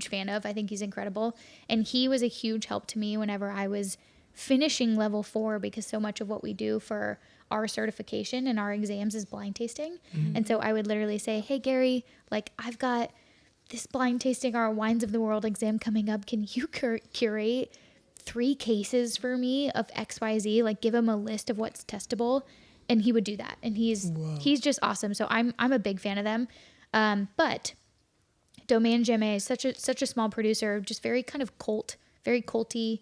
Speaker 3: fan of. I think he's incredible. And he was a huge help to me whenever I was finishing level 4 because so much of what we do for our certification and our exams is blind tasting. Mm-hmm. And so I would literally say, hey, Gary, like I've got this blind tasting our Wines of the World exam coming up. Can you curate 3 cases for me of XYZ? Like give him a list of what's testable. And he would do that. And he's just awesome. So I'm a big fan of them. But Domaine Jamais is such a small producer, just very kind of very culty,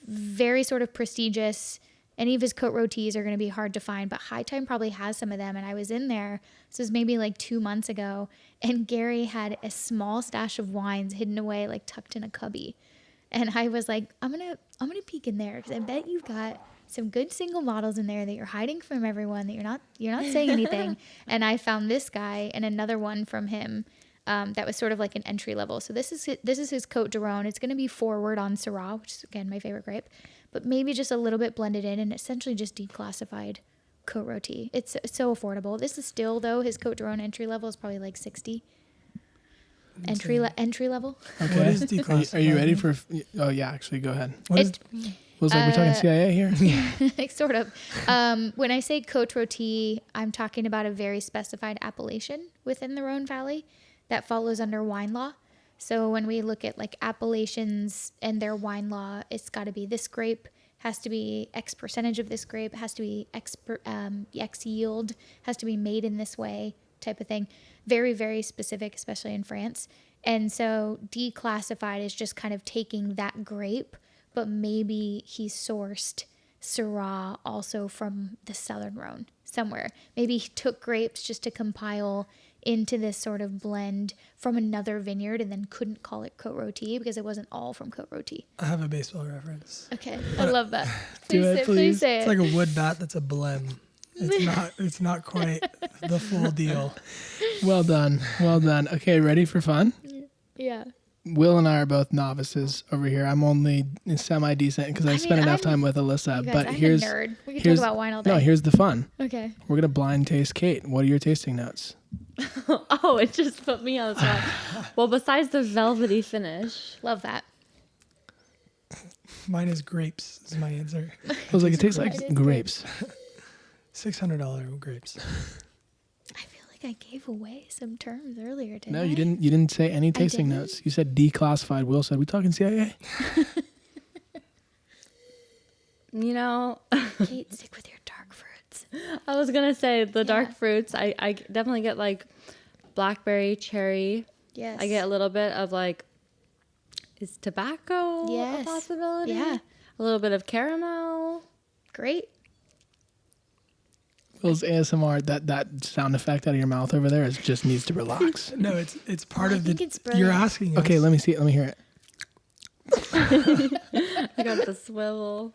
Speaker 3: very sort of prestigious. Any of his Côte Rôties are going to be hard to find, but High Time probably has some of them. And I was in there, this was maybe like 2 months ago, and Gary had a small stash of wines hidden away, like tucked in a cubby. And I was like, I'm gonna peek in there because I bet you've got some good single models in there that you're hiding from everyone, that you're not saying anything. And I found this guy and another one from him that was sort of like an entry level. So this is his Côte de Rhone. It's going to be forward on Syrah, which is again my favorite grape, but maybe just a little bit blended in and essentially just declassified Côte Rôtie. It's so affordable. This is still though his Côte de Rhone entry level is probably like 60. Entry level.
Speaker 1: Okay.
Speaker 2: What is declassified?
Speaker 1: Are you ready for? Oh yeah, actually, go ahead.
Speaker 2: What
Speaker 1: Was like we're talking CIA here.
Speaker 3: Like sort of. When I say Côte Rôtie, I'm talking about a very specified appellation within the Rhone Valley that follows under wine law. So when we look at like appellations and their wine law, it's got to be this grape, has to be X percentage of this grape, has to be X yield, has to be made in this way type of thing. Very, very specific, especially in France. And so declassified is just kind of taking that grape, but maybe he sourced Syrah also from the Southern Rhone somewhere. Maybe he took grapes just to compile into this sort of blend from another vineyard and then couldn't call it Côte Rôtie because it wasn't all from Côte Rôtie.
Speaker 2: I have a baseball reference.
Speaker 3: Okay, I love that.
Speaker 1: Please
Speaker 3: say
Speaker 2: It's
Speaker 3: it.
Speaker 2: like a wood bat that's a blem. It's not quite the full deal.
Speaker 1: Well done. Okay, ready for fun?
Speaker 3: Yeah.
Speaker 1: Will and I are both novices over here. I'm only semi-decent because I spent enough time with Alyssa.
Speaker 3: You guys,
Speaker 1: But
Speaker 3: I'm
Speaker 1: here's
Speaker 3: a nerd. We can talk about wine all day.
Speaker 1: No, here's the fun.
Speaker 3: Okay.
Speaker 1: We're gonna blind taste Kate. What are your tasting notes?
Speaker 4: Oh, it just put me on the spot. Well, besides the velvety finish,
Speaker 3: Love that.
Speaker 2: Mine is grapes. Is my answer.
Speaker 1: I was like, it tastes like
Speaker 3: It is
Speaker 1: grapes.
Speaker 2: $600 grapes.
Speaker 3: I feel like I gave away some terms earlier today.
Speaker 1: No, you didn't. You didn't say any tasting
Speaker 3: didn't?
Speaker 1: notes. You said declassified. Will said, "We talking CIA?"
Speaker 4: you know,
Speaker 3: Kate, stick with your dark fruits.
Speaker 4: I was gonna say the dark
Speaker 3: Yeah.
Speaker 4: fruits. I definitely get like blackberry, cherry.
Speaker 3: Yes.
Speaker 4: I get a little bit of like Is tobacco a
Speaker 3: Yes.
Speaker 4: possibility?
Speaker 3: Yeah.
Speaker 4: A little bit of caramel.
Speaker 3: Great.
Speaker 1: Will's ASMR, that sound effect out of your mouth over there just needs to relax.
Speaker 2: No, it's part
Speaker 3: Well, I
Speaker 2: of
Speaker 3: think
Speaker 2: the.
Speaker 3: it's
Speaker 2: You're
Speaker 3: brilliant.
Speaker 2: asking us.
Speaker 1: Okay, let me see it. Let me hear it.
Speaker 4: I got the swivel.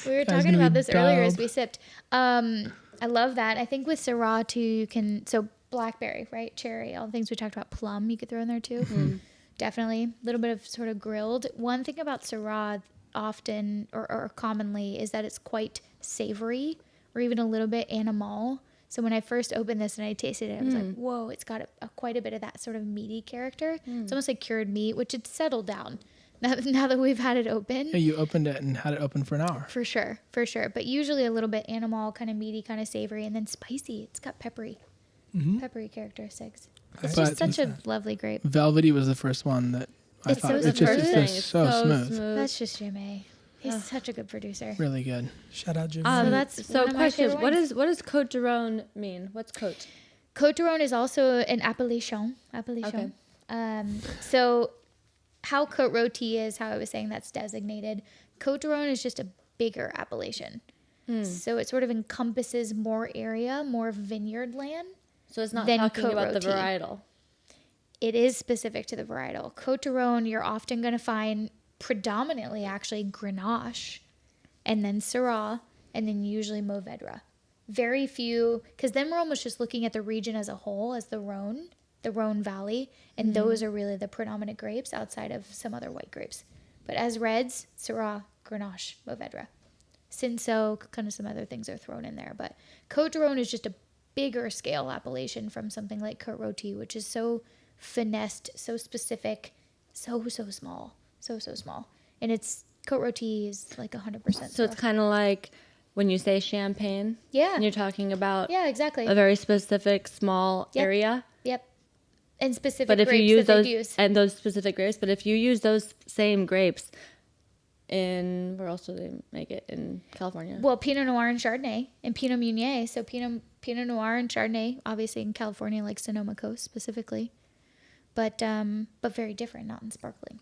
Speaker 3: We were
Speaker 1: Guy's
Speaker 3: talking
Speaker 1: gonna be
Speaker 3: about this earlier as
Speaker 1: dialed.
Speaker 3: we sipped. I love that. I think with Syrah too, you can, so blackberry, right? Cherry, all the things we talked about. Plum, you could throw in there too. Definitely. A little bit of sort of grilled. One thing about Syrah often or commonly is that it's quite savory or even a little bit animal. So when I first opened this and I tasted it, I was like, whoa, it's got quite a bit of that sort of meaty character. It's almost like cured meat, which had settled down now that we've had it open.
Speaker 1: Yeah, you opened it and had it open for an hour.
Speaker 3: For sure. But usually a little bit animal, kind of meaty, kind of savory, and then spicy. It's got peppery characteristics. It's
Speaker 1: But-
Speaker 3: just such a lovely grape.
Speaker 1: Velvety was the first one that I
Speaker 3: It's
Speaker 1: thought.
Speaker 3: so
Speaker 1: It's
Speaker 3: smooth.
Speaker 1: just so smooth.
Speaker 3: That's just Jimmy. He's such a good producer.
Speaker 1: Really good.
Speaker 2: Shout out Jimmy.
Speaker 3: So that's
Speaker 4: So
Speaker 3: one of my
Speaker 4: question,
Speaker 3: favorite
Speaker 4: what
Speaker 3: wines.
Speaker 4: does Côte de Rhône mean? What's Côte?
Speaker 3: Côte de Rhône is also an appellation.
Speaker 4: Okay.
Speaker 3: So how Côte Rôtie is, how I was saying that's designated. Côte de Rhône is just a bigger appellation. So it sort of encompasses more area, more vineyard land.
Speaker 4: So it's not
Speaker 3: Then
Speaker 4: talking
Speaker 3: Côte
Speaker 4: about the
Speaker 3: Rôtie.
Speaker 4: varietal.
Speaker 3: It is specific to the varietal. Côte de Rhône, you're often going to find predominantly actually Grenache, and then Syrah, and then usually Mourvedre. Very few, because then we're almost just looking at the region as a whole, as the Rhône Valley, and those are really the predominant grapes outside of some other white grapes. But as reds, Syrah, Grenache, Mourvedre. Cinsault, kind of some other things are thrown in there. But Côte de Rhône is just a bigger scale appellation from something like Côte Rôtie, which is so finessed, so specific, so small. So small. And it's Côte Rôtie is like 100%.
Speaker 4: So it's kind of like when you say champagne.
Speaker 3: Yeah.
Speaker 4: And you're talking about
Speaker 3: Yeah, exactly.
Speaker 4: a very specific small
Speaker 3: Yep.
Speaker 4: area.
Speaker 3: Yep. And specific
Speaker 4: But if
Speaker 3: grapes
Speaker 4: you use
Speaker 3: that
Speaker 4: those
Speaker 3: they use.
Speaker 4: and those specific grapes, but if you use those same grapes in where else do they make it in California?
Speaker 3: Well, Pinot Noir and Chardonnay and Pinot Meunier. So Pinot Noir and Chardonnay, obviously in California, like Sonoma Coast specifically, but very different, not in sparkling.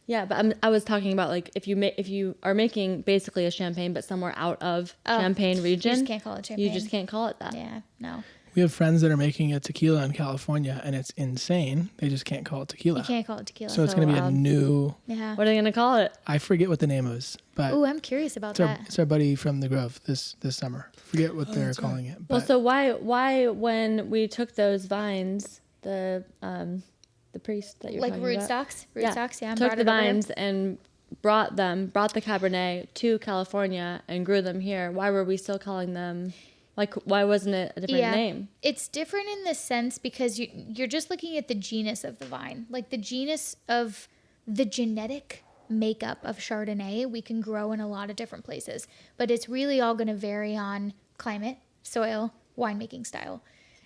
Speaker 4: Yeah, but I was talking about like if you are making basically a champagne, but somewhere out of Champagne region,
Speaker 3: You just can't call it champagne.
Speaker 4: You just can't call it that.
Speaker 3: Yeah, no.
Speaker 1: We have friends that are making a tequila in California, and it's insane. They just can't call it tequila.
Speaker 3: You can't call it tequila.
Speaker 1: So it's going to be a new.
Speaker 3: yeah.
Speaker 4: What are they gonna call it?
Speaker 1: I forget what the name is, but
Speaker 3: Ooh, I'm curious about that.
Speaker 1: it's our buddy from the Grove this summer. Forget what they're calling it.
Speaker 4: Well,
Speaker 1: But
Speaker 4: so why when we took those vines, the priest that you're
Speaker 3: Like
Speaker 4: talking about,
Speaker 3: rootstocks? Rootstocks, yeah. and
Speaker 4: took
Speaker 3: brought
Speaker 4: the
Speaker 3: it over here.
Speaker 4: vines and brought the Cabernet to California and grew them here. Why were we still calling them? Like, why wasn't it a different name?
Speaker 3: It's different in the sense because you're just looking at the genus of the vine. Like the genus of the genetic makeup of Chardonnay, we can grow in a lot of different places. But it's really all going to vary on climate, soil, winemaking style.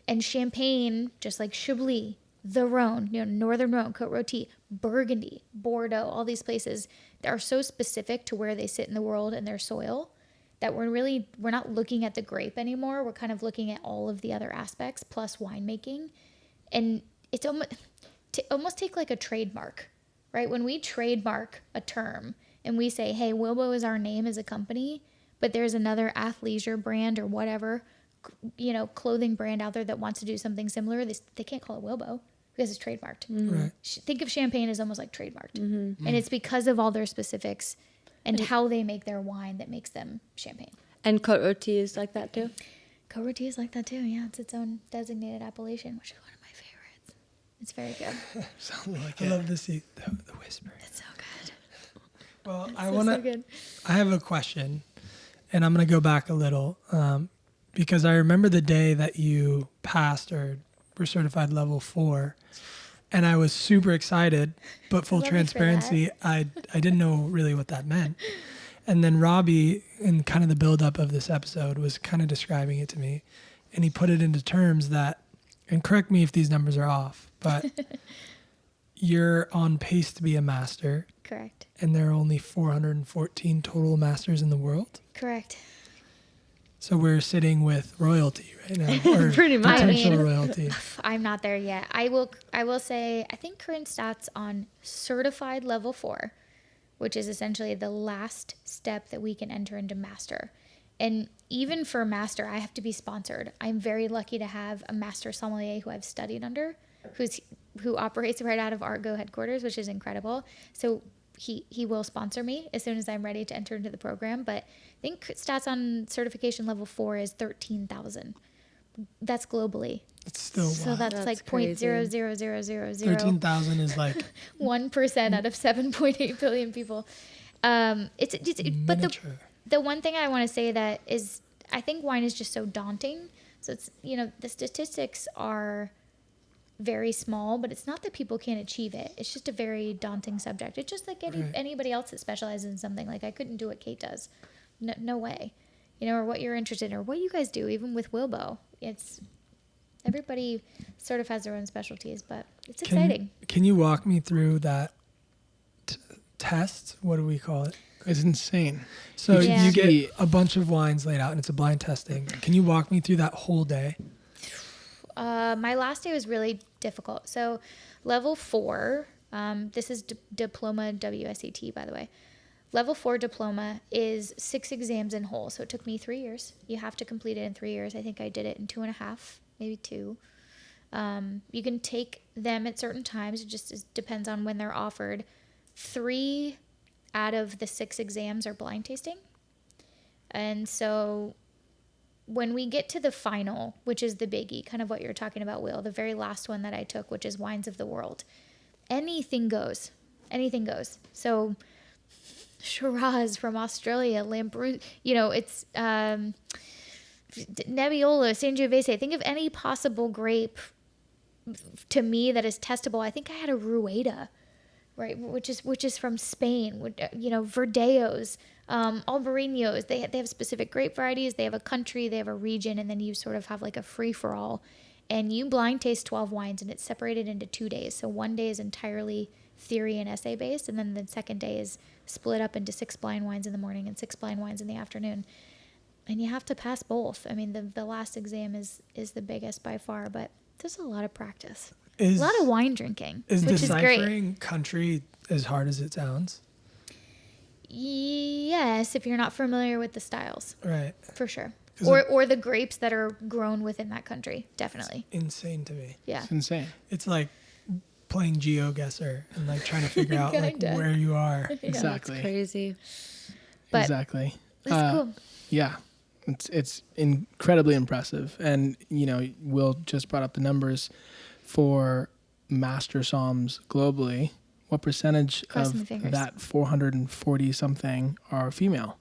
Speaker 3: And Champagne, just like Chablis, the Rhône, Northern Rhône, Côte Rôtie, Burgundy, Bordeaux, all these places that are so specific to where they sit in the world and their soil that we're not looking at the grape anymore. We're kind of looking at all of the other aspects plus winemaking. And it's almost take like a trademark, right? When we trademark a term and we say, hey, Wilbo is our name as a company, but there's another athleisure brand or whatever, clothing brand out there that wants to do something similar, they can't call it Wilbo because it's trademarked.
Speaker 2: Right.
Speaker 3: Think of Champagne as almost like trademarked. And it's because of all their specifics and how they make their wine that makes them champagne.
Speaker 4: And Côte Rôtie is like that too.
Speaker 3: Côte Rôtie is like that too. Yeah, it's its own designated appellation, which is one of my favorites. It's very good.
Speaker 1: sounds like
Speaker 2: I
Speaker 1: it.
Speaker 2: love to see the whisper.
Speaker 3: It's so good.
Speaker 2: Well,
Speaker 3: So good.
Speaker 2: I have a question, and I'm going to go back a little because I remember the day that you passed or were certified level 4, and I was super excited, but full
Speaker 3: Love you for
Speaker 2: transparency, I didn't know really what that meant. And then Robbie, in kind of the buildup of this episode, was kind of describing it to me, and he put it into terms that, and correct me if these numbers are off, but you're on pace to be a master.
Speaker 3: Correct.
Speaker 2: And there are only 414 total masters in the world.
Speaker 3: Correct.
Speaker 2: So we're sitting with royalty right now, or
Speaker 4: Pretty much.
Speaker 2: potential
Speaker 3: I mean,
Speaker 2: royalty.
Speaker 3: I'm not there yet. I will say I think current stats on certified level 4, which is essentially the last step that we can enter into master. And even for master, I have to be sponsored. I'm very lucky to have a master sommelier who I've studied under, who operates right out of Argo headquarters, which is incredible. So he will sponsor me as soon as I'm ready to enter into the program. But I think stats on certification level 4 is 13,000. That's globally.
Speaker 2: It's still
Speaker 3: So
Speaker 2: wild.
Speaker 3: that's like
Speaker 4: crazy.
Speaker 3: 0.00000
Speaker 2: 13,000 is like
Speaker 3: 1% out of 7.8 billion people. But
Speaker 2: miniature.
Speaker 3: the one thing I want to say that is, I think wine is just so daunting. So it's, the statistics are very small, but it's not that people can't achieve it. It's just a very daunting subject. It's just like anybody else that specializes in something. Like I couldn't do what Kate does. No way. Or what you're interested in, or what you guys do, even with Wilbo. It's everybody sort of has their own specialties, but it's exciting.
Speaker 2: Can you walk me through that test? What do we call it?
Speaker 1: It's insane.
Speaker 2: So
Speaker 3: Yeah.
Speaker 2: you get a bunch of wines laid out, and it's a blind testing. Can you walk me through that whole day?
Speaker 3: My last day was really difficult. So level 4, this is diploma WSET, by the way. Level 4 diploma is 6 exams in whole. So it took me 3 years. You have to complete it in 3 years. I think I did it in 2.5, maybe 2. You can take them at certain times. It just depends on when they're offered. 3 out of the 6 exams are blind tasting. And so when we get to the final, which is the biggie, kind of what you're talking about, Will, the very last one that I took, which is Wines of the World, anything goes. Anything goes. So Shiraz from Australia, Lambrusco, it's Nebbiolo, Sangiovese. Think of any possible grape to me that is testable. I think I had a Rueda, right, which is from Spain. Verdeos, Albariños. They have specific grape varieties. They have a country. They have a region, and then you sort of have like a free for all. And you blind taste 12 wines, and it's separated into 2 days. So one day is entirely theory and essay based, and then the second day is split up into 6 blind wines in the morning and 6 blind wines in the afternoon. And you have to pass both. I mean, the last exam is the biggest by far, but there's a lot of practice. A lot of wine drinking, which is great.
Speaker 2: Is deciphering country as hard as it sounds?
Speaker 3: Yes, if you're not familiar with the styles.
Speaker 2: Right.
Speaker 3: For sure. Or the grapes that are grown within that country, definitely.
Speaker 2: It's insane to me.
Speaker 3: Yeah.
Speaker 1: It's insane.
Speaker 2: It's like playing GeoGuessr and like trying to figure out like
Speaker 3: Kinda.
Speaker 2: where you are.
Speaker 3: Yeah.
Speaker 1: Exactly.
Speaker 4: Crazy.
Speaker 3: But
Speaker 1: exactly.
Speaker 3: It's cool.
Speaker 1: Yeah. It's incredibly impressive. And, Will just brought up the numbers for master somms globally. What percentage
Speaker 3: Crossing the
Speaker 1: of
Speaker 3: fingers.
Speaker 1: that 440 something are female?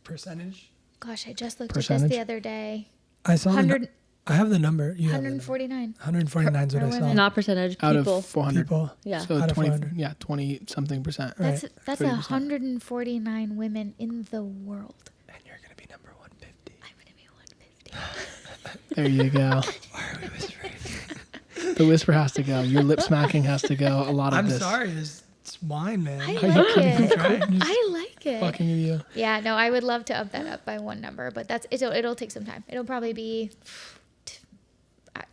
Speaker 2: Percentage?
Speaker 3: Gosh, I just looked at
Speaker 1: Percentage?
Speaker 3: this the other day.
Speaker 2: I saw
Speaker 3: 100,
Speaker 2: I have the number. You have the number.
Speaker 3: 149.
Speaker 2: 149 is what I
Speaker 3: Per
Speaker 2: saw.
Speaker 3: women.
Speaker 4: Not percentage.
Speaker 1: Out
Speaker 4: People.
Speaker 1: of 400.
Speaker 2: People.
Speaker 4: Yeah.
Speaker 1: So
Speaker 2: Out of
Speaker 1: 20,
Speaker 2: 400.
Speaker 1: yeah, 20 something percent.
Speaker 2: Right.
Speaker 3: That's
Speaker 1: 30%.
Speaker 3: 149 women in the world.
Speaker 2: And you're going to be number 150.
Speaker 3: I'm going to be 150.
Speaker 1: There you go.
Speaker 2: Why are we whispering?
Speaker 1: The whisper has to go. Your lip smacking has to go. A lot of
Speaker 2: I'm
Speaker 1: this.
Speaker 2: sorry. It's wine, man.
Speaker 3: I
Speaker 1: you
Speaker 3: like
Speaker 1: couldn't
Speaker 3: it.
Speaker 2: try it?
Speaker 3: I like it.
Speaker 1: Fucking with you.
Speaker 3: Yeah, no, I would love to up that up by one number, but it'll take some time. It'll probably be, I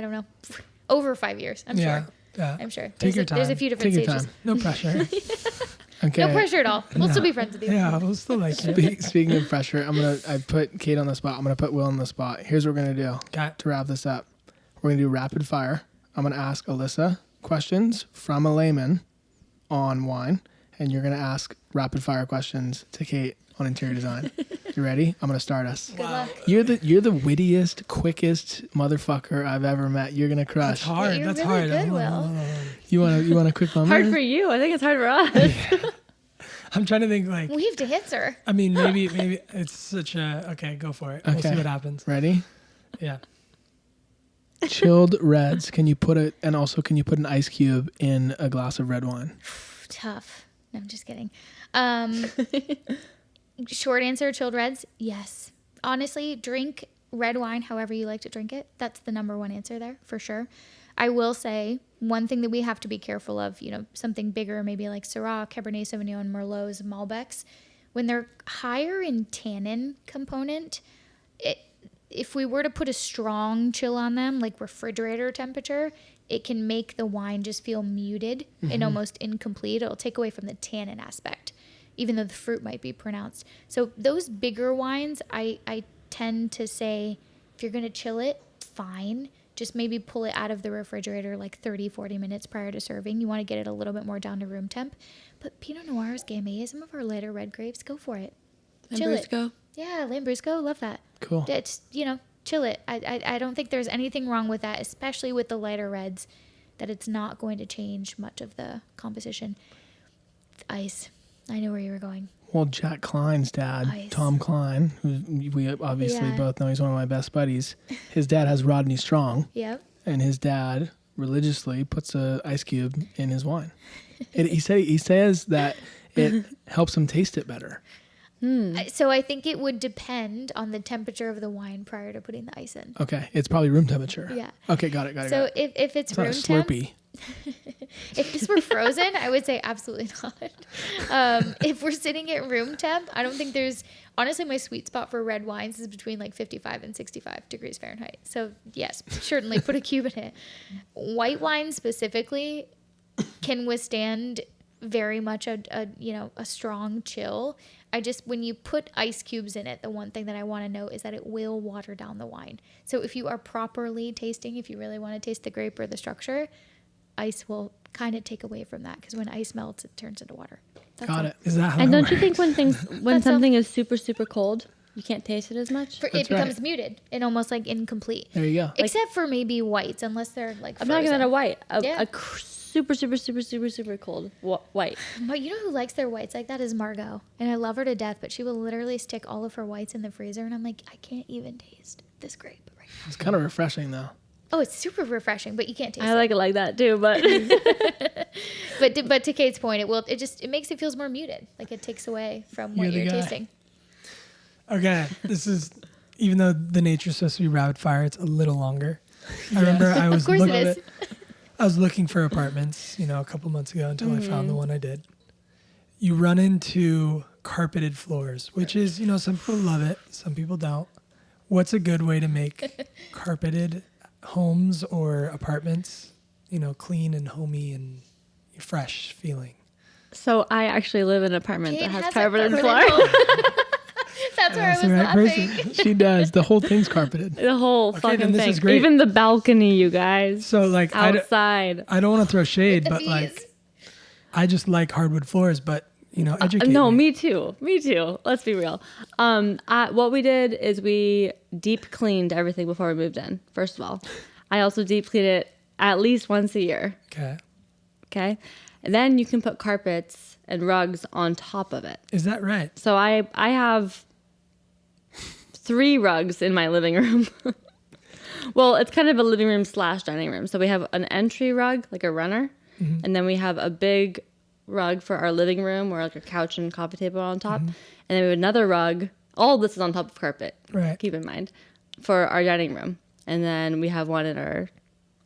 Speaker 3: don't know, over 5 years. I'm
Speaker 2: Yeah.
Speaker 3: sure.
Speaker 2: Yeah.
Speaker 3: I'm sure.
Speaker 2: Take your time.
Speaker 3: There's a few different
Speaker 1: Take your
Speaker 3: stages.
Speaker 1: time.
Speaker 2: No pressure.
Speaker 1: Okay.
Speaker 3: No pressure at all. We'll still be friends with you.
Speaker 2: Yeah, we'll still like you.
Speaker 1: Speaking of pressure, I put Kate on the spot. I'm gonna put Will on the spot. Here's what we're gonna do
Speaker 2: Okay.
Speaker 1: to wrap this up. We're gonna do rapid fire. I'm gonna ask Alyssa questions from a layman on wine, and you're gonna ask rapid fire questions to Kate on interior design. You ready? I'm gonna start us.
Speaker 3: Good luck.
Speaker 1: You're the wittiest, quickest motherfucker I've ever met. You're gonna
Speaker 2: That's
Speaker 1: crush.
Speaker 2: hard.
Speaker 3: You're
Speaker 2: That's
Speaker 3: really
Speaker 2: hard.
Speaker 3: good,
Speaker 2: Hold on,
Speaker 3: Will.
Speaker 2: hold on, hold on.
Speaker 1: You want a quick moment?
Speaker 4: Hard for you. I think it's hard for us.
Speaker 2: I'm trying to think like,
Speaker 3: We have to answer.
Speaker 2: I mean, maybe it's such a, okay, go for it. We'll see
Speaker 1: Okay.
Speaker 2: what happens.
Speaker 1: Ready?
Speaker 2: Yeah.
Speaker 1: Chilled reds. Can you put an ice cube in a glass of red wine?
Speaker 3: Tough. No, I'm just kidding. Short answer, chilled reds. Yes. Honestly, drink red wine however you like to drink it. That's the number one answer there for sure. I will say one thing that we have to be careful of, something bigger, maybe like Syrah, Cabernet Sauvignon, Merlots, Malbecs. when they're higher in tannin component, if we were to put a strong chill on them, like refrigerator temperature, it can make the wine just feel muted and almost incomplete. It'll take away from the tannin aspect, even though the fruit might be pronounced. So those bigger wines, I tend to say, if you're going to chill it, fine. Just maybe pull it out of the refrigerator like 30, 40 minutes prior to serving. You want to get it a little bit more down to room temp. But Pinot Noirs, Gamay, some of our lighter red grapes, go for it. Chill it. Yeah, Lambrusco, love that.
Speaker 1: Cool.
Speaker 3: It's, chill it. I don't think there's anything wrong with that, especially with the lighter reds, that it's not going to change much of the composition. Ice. I know where you were going.
Speaker 1: Well, Jack Klein's dad,
Speaker 3: Ice.
Speaker 1: Tom Klein, who we obviously both know, he's one of my best buddies. His dad has Rodney Strong. Yep. And his dad religiously puts a ice cube in his wine. He says that it helps him taste it better.
Speaker 3: So I think it would depend on the temperature of the wine prior to putting the ice in.
Speaker 1: Okay, it's probably room temperature.
Speaker 3: Yeah.
Speaker 1: Okay, got it.
Speaker 3: So if it's room
Speaker 1: not
Speaker 3: temp,
Speaker 1: Slurpee.
Speaker 3: if this were frozen, I would say absolutely not. If we're sitting at room temp, I don't think there's, honestly, my sweet spot for red wines is between like 55 and 65 degrees Fahrenheit. So yes, certainly put a cube in it. White wine specifically can withstand very much a strong chill. When you put ice cubes in it, the one thing that I want to note is that it will water down the wine. So if you are properly tasting, if you really want to taste the grape or the structure, ice will kind of take away from that, because when ice melts, it turns into water.
Speaker 1: Got it. Is that how
Speaker 4: And
Speaker 1: that
Speaker 4: don't you think when something is super, super cold, you can't taste it as much?
Speaker 3: It becomes muted and almost like incomplete.
Speaker 1: There you go.
Speaker 3: Except for maybe whites, unless they're like
Speaker 4: I'm
Speaker 3: frozen.
Speaker 4: not talking about a white. A super, super, super, super, super cold white.
Speaker 3: But you know who likes their whites like that is Margot. And I love her to death, but she will literally stick all of her whites in the freezer. And I'm like, I can't even taste this grape right now.
Speaker 1: It's kind of refreshing, though.
Speaker 3: Oh, it's super refreshing, but you can't taste it.
Speaker 4: I like it like that too, but
Speaker 3: but to Kate's point, it makes it feels more muted. Like it takes away from what you're tasting.
Speaker 2: Okay, this is, even though the nature's supposed to be rapid fire, it's a little longer. I remember I was looking for apartments, a couple months ago until I found the one I did. You run into carpeted floors, which is, some people love it, some people don't. What's a good way to make carpeted homes or apartments, clean and homey and fresh feeling?
Speaker 4: So I actually live in an apartment that has carpeted floor.
Speaker 3: That's where I was laughing.
Speaker 1: She does. The whole thing's carpeted.
Speaker 4: The whole fucking thing.
Speaker 2: Is great.
Speaker 4: Even the balcony, you guys.
Speaker 2: So like
Speaker 4: outside.
Speaker 2: I don't want to throw shade, but like I just like hardwood floors, but educate
Speaker 4: me too. Let's be real. What we did is we deep cleaned everything before we moved in. First of all, I also deep clean it at least once a year. Okay. And then you can put carpets and rugs on top of it.
Speaker 2: Is that right?
Speaker 4: So I have 3 rugs in my living room. Well, it's kind of a living room / dining room. So we have an entry rug, like a runner, and then we have a big rug for our living room, or like a couch and coffee table on top, and then we have another rug. All of this is on top of carpet.
Speaker 2: Right.
Speaker 4: Keep in mind, for our dining room, and then we have one in our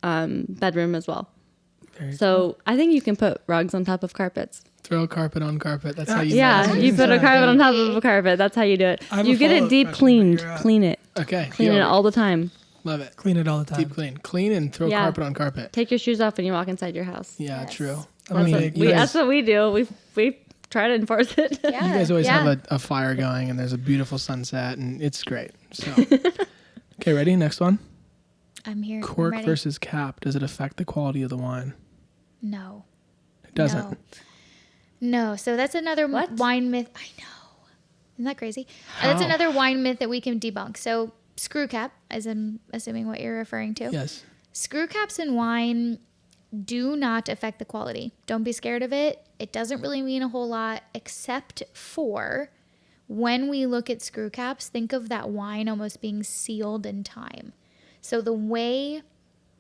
Speaker 4: bedroom as well. So I think you can put rugs on top of carpets.
Speaker 1: Throw a carpet on carpet. That's how you.
Speaker 4: Yeah, you put a carpet on top of a carpet. That's how you do it. You get it deep cleaned. Clean it.
Speaker 1: Okay.
Speaker 4: Clean it all the time.
Speaker 1: Love it.
Speaker 2: Clean it all the time.
Speaker 1: Deep clean and throw carpet on carpet.
Speaker 4: Take your shoes off when you walk inside your house.
Speaker 1: Yeah, true.
Speaker 4: That's what we do. We try to enforce it.
Speaker 3: Yeah,
Speaker 1: you guys always have a fire going, and there's a beautiful sunset, and it's great. So, okay, ready? Next one.
Speaker 3: I'm here.
Speaker 1: Cork versus cap. Does it affect the quality of the wine?
Speaker 3: No.
Speaker 1: It doesn't.
Speaker 3: No. So that's another wine myth. I know. Isn't that crazy? That's another wine myth that we can debunk. So screw cap, as I'm assuming what you're referring to.
Speaker 1: Yes.
Speaker 3: Screw caps in wine do not affect the quality. Don't be scared of it. It doesn't really mean a whole lot, except for when we look at screw caps, think of that wine almost being sealed in time. So the way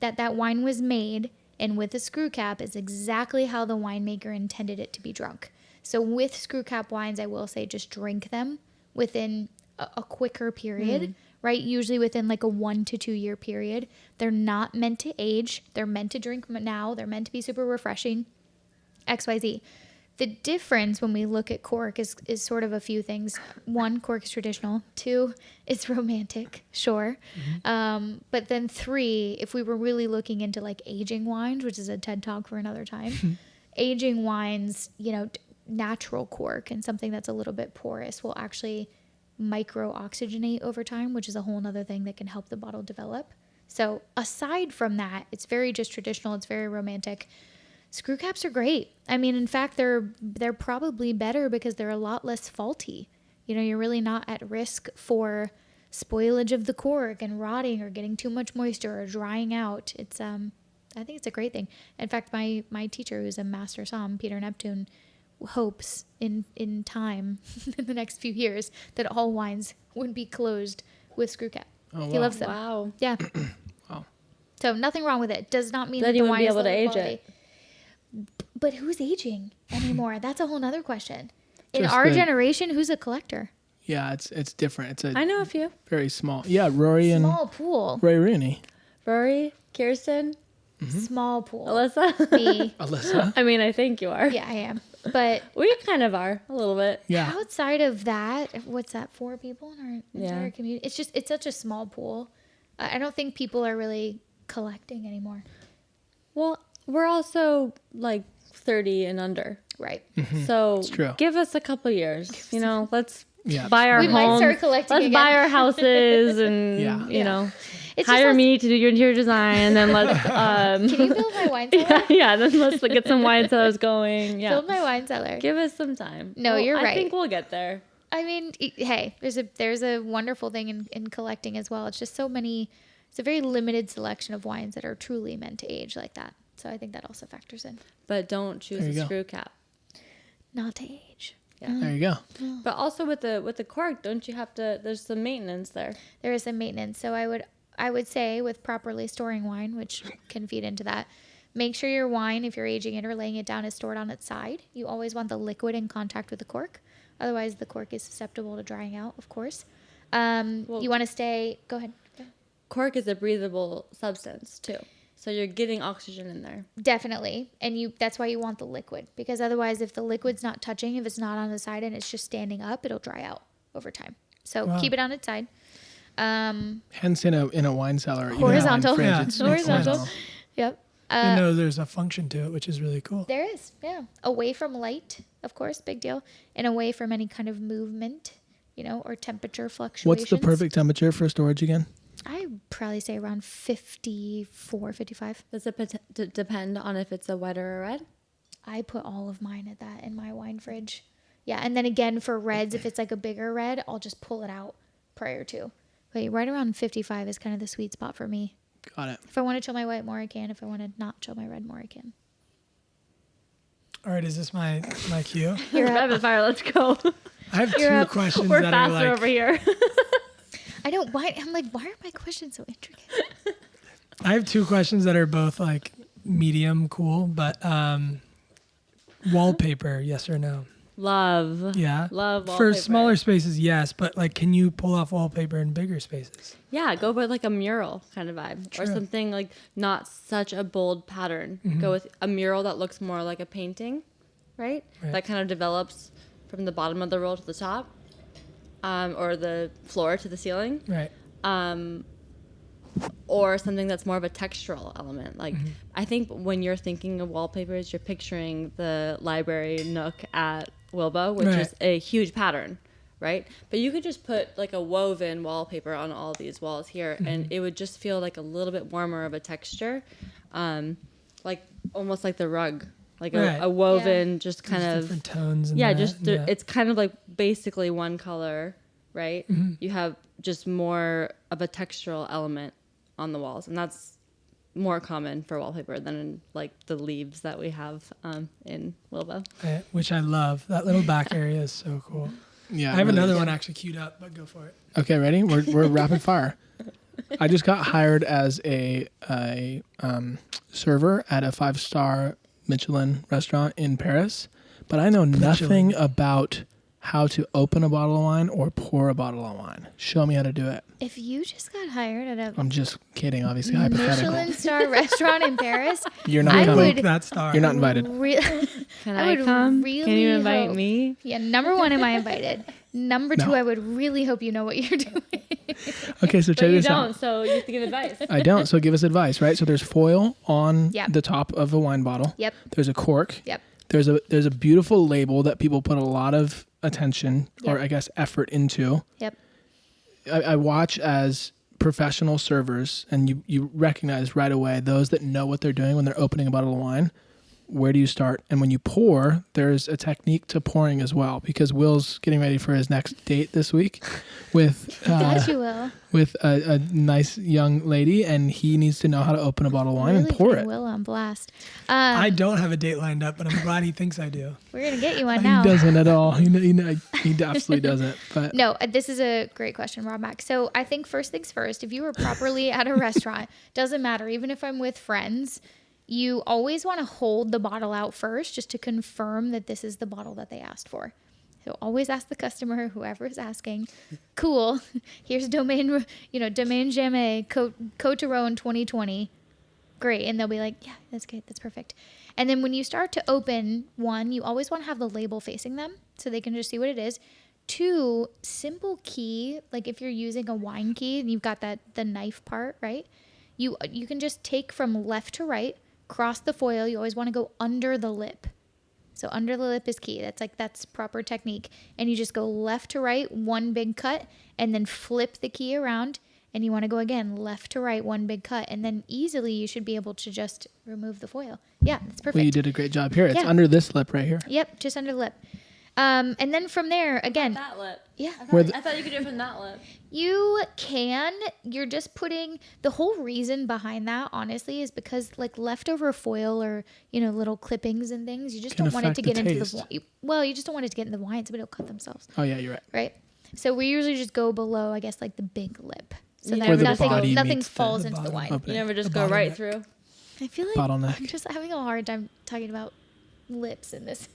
Speaker 3: that wine was made and with a screw cap is exactly how the winemaker intended it to be drunk. So with screw cap wines, I will say just drink them within a quicker period, right? Usually within like a 1 to 2 year period. They're not meant to age. They're meant to drink now. They're meant to be super refreshing. XYZ. The difference when we look at cork is sort of a few things. One, cork is traditional. Two, it's romantic, sure. But then three, if we were really looking into like aging wines, which is a TED Talk for another time, aging wines, you know, natural cork and something that's a little bit porous will actually micro-oxygenate over time, which is a whole nother thing that can help the bottle develop. So aside from that, it's very just traditional. It's very romantic. Screw caps are great. I mean, in fact, they're probably better because they're a lot less faulty. You know, you're really not at risk for spoilage of the cork and rotting or getting too much moisture or drying out. It's I think it's a great thing. In fact, my teacher, who's a master somm, Peter Neptune, hopes in time in the next few years that all wines would be closed with screw cap.
Speaker 1: Oh,
Speaker 3: He loves them.
Speaker 4: Wow.
Speaker 3: Yeah.
Speaker 1: Wow.
Speaker 3: So nothing wrong with it. Does not mean
Speaker 4: Then
Speaker 3: that
Speaker 4: you
Speaker 3: the
Speaker 4: wouldn't
Speaker 3: wine
Speaker 4: be
Speaker 3: is
Speaker 4: able to
Speaker 3: low
Speaker 4: age
Speaker 3: quality.
Speaker 4: it.
Speaker 3: But who's aging anymore? That's a whole nother question. In
Speaker 1: Just
Speaker 3: our
Speaker 1: the-
Speaker 3: generation, who's a collector?
Speaker 1: Yeah, it's different. It's
Speaker 4: I
Speaker 1: a
Speaker 4: know a few.
Speaker 1: very small. Yeah, Rory and
Speaker 3: Small pool.
Speaker 1: Roy Rooney.
Speaker 4: Rory, Kirsten,
Speaker 3: Small pool.
Speaker 4: Alyssa.
Speaker 3: Me.
Speaker 1: Alyssa.
Speaker 4: I mean, I think you are.
Speaker 3: Yeah, I am. But
Speaker 4: We kind of are a little bit.
Speaker 1: Yeah.
Speaker 3: outside of that, what's that? 4 people in our entire
Speaker 4: Yeah.
Speaker 3: community. It's such a small pool. I don't think people are really collecting anymore.
Speaker 4: Well, we're also like 30 and under.
Speaker 3: Right.
Speaker 4: So
Speaker 1: It's true.
Speaker 4: give us a couple years. You know, let's
Speaker 1: Yeah.
Speaker 4: buy our
Speaker 3: We might
Speaker 4: home.
Speaker 3: start collecting
Speaker 4: Let's
Speaker 3: again.
Speaker 4: buy our houses and,
Speaker 1: Yeah.
Speaker 4: you know,
Speaker 3: It's
Speaker 4: hire
Speaker 3: just
Speaker 4: me to do your interior design. And then let's,
Speaker 3: Can you build my wine cellar?
Speaker 4: yeah, then let's get some wine cellars going. Yeah.
Speaker 3: Build my wine cellar.
Speaker 4: Give us some time.
Speaker 3: No, you're
Speaker 4: I
Speaker 3: right.
Speaker 4: think we'll get there.
Speaker 3: I mean, hey, there's a wonderful thing in collecting as well. It's just so many. It's a very limited selection of wines that are truly meant to age like that. So I think that also factors in.
Speaker 4: But don't choose
Speaker 1: There
Speaker 4: a
Speaker 1: you go.
Speaker 4: screw cap.
Speaker 3: Not to age.
Speaker 1: There you go.
Speaker 4: But also with the cork, don't you have to? There's some maintenance there.
Speaker 3: There is some maintenance. So I would say with properly storing wine, which can feed into that, make sure your wine, if you're aging it or laying it down, is stored on its side. You always want the liquid in contact with the cork. Otherwise, the cork is susceptible to drying out, of course. You want to stay. Go ahead.
Speaker 4: Cork is a breathable substance too, so you're getting oxygen in there.
Speaker 3: Definitely. And that's why you want the liquid, because otherwise if the liquid's not touching, if it's not on the side and it's just standing up, it'll dry out over time. So
Speaker 2: Wow.
Speaker 3: keep it on its side.
Speaker 1: Hence, in a wine cellar, even
Speaker 3: Horizontal.
Speaker 1: in a fridge,
Speaker 2: Yeah.
Speaker 1: it's
Speaker 3: Horizontal. Yep.
Speaker 2: I know there's a function to it, which is really cool.
Speaker 3: There is. Yeah. Away from light, of course, big deal. And away from any kind of movement, or temperature fluctuations.
Speaker 1: What's the perfect temperature for storage again?
Speaker 3: I'd probably say around 54, 55.
Speaker 4: Does it depend on if it's a white or a red?
Speaker 3: I put all of mine at that in my wine fridge. Yeah, and then again for reds, if it's like a bigger red, I'll just pull it out prior to. But right around 55 is kind of the sweet spot for me.
Speaker 1: Got it.
Speaker 3: If I want to chill my white more, I can. If I want to not chill my red more, I can.
Speaker 2: All right, is this my cue?
Speaker 3: You're up.
Speaker 4: Rapid fire, let's go.
Speaker 2: I have
Speaker 3: You're
Speaker 2: two
Speaker 3: up.
Speaker 2: questions
Speaker 4: We're
Speaker 2: that are
Speaker 4: faster
Speaker 2: like
Speaker 4: over here.
Speaker 3: I don't. Why? I'm like, why are my questions so intricate?
Speaker 2: I have two questions that are both like medium cool, but wallpaper, yes or no?
Speaker 4: Love.
Speaker 2: Yeah.
Speaker 4: Love
Speaker 2: For
Speaker 4: wallpaper.
Speaker 2: smaller spaces, yes, but like can you pull off wallpaper in bigger spaces?
Speaker 4: Yeah, go with like a mural kind of vibe or
Speaker 2: True.
Speaker 4: something like not such a bold pattern. Go with a mural that looks more like a painting, right?
Speaker 2: Right.
Speaker 4: That kind of develops from the bottom of the roll to the top, or the floor to the ceiling.
Speaker 2: Right.
Speaker 4: Or something that's more of a textural element. Like I think when you're thinking of wallpapers, you're picturing the library nook at Wilbo, which
Speaker 2: Right.
Speaker 4: is a huge pattern, right? But you could just put like a woven wallpaper on all these walls here, and it would just feel like a little bit warmer of a texture, like almost like the rug, like
Speaker 2: Right.
Speaker 4: a woven, just kind
Speaker 2: There's
Speaker 4: of
Speaker 2: different tones. And
Speaker 4: yeah,
Speaker 2: that,
Speaker 4: just it's kind of like basically one color, right? You have just more of a textural element on the walls, and that's more common for wallpaper than in like the leaves that we have in Wilbo.
Speaker 2: which I love. That little back area is so cool.
Speaker 1: Yeah.
Speaker 2: I have
Speaker 1: really
Speaker 2: another
Speaker 1: is.
Speaker 2: one actually queued up, but go for it.
Speaker 1: Okay, ready? We're rapid fire. I just got hired as a server at a 5-star Michelin restaurant in Paris, but I know nothing about how to open a bottle of wine or pour a bottle of wine. Show me how to do it.
Speaker 3: If you just got hired at a
Speaker 1: I'm just kidding, obviously hypothetical.
Speaker 3: Michelin star restaurant in Paris,
Speaker 1: You're not
Speaker 3: I
Speaker 1: coming.
Speaker 3: would
Speaker 2: that star.
Speaker 1: You're not invited.
Speaker 4: Can
Speaker 3: I
Speaker 4: I
Speaker 3: would
Speaker 4: come?
Speaker 3: really
Speaker 4: Can you invite
Speaker 3: hope-
Speaker 4: me?
Speaker 3: Yeah, number one, am I invited? Number two,
Speaker 1: No.
Speaker 3: I would really hope you know what you're doing.
Speaker 1: Okay, so
Speaker 4: But
Speaker 1: check
Speaker 4: you
Speaker 1: this
Speaker 4: don't,
Speaker 1: out.
Speaker 4: so you have to give advice.
Speaker 1: I don't, so give us advice, right? So there's foil on
Speaker 3: Yep.
Speaker 1: the top of a wine bottle.
Speaker 3: Yep.
Speaker 1: There's a cork.
Speaker 3: Yep.
Speaker 1: There's a beautiful label that people put a lot of attention or
Speaker 3: Yep.
Speaker 1: I guess effort into.
Speaker 3: Yep.
Speaker 1: I watch as professional servers, and you recognize right away those that know what they're doing when they're opening a bottle of wine. Where do you start? And when you pour, there's a technique to pouring as well, because Will's getting ready for his next date this week with
Speaker 3: That you will.
Speaker 1: with a nice young lady, and he needs to know how to open a bottle of wine
Speaker 3: Really
Speaker 1: and pour
Speaker 3: putting
Speaker 1: it.
Speaker 3: Will on blast.
Speaker 2: I don't have a date lined up, but I'm glad he thinks I do.
Speaker 3: We're gonna get you one now.
Speaker 1: He doesn't at all. He absolutely doesn't. But
Speaker 3: No, this is a great question, Rob Mack. So I think first things first, if you were properly at a restaurant, doesn't matter, even if I'm with friends, you always want to hold the bottle out first just to confirm that this is the bottle that they asked for. So always ask the customer, whoever is asking, cool, here's Domaine Jamais, Côte d'Aron 2020. Great. And they'll be like, yeah, that's good. That's perfect. And then when you start to open one, you always want to have the label facing them so they can just see what it is. Two, simple key, like if you're using a wine key and you've got the knife part, right? You can just take from left to right, cross the foil. You always want to go under the lip. So under the lip is key. That's proper technique. And you just go left to right, one big cut, and then flip the key around. And you want to go again, left to right, one big cut. And then easily you should be able to just remove the foil. Yeah, that's perfect.
Speaker 1: well, you did a great job here. It's
Speaker 3: Yeah.
Speaker 1: under this lip right here.
Speaker 3: Yep, just under the lip. And then from there, again,
Speaker 4: That lip.
Speaker 3: yeah,
Speaker 4: I thought you could do it from that lip.
Speaker 3: you can. You're just putting the whole reason behind that, honestly, is because like leftover foil or little clippings and things, you just
Speaker 1: Can
Speaker 3: don't want it to
Speaker 1: affect
Speaker 3: get
Speaker 1: the
Speaker 3: into
Speaker 1: taste.
Speaker 3: the well, you just don't want it to get in the wine, so it'll cut themselves,
Speaker 1: Oh yeah, you're right.
Speaker 3: right? So we usually just go below, I guess, like the big lip, so
Speaker 4: You
Speaker 3: that
Speaker 4: Where the
Speaker 1: body
Speaker 3: nothing
Speaker 1: meets the
Speaker 3: falls into the
Speaker 2: bottom.
Speaker 3: wine.
Speaker 1: Okay.
Speaker 4: You never just
Speaker 2: The
Speaker 4: go right
Speaker 2: bottleneck.
Speaker 4: through.
Speaker 3: I feel like
Speaker 1: Bottleneck.
Speaker 3: I'm just having a hard time talking about lips in this.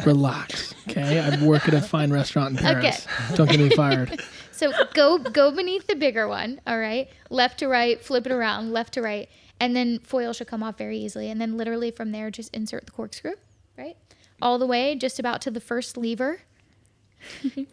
Speaker 1: Relax. Okay, I work at a fine restaurant in Paris. Don't get me fired.
Speaker 3: So go beneath the bigger one, all right? Left to right, flip it around, left to right, and then foil should come off very easily. And then literally from there, just insert the corkscrew, right? All the way, just about to the first lever.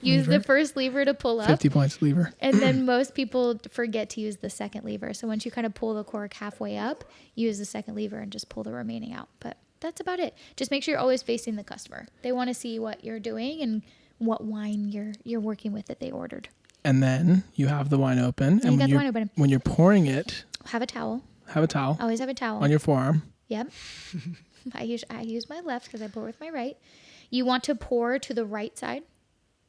Speaker 3: Use the first lever to pull up.
Speaker 1: 50 points lever.
Speaker 3: And then most people forget to use the second lever. So once you kind of pull the cork halfway up, use the second lever and just pull the remaining out. But that's about it. Just make sure you're always facing the customer. They want to see what you're doing and what wine you're working with that they ordered.
Speaker 1: And then you have the wine open.
Speaker 3: you got the wine open.
Speaker 1: When you're pouring it,
Speaker 3: Have a towel.
Speaker 1: have a towel
Speaker 3: Always have a towel.
Speaker 1: on your forearm.
Speaker 3: Yep. I use my left because I pour with my right. You want to pour to the right side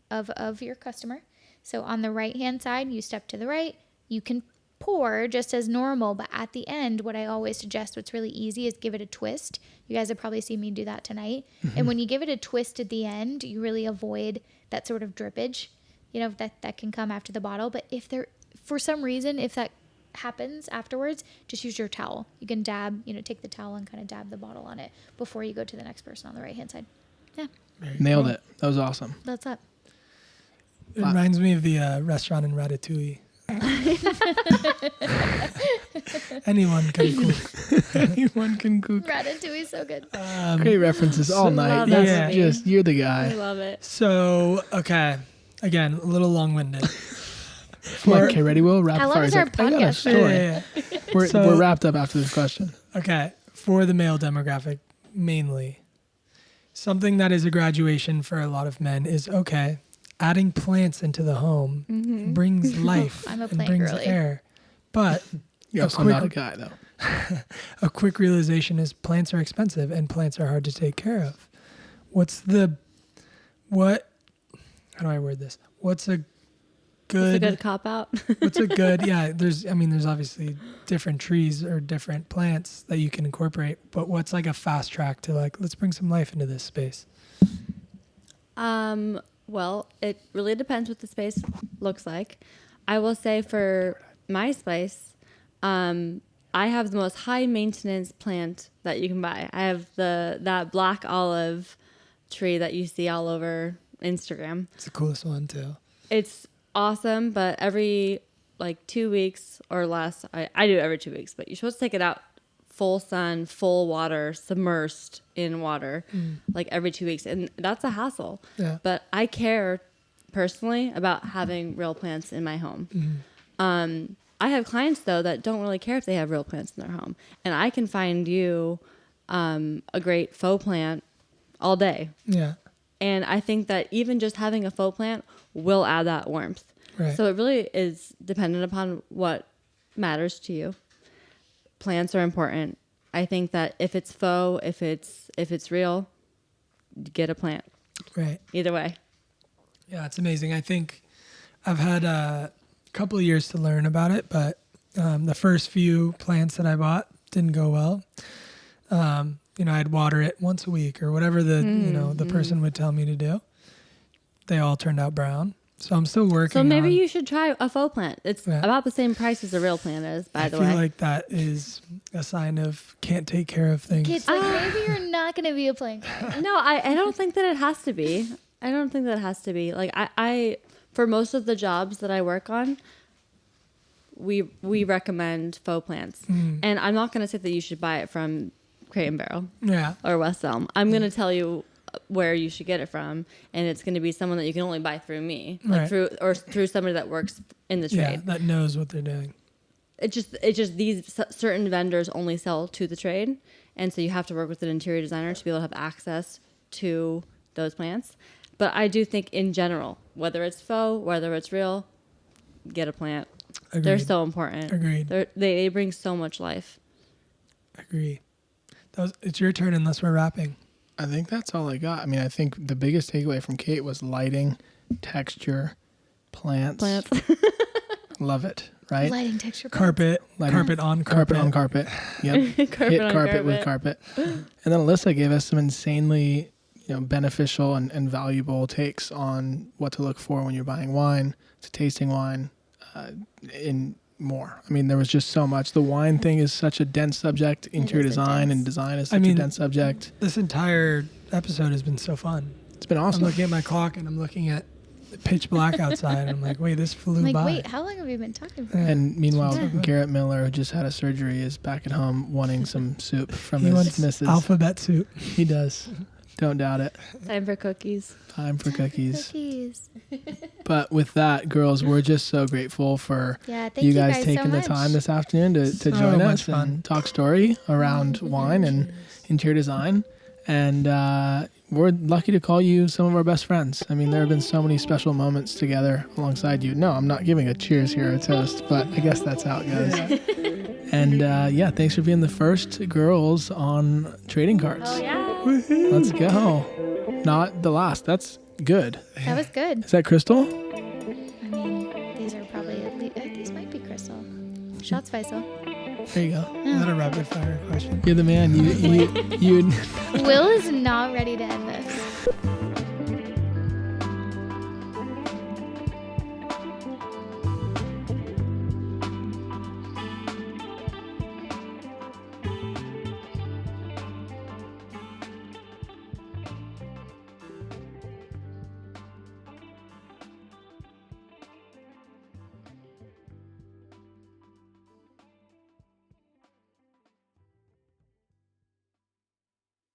Speaker 3: of your customer. So on the right hand side, you step to the right. You can pour just as normal, but at the end, what I always suggest, what's really easy, is give it a twist. You guys have probably seen me do that tonight. And when you give it a twist at the end, you really avoid that sort of drippage, that can come after the bottle. But if for some reason, if that happens afterwards, just use your towel. You can dab, take the towel and kind of dab the bottle on it before you go to the next person on the right hand side. Yeah,
Speaker 1: Nailed it. That was awesome.
Speaker 3: that's up.
Speaker 2: It reminds me of the restaurant in Ratatouille. Anyone can cook.
Speaker 1: Anyone can cook.
Speaker 3: Ratatouille is so good.
Speaker 1: Great references all night.
Speaker 4: love
Speaker 1: That's
Speaker 2: that
Speaker 1: just, you're the
Speaker 4: I
Speaker 1: guy.
Speaker 4: love it.
Speaker 2: So, okay. Again, a little long-winded.
Speaker 1: Okay, ready, Will? Rapid
Speaker 3: How long
Speaker 1: fire.
Speaker 3: is
Speaker 1: He's
Speaker 3: our
Speaker 1: like, I got a
Speaker 3: podcast?
Speaker 1: story.
Speaker 2: Yeah.
Speaker 1: We're wrapped up after this question.
Speaker 2: Okay. For the male demographic, mainly, something that is a graduation for a lot of men is, okay, adding plants into the home brings life
Speaker 3: I'm a
Speaker 2: and
Speaker 3: plant
Speaker 2: brings
Speaker 3: girly.
Speaker 2: air. But
Speaker 1: You're also not a guy, though.
Speaker 2: a quick realization is plants are expensive and plants are hard to take care of. How do I word this? What's a
Speaker 4: It's
Speaker 2: good,
Speaker 4: a good cop out.
Speaker 2: what's a good, yeah, there's obviously different trees or different plants that you can incorporate, but what's like a fast track to like, let's bring some life into this space?
Speaker 4: Well, it really depends what the space looks like. I will say for my space, I have the most high maintenance plant that you can buy. I have that black olive tree that you see all over Instagram.
Speaker 2: It's the coolest one too.
Speaker 4: It's awesome, but every like 2 weeks or less, I do it every 2 weeks, but you're supposed to take it out full sun, full water, submersed in water, like every 2 weeks. And that's a hassle.
Speaker 2: Yeah.
Speaker 4: But I care personally about having real plants in my home. I have clients though that don't really care if they have real plants in their home. And I can find you a great faux plant all day.
Speaker 2: Yeah.
Speaker 4: And I think that even just having a faux plant will add that warmth.
Speaker 2: Right.
Speaker 4: So it really is dependent upon what matters to you. Plants are important. I think that if it's faux, if it's real, get a plant.
Speaker 2: Right.
Speaker 4: Either way.
Speaker 2: Yeah, it's amazing. I think I've had a couple of years to learn about it, but the first few plants that I bought didn't go well. I'd water it once a week or whatever the person would tell me to do. They all turned out brown. So I'm still working.
Speaker 4: So maybe you should try a faux plant. It's about the same price as a real plant is, by the way.
Speaker 2: I feel like that is a sign of can't take care of things.
Speaker 3: Kids, like, maybe you're not going to be a plant gardener.
Speaker 4: No, I don't think that it has to be. I don't think that it has to be. Like I for most of the jobs that I work on, we recommend faux plants. And I'm not going to say that you should buy it from Crate and Barrel or West Elm. I'm going to tell you where you should get it from, and it's going to be someone that you can only buy through me, like through somebody that works in the trade.
Speaker 2: Yeah, that knows what they're doing.
Speaker 4: It's just these certain vendors only sell to the trade, and so you have to work with an interior designer to be able to have access to those plants. But I do think in general, whether it's faux, whether it's real, get a plant.
Speaker 2: Agreed.
Speaker 4: They're so important.
Speaker 2: Agreed.
Speaker 4: They bring so much life.
Speaker 2: Agree. It's your turn unless we're wrapping.
Speaker 1: I think that's all I got. I mean, I think the biggest takeaway from Kate was lighting, texture, plants. Love it, right?
Speaker 3: Lighting, texture,
Speaker 2: carpet on carpet.
Speaker 1: Yep. Hit carpet with carpet. And then Alyssa gave us some insanely, beneficial and valuable takes on what to look for when you're buying wine, to tasting wine, in more. I mean, there was just so much. The wine thing is such a dense subject. Interior design and design is such a dense subject.
Speaker 2: This entire episode has been so fun.
Speaker 1: It's been awesome.
Speaker 2: I'm looking at my clock and I'm looking at pitch black outside. And I'm like, wait, this flew by.
Speaker 3: Wait, how long have we been talking for?
Speaker 1: And meanwhile, Garrett Miller, who just had a surgery, is back at home wanting some soup from his missus.
Speaker 2: Alphabet soup.
Speaker 1: He does. Don't doubt it.
Speaker 4: Time for cookies.
Speaker 1: Time for cookies. But with that, girls, we're just so grateful for you guys taking the time this afternoon to join us and talk story around wine and interior design. And we're lucky to call you some of our best friends. I mean, there have been so many special moments together alongside you. No, I'm not giving a cheers here, a toast, but I guess that's how it goes. And thanks for being the first girls on trading cards.
Speaker 4: Oh, yeah.
Speaker 1: Let's go. Not the last. That's good.
Speaker 3: That was good.
Speaker 1: Is that Crystal?
Speaker 3: I mean, these are probably, these might be Crystal. Shots, Faisal.
Speaker 1: There you go.
Speaker 2: Is that a rapid fire question?
Speaker 1: You're the man. You
Speaker 3: Will is not ready to